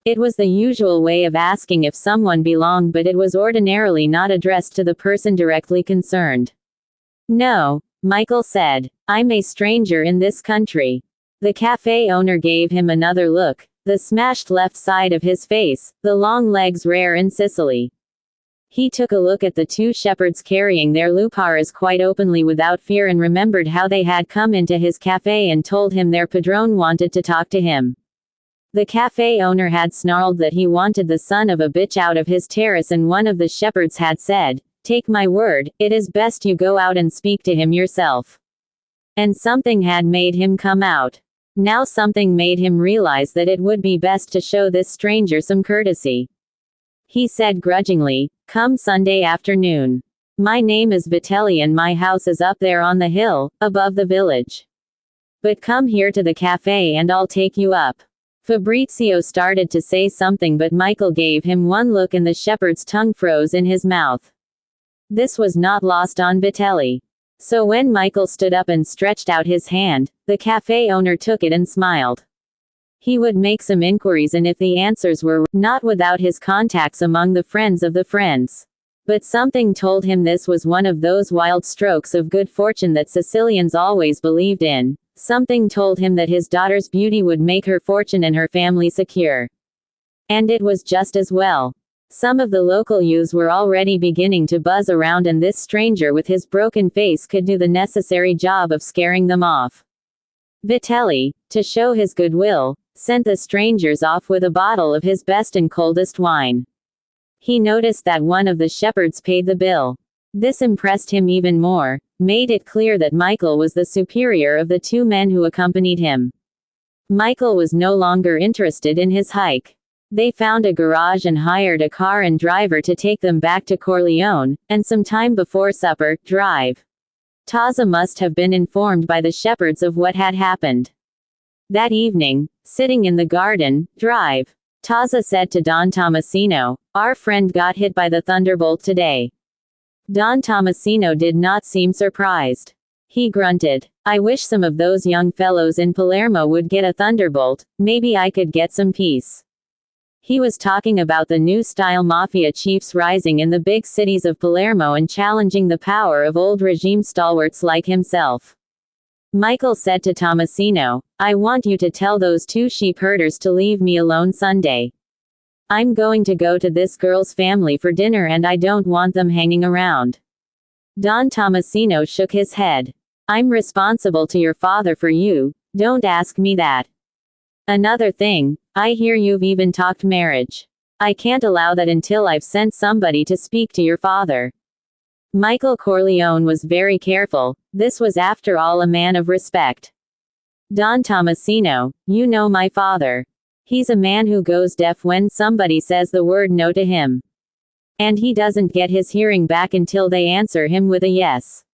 It was the usual way of asking if someone belonged, but it was ordinarily not addressed to the person directly concerned. No, Michael said. I'm a stranger in this country. The cafe owner gave him another look, the smashed left side of his face, the long legs rare in Sicily. He took a look at the two shepherds carrying their luparas quite openly without fear and remembered how they had come into his cafe and told him their padrone wanted to talk to him. The cafe owner had snarled that he wanted the son of a bitch out of his terrace, and one of the shepherds had said, take my word, it is best you go out and speak to him yourself. And something had made him come out. Now something made him realize that it would be best to show this stranger some courtesy. He said grudgingly, come Sunday afternoon. My name is Vitelli and my house is up there on the hill, above the village. But come here to the cafe and I'll take you up. Fabrizio started to say something, but Michael gave him one look and the shepherd's tongue froze in his mouth. This was not lost on Vitelli. So when Michael stood up and stretched out his hand, the cafe owner took it and smiled. He would make some inquiries, and if the answers were not without his contacts among the friends of the friends. But something told him this was one of those wild strokes of good fortune that Sicilians always believed in. Something told him that his daughter's beauty would make her fortune and her family secure. And it was just as well. Some of the local youths were already beginning to buzz around, and this stranger with his broken face could do the necessary job of scaring them off. Vitelli, to show his goodwill, sent the strangers off with a bottle of his best and coldest wine. He noticed that one of the shepherds paid the bill. This impressed him even more, made it clear that Michael was the superior of the two men who accompanied him. Michael was no longer interested in his hike. They found a garage and hired a car and driver to take them back to Corleone, and some time before supper, drive. Taza must have been informed by the shepherds of what had happened. That evening, sitting in the garden, drive. Taza said to Don Tomasino, our friend got hit by the thunderbolt today. Don Tomasino did not seem surprised. He grunted. I wish some of those young fellows in Palermo would get a thunderbolt, maybe I could get some peace. He was talking about the new style mafia chiefs rising in the big cities of Palermo and challenging the power of old regime stalwarts like himself. Michael said to Tomasino, I want you to tell those two sheep herders to leave me alone Sunday. I'm going to go to this girl's family for dinner and I don't want them hanging around. Don Tomasino shook his head. I'm responsible to your father for you, don't ask me that. Another thing, I hear you've even talked marriage. I can't allow that until I've sent somebody to speak to your father. Michael Corleone was very careful, this was after all a man of respect. Don Tomasino, you know my father. He's a man who goes deaf when somebody says the word no to him. And he doesn't get his hearing back until they answer him with a yes.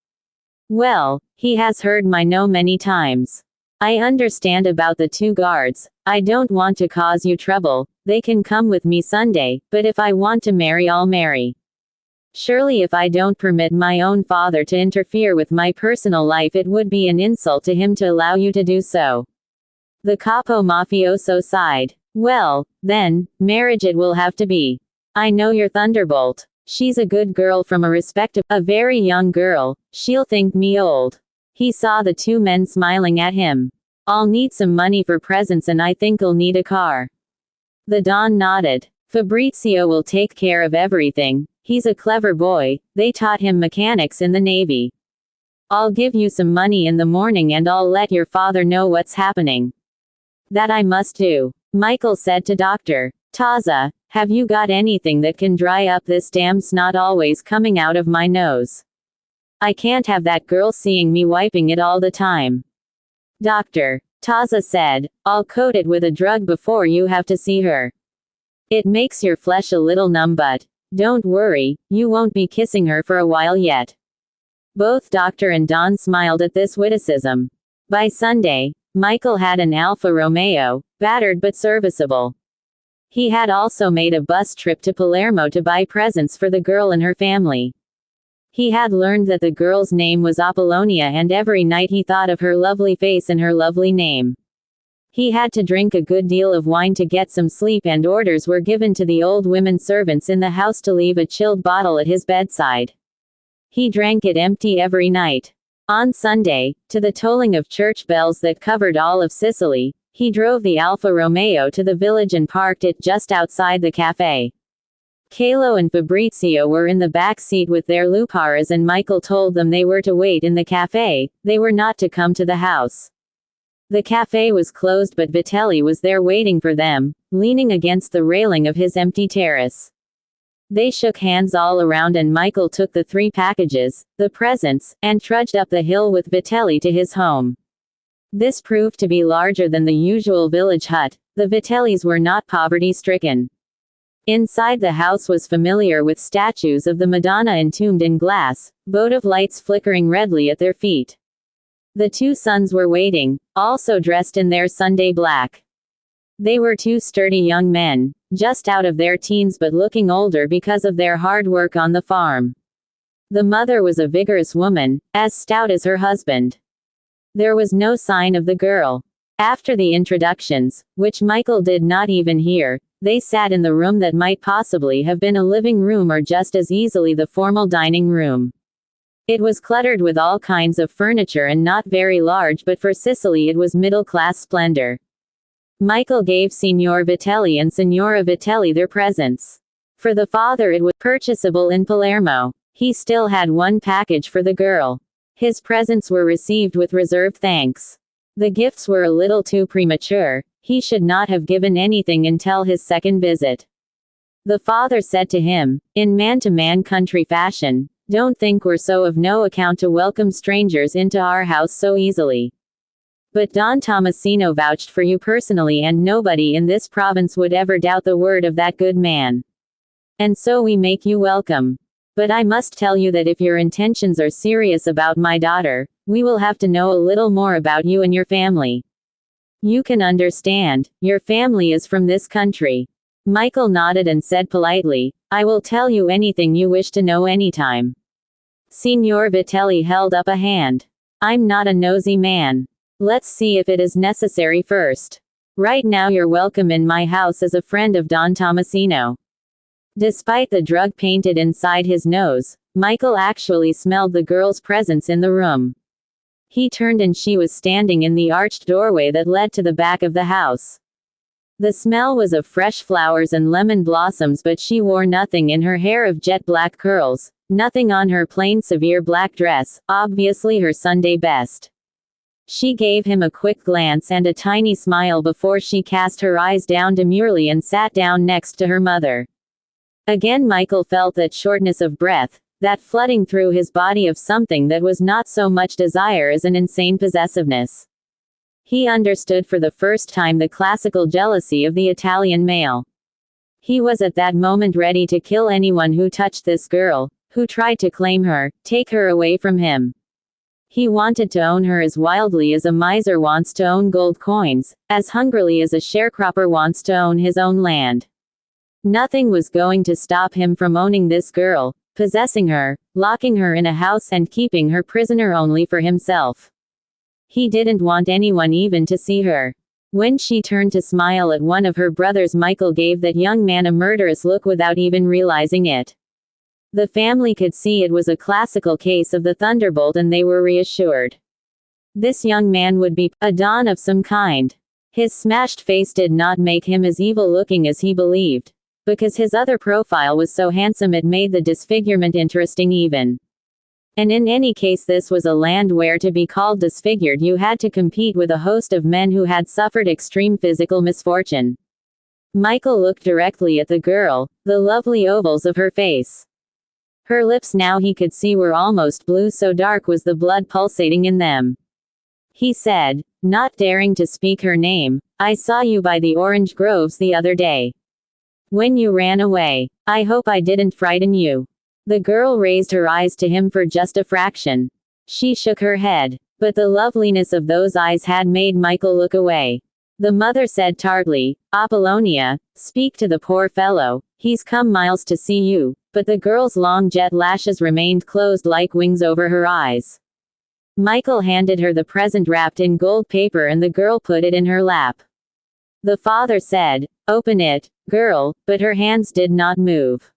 Well, he has heard my no many times. I understand about the two guards, I don't want to cause you trouble, they can come with me Sunday, but if I want to marry I'll marry. Surely if I don't permit my own father to interfere with my personal life, it would be an insult to him to allow you to do so. The capo mafioso sighed. Well, then, marriage it will have to be. I know your thunderbolt. She's a good girl from a very young girl. She'll think me old. He saw the two men smiling at him. I'll need some money for presents and I think I'll need a car. The Don nodded. Fabrizio will take care of everything. He's a clever boy. They taught him mechanics in the Navy. I'll give you some money in the morning and I'll let your father know what's happening. That I must do. Michael said to Dr. Taza, have you got anything that can dry up this damn snot always coming out of my nose? I can't have that girl seeing me wiping it all the time. Dr. Taza said, I'll coat it with a drug before you have to see her. It makes your flesh a little numb, but don't worry, you won't be kissing her for a while yet. Both Doctor and Don smiled at this witticism. By Sunday, Michael had an Alfa Romeo, battered but serviceable. He had also made a bus trip to Palermo to buy presents for the girl and her family. He had learned that the girl's name was Apollonia and every night he thought of her lovely face and her lovely name. He had to drink a good deal of wine to get some sleep and orders were given to the old women servants in the house to leave a chilled bottle at his bedside. He drank it empty every night. On Sunday, to the tolling of church bells that covered all of Sicily, he drove the Alfa Romeo to the village and parked it just outside the cafe. Carlo and Fabrizio were in the back seat with their luparas and Michael told them they were to wait in the cafe, they were not to come to the house. The cafe was closed but Vitelli was there waiting for them, leaning against the railing of his empty terrace. They shook hands all around and Michael took the 3 packages, the presents, and trudged up the hill with Vitelli to his home. This proved to be larger than the usual village hut. The Vitellis were not poverty-stricken. Inside the house was familiar with statues of the Madonna entombed in glass, votive lights flickering redly at their feet. The 2 sons were waiting, also dressed in their Sunday black. They were 2 sturdy young men, just out of their teens but looking older because of their hard work on the farm. The mother was a vigorous woman, as stout as her husband. There was no sign of the girl. After the introductions, which Michael did not even hear, they sat in the room that might possibly have been a living room or just as easily the formal dining room. It was cluttered with all kinds of furniture and not very large, but for Sicily it was middle-class splendor. Michael gave Signor Vitelli and Signora Vitelli their presents. For the father it was purchasable in Palermo. He still had 1 package for the girl. His presents were received with reserved thanks. The gifts were a little too premature. He should not have given anything until his second visit. The father said to him, in man-to-man country fashion, "Don't think we're so of no account to welcome strangers into our house so easily. But Don Tomasino vouched for you personally and nobody in this province would ever doubt the word of that good man. And so we make you welcome. But I must tell you that if your intentions are serious about my daughter, we will have to know a little more about you and your family. You can understand, your family is from this country." Michael nodded and said politely, "I will tell you anything you wish to know anytime." Signor Vitelli held up a hand. "I'm not a nosy man. Let's see if it is necessary first. Right now you're welcome in my house as a friend of Don Tomasino." Despite the drug painted inside his nose, Michael actually smelled the girl's presence in the room. He turned and she was standing in the arched doorway that led to the back of the house. The smell was of fresh flowers and lemon blossoms, but she wore nothing in her hair of jet black curls, nothing on her plain severe black dress, obviously her Sunday best. She gave him a quick glance and a tiny smile before she cast her eyes down demurely and sat down next to her mother. Again Michael felt that shortness of breath, that flooding through his body of something that was not so much desire as an insane possessiveness. He understood for the first time the classical jealousy of the Italian male. He was at that moment ready to kill anyone who touched this girl, who tried to claim her, take her away from him. He wanted to own her as wildly as a miser wants to own gold coins, as hungrily as a sharecropper wants to own his own land. Nothing was going to stop him from owning this girl, possessing her, locking her in a house and keeping her prisoner only for himself. He didn't want anyone even to see her. When she turned to smile at one of her brothers, Michael gave that young man a murderous look without even realizing it. The family could see it was a classical case of the thunderbolt, and they were reassured. This young man would be a don of some kind. His smashed face did not make him as evil-looking as he believed. Because his other profile was so handsome, it made the disfigurement interesting even. And in any case, this was a land where to be called disfigured you had to compete with a host of men who had suffered extreme physical misfortune. Michael looked directly at the girl, the lovely ovals of her face. Her lips now he could see were almost blue, so dark was the blood pulsating in them. He said, not daring to speak her name, "I saw you by the orange groves the other day. When you ran away. I hope I didn't frighten you." The girl raised her eyes to him for just a fraction. She shook her head. But the loveliness of those eyes had made Michael look away. The mother said tartly, "Apollonia, speak to the poor fellow. He's come miles to see you." But the girl's long jet lashes remained closed like wings over her eyes. Michael handed her the present wrapped in gold paper, and the girl put it in her lap. The father said, "Open it, girl," but her hands did not move.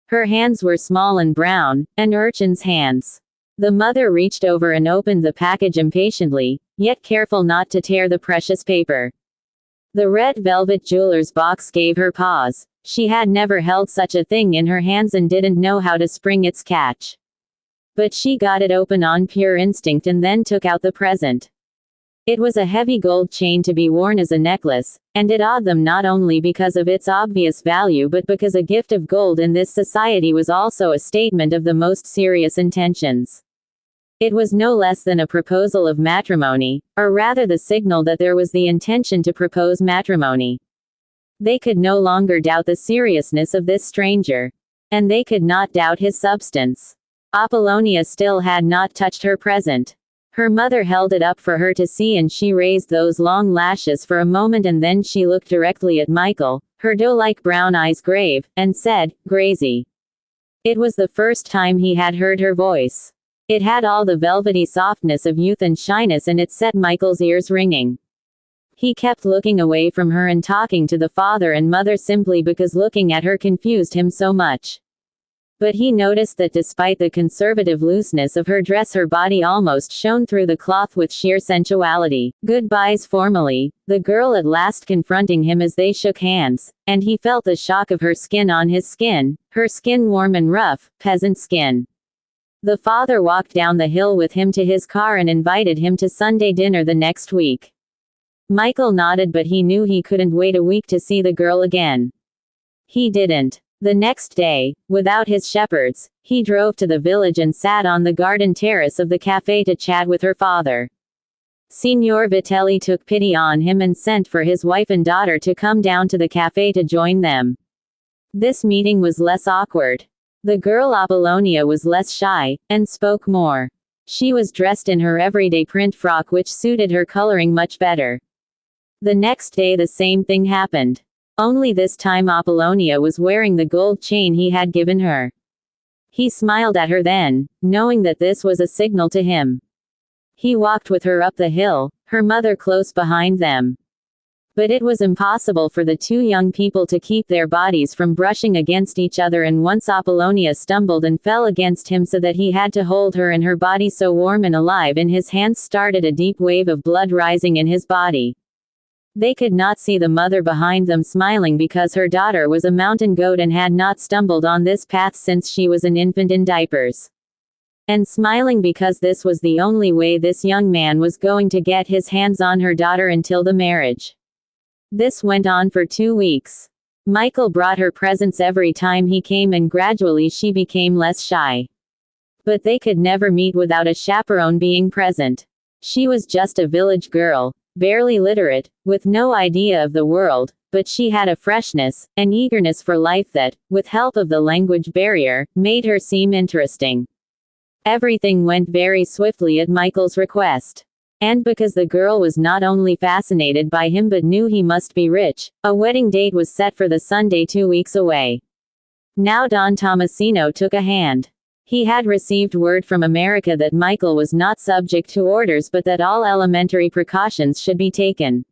Her hands were small and brown, an urchin's hands. The mother reached over and opened the package impatiently, yet careful not to tear the precious paper. The red velvet jeweler's box gave her pause. She had never held such a thing in her hands and didn't know how to spring its catch. But she got it open on pure instinct and then took out the present. It was a heavy gold chain to be worn as a necklace, and it awed them not only because of its obvious value but because a gift of gold in this society was also a statement of the most serious intentions. It was no less than a proposal of matrimony, or rather the signal that there was the intention to propose matrimony. They could no longer doubt the seriousness of this stranger. And they could not doubt his substance. Apollonia still had not touched her present. Her mother held it up for her to see, and she raised those long lashes for a moment, and then she looked directly at Michael, her doe-like brown eyes grave, and said, "Gracie." It was the first time he had heard her voice. It had all the velvety softness of youth and shyness, and it set Michael's ears ringing. He kept looking away from her and talking to the father and mother simply because looking at her confused him so much. But he noticed that despite the conservative looseness of her dress, her body almost shone through the cloth with sheer sensuality. Goodbyes formally, the girl at last confronting him as they shook hands, and he felt the shock of her skin on his skin, her skin warm and rough, peasant skin. The father walked down the hill with him to his car and invited him to Sunday dinner the next week. Michael nodded, but he knew he couldn't wait a week to see the girl again. He didn't. The next day, without his shepherds, he drove to the village and sat on the garden terrace of the cafe to chat with her father. Signor Vitelli took pity on him and sent for his wife and daughter to come down to the cafe to join them. This meeting was less awkward. The girl Apollonia was less shy, and spoke more. She was dressed in her everyday print frock, which suited her coloring much better. The next day the same thing happened. Only this time Apollonia was wearing the gold chain he had given her. He smiled at her then, knowing that this was a signal to him. He walked with her up the hill, her mother close behind them. But it was impossible for the two young people to keep their bodies from brushing against each other, and once Apollonia stumbled and fell against him so that he had to hold her, and her body so warm and alive in his hands started a deep wave of blood rising in his body. They could not see the mother behind them smiling because her daughter was a mountain goat and had not stumbled on this path since she was an infant in diapers. And smiling because this was the only way this young man was going to get his hands on her daughter until the marriage. This went on for 2 weeks. Michael brought her presents every time he came, and gradually she became less shy. But they could never meet without a chaperone being present. She was just a village girl, barely literate, with no idea of the world, but she had a freshness, an eagerness for life that, with help of the language barrier, made her seem interesting. Everything went very swiftly at Michael's request. And because the girl was not only fascinated by him but knew he must be rich, a wedding date was set for the Sunday 2 weeks away. Now Don Tomasino took a hand. He had received word from America that Michael was not subject to orders but that all elementary precautions should be taken.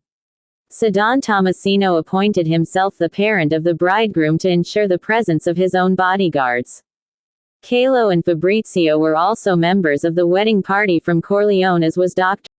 So Don Tomasino appointed himself the parent of the bridegroom to ensure the presence of his own bodyguards. Carlo and Fabrizio were also members of the wedding party from Corleone, as was Dr.